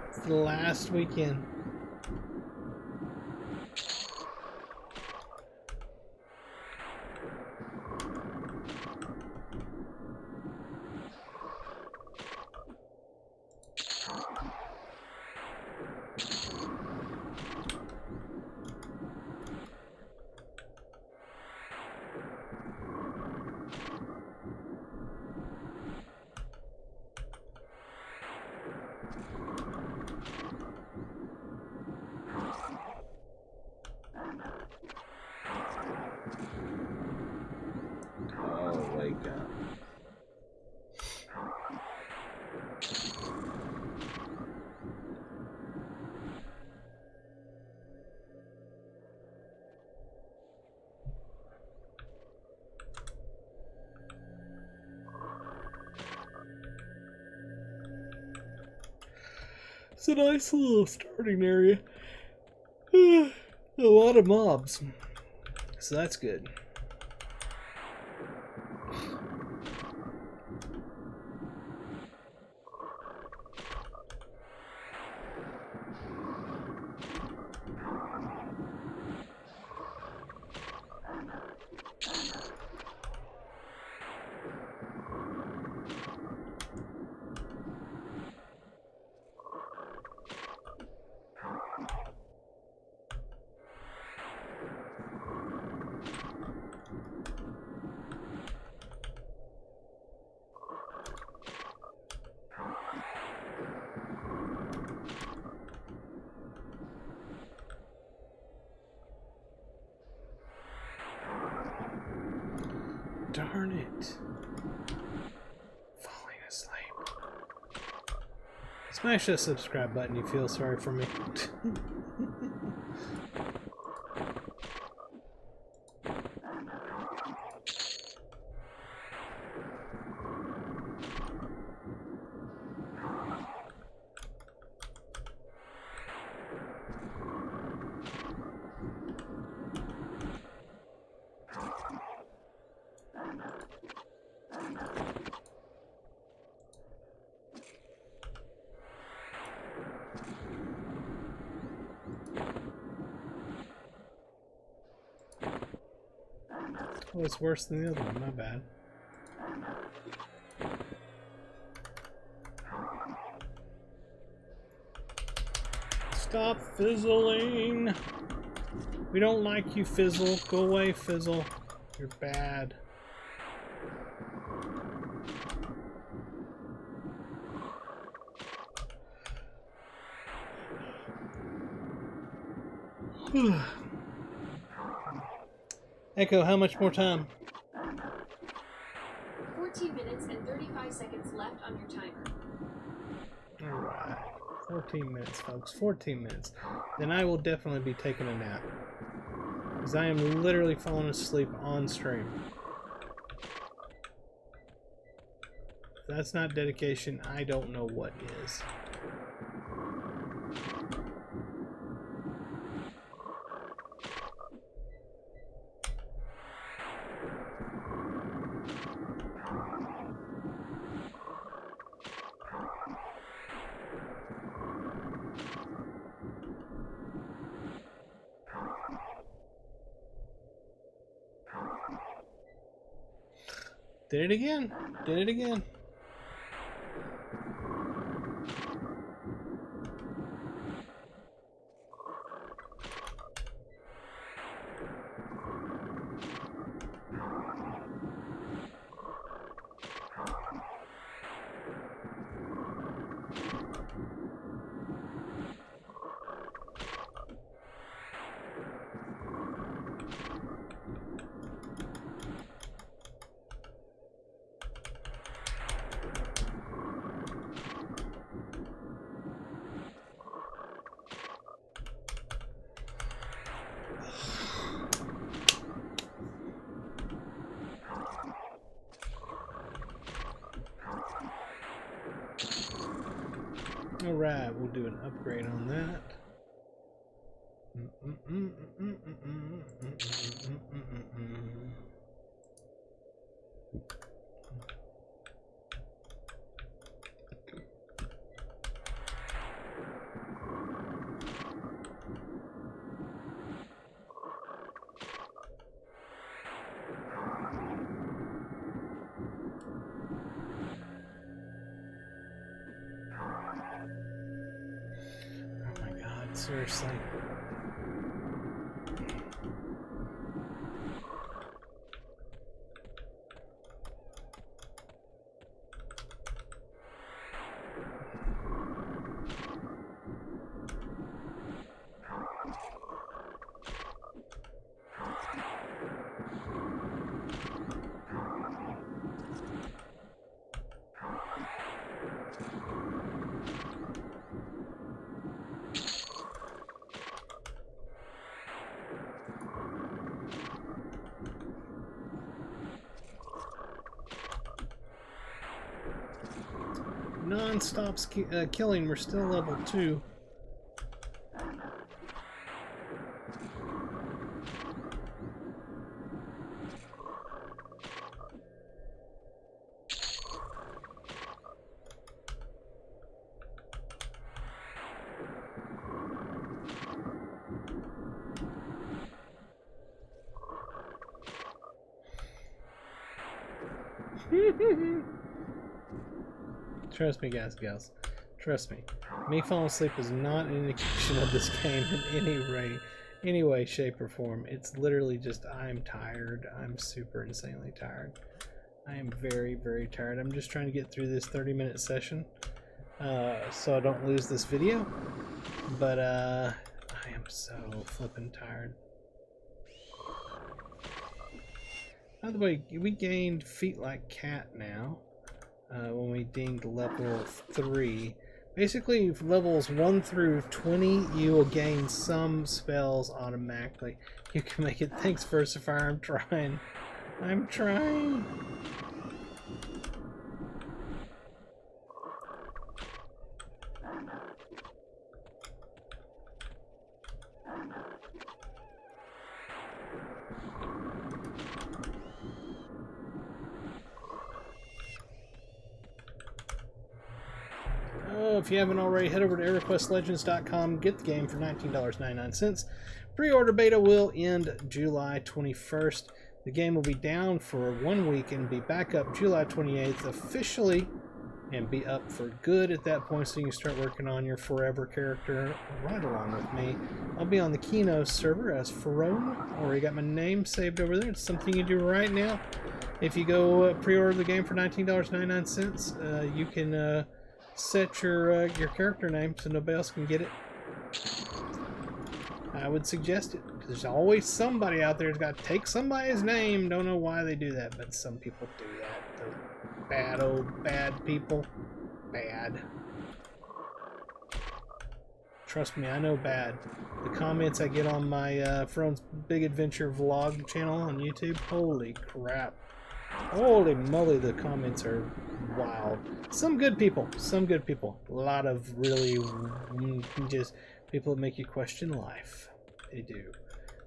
A: It's the last weekend. It's a nice little starting area. A lot of mobs. So that's good. Darn it. Falling asleep. Smash that subscribe button, you feel sorry for me. Oh, it's worse than the other one, my bad. Stop fizzling! We don't like you, Fizzle. Go away, Fizzle. You're bad. Echo, how much more time?
B: 14 minutes and 35 seconds left on your timer.
A: Alright. 14 minutes, folks. 14 minutes. Then I will definitely be taking a nap. Because I am literally falling asleep on stream. If that's not dedication, I don't know what is. Did it again. Did it again. Alright, we'll do an upgrade on that. Seriously. Non-stop killing. We're still level 2. Trust me, guys, gals. Trust me. Me falling asleep is not an indication of this game in any way, shape, or form. It's literally just I'm tired. I'm super insanely tired. I am very, very tired. I'm just trying to get through this 30-minute session so I don't lose this video. But I am so flippin' tired. By the way, we gained Feet Like Cat now. When we dinged level 3. Basically, levels 1 through 20, you will gain some spells automatically. You can make it. Thanks, Versifire. I'm trying. I'm trying. If you haven't already, head over to Everquestlegends.com. Get the game for $19.99. Pre-order beta will end July 21st. The game will be down for 1 week and be back up July 28th officially, and be up for good at that point, so you can start working on your forever character right along with me. I'll be on the Kino server as Ferone. Already got my name saved over there. It's something you do right now. If you go pre-order the game for $19.99, you can set your character name so nobody else can get it. I would suggest it. There's always somebody out there who's got to take somebody's name. Don't know why they do that, but some people do that. Those bad old bad people. Bad. Trust me, I know bad. The comments I get on my Frone's Big Adventure vlog channel on YouTube, holy crap. Holy moly, the comments are wild. Some good people. Some good people. A lot of really just people that make you question life. They do.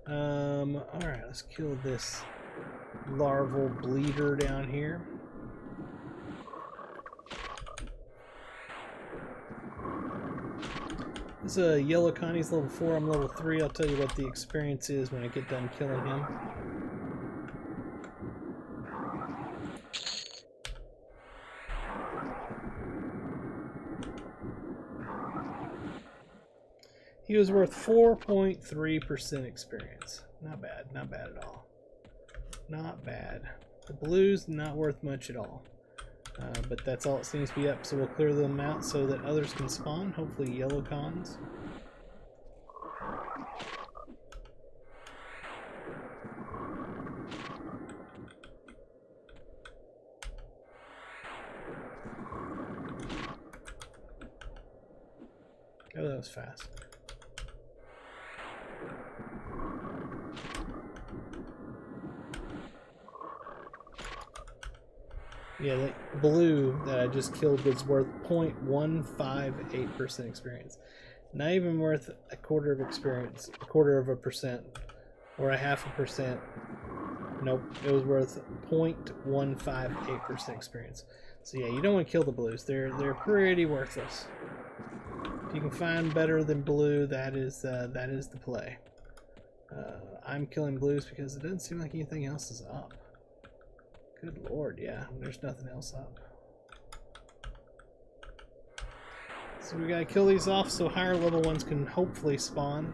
A: Alright, let's kill this larval bleeder down here. This is Yellow Connie's level 4, I'm level 3. I'll tell you what the experience is when I get done killing him. He was worth 4.3% experience. Not bad. Not bad at all. Not bad. The blues, not worth much at all. But that's all it seems to be up, so we'll clear them out so that others can spawn. Hopefully yellow cons. Oh, that was fast. Yeah, that blue that I just killed was worth 0.158% experience. Not even worth a quarter of experience, a quarter of a percent, or a half a percent. Nope, it was worth 0.158% experience. So yeah, you don't want to kill the blues. They're pretty worthless. If you can find better than blue, that is the play. I'm killing blues because it doesn't seem like anything else is up. Good lord, yeah, there's nothing else up. So we gotta kill these off so higher level ones can hopefully spawn.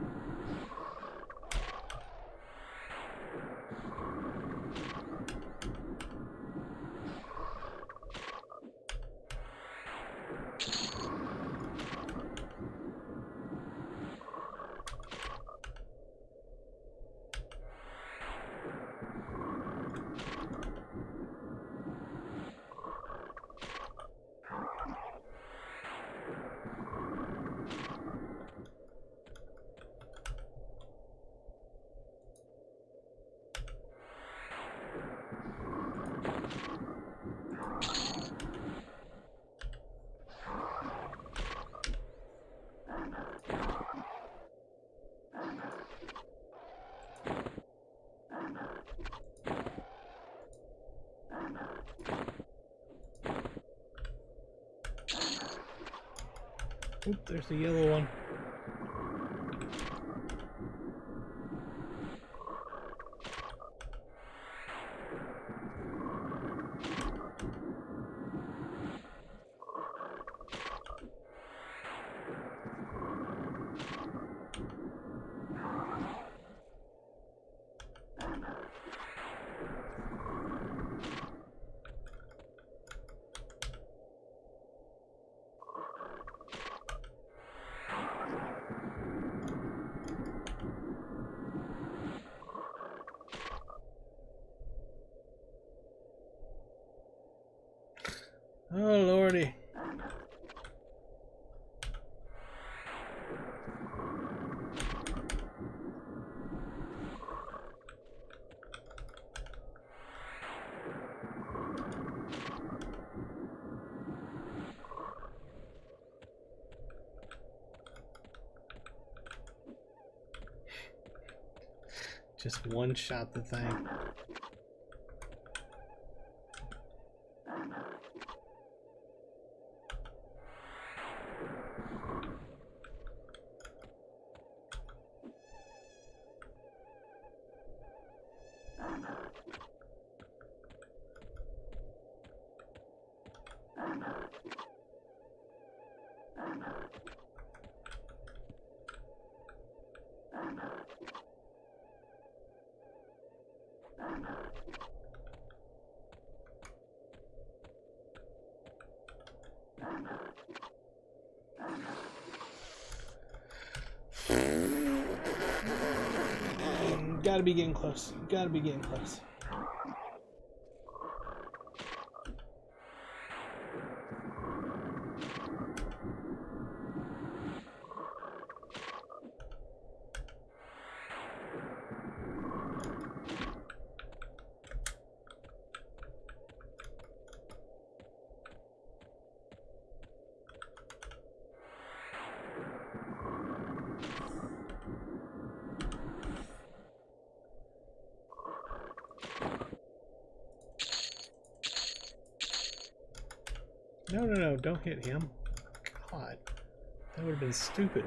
A: Oop, there's the yellow one. Oh lordy. Just one shot the thing. Gotta be getting close. Gotta be getting close. No, don't hit him. God, that would have been stupid.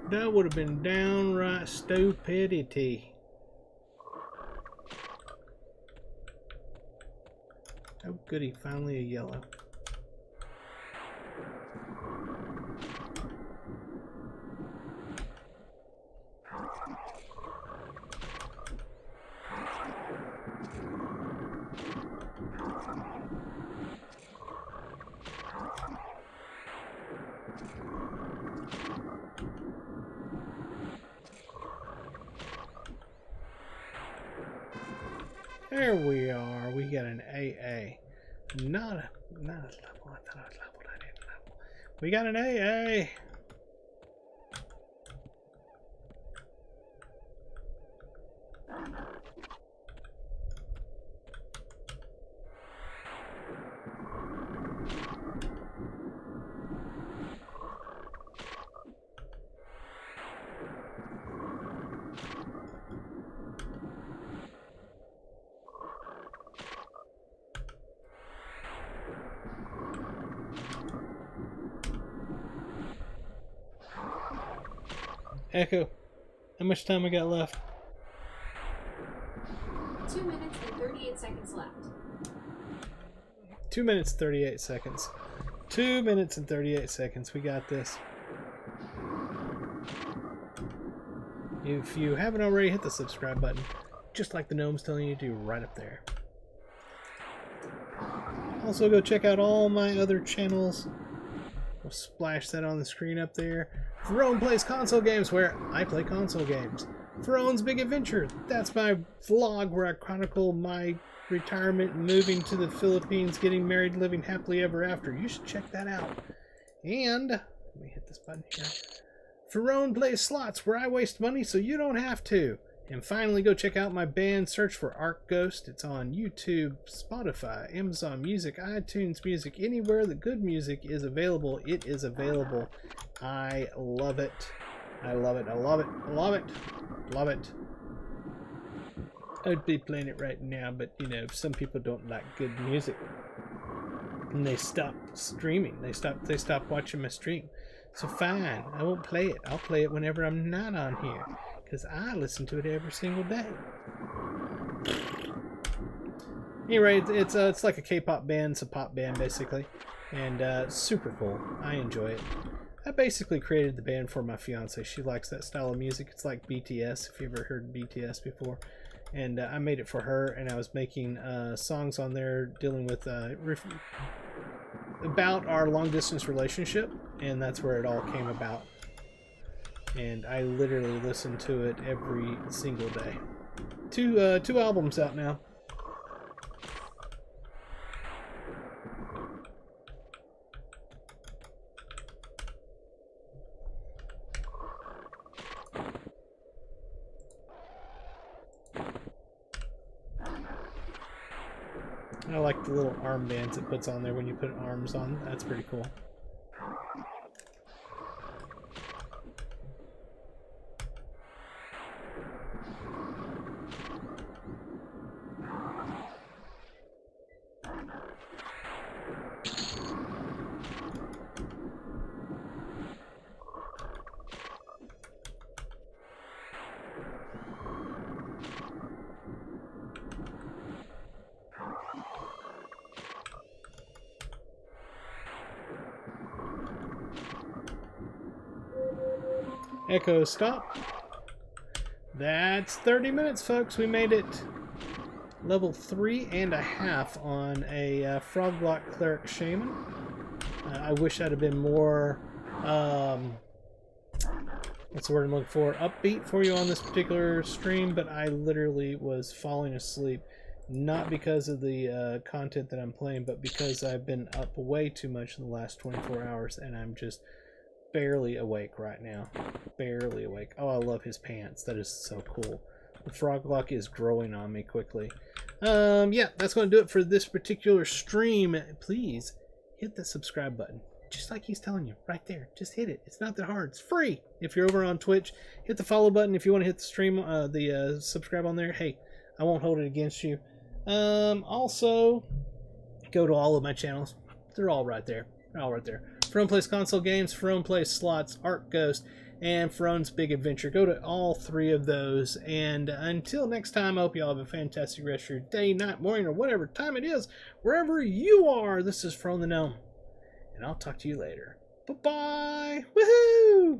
A: That would have been downright stupidity. Oh goody, finally a yellow. There we are. We got an AA. Not a level. I thought I was leveled. I didn't level. We got an AA. Echo, how much time we got left?
B: 2 minutes and 38 seconds left.
A: 2 minutes 38 seconds. 2 minutes and 38 seconds. We got this. If you haven't already, hit the subscribe button, just like the gnome's telling you to do, right up there. Also, go check out all my other channels. We'll splash that on the screen up there. Throne Plays Console Games, where I play console games. Throne's Big Adventure, that's my vlog where I chronicle my retirement, moving to the Philippines, getting married, living happily ever after. You should check that out. And, let me hit this button here. Throne Plays Slots, where I waste money so you don't have to. And finally, go check out my band. Search for Arc Ghost. It's on YouTube, Spotify, Amazon Music, iTunes Music, anywhere that good music is available. It is available. I love it. I love it. I love it. I love it. Love it. I'd be playing it right now, but you know, some people don't like good music, and they stop streaming. They stop watching my stream. So fine, I won't play it. I'll play it whenever I'm not on here, because I listen to it every single day. Anyway, it's like a K-pop band. It's a pop band, basically. And super cool. I enjoy it. I basically created the band for my fiance. She likes that style of music. It's like BTS, if you ever heard BTS before. And I made it for her, and I was making songs on there dealing with about our long-distance relationship, and that's where it all came about. And I literally listen to it every single day. Two albums out now. I like the little armbands it puts on there when you put arms on. That's pretty cool. Echo stop. That's 30 minutes, folks. We made it. Level 3.5 on a Froglock Cleric Shaman. I wish I'd have been more, what's the word I'm looking for, upbeat for you on this particular stream, but I literally was falling asleep. Not because of the content that I'm playing, but because I've been up way too much in the last 24 hours, and I'm just barely awake right now. Barely awake. Oh, I love his pants. That is so cool. The Froglock is growing on me quickly. Yeah, that's going to do it for this particular stream. Please hit the subscribe button. Just like he's telling you, right there. Just hit it. It's not that hard. It's free. If you're over on Twitch, hit the follow button. If you want to hit the stream, subscribe on there, hey, I won't hold it against you. Also, go to all of my channels. They're all right there. They're all right there. Throne Plays Console Games, Throne Plays Slots, Arc Ghost, and Throne's Big Adventure. Go to all three of those. And until next time, I hope you all have a fantastic rest of your day, night, morning, or whatever time it is, wherever you are. This is Throne the Gnome, and I'll talk to you later. Bye-bye. Woohoo!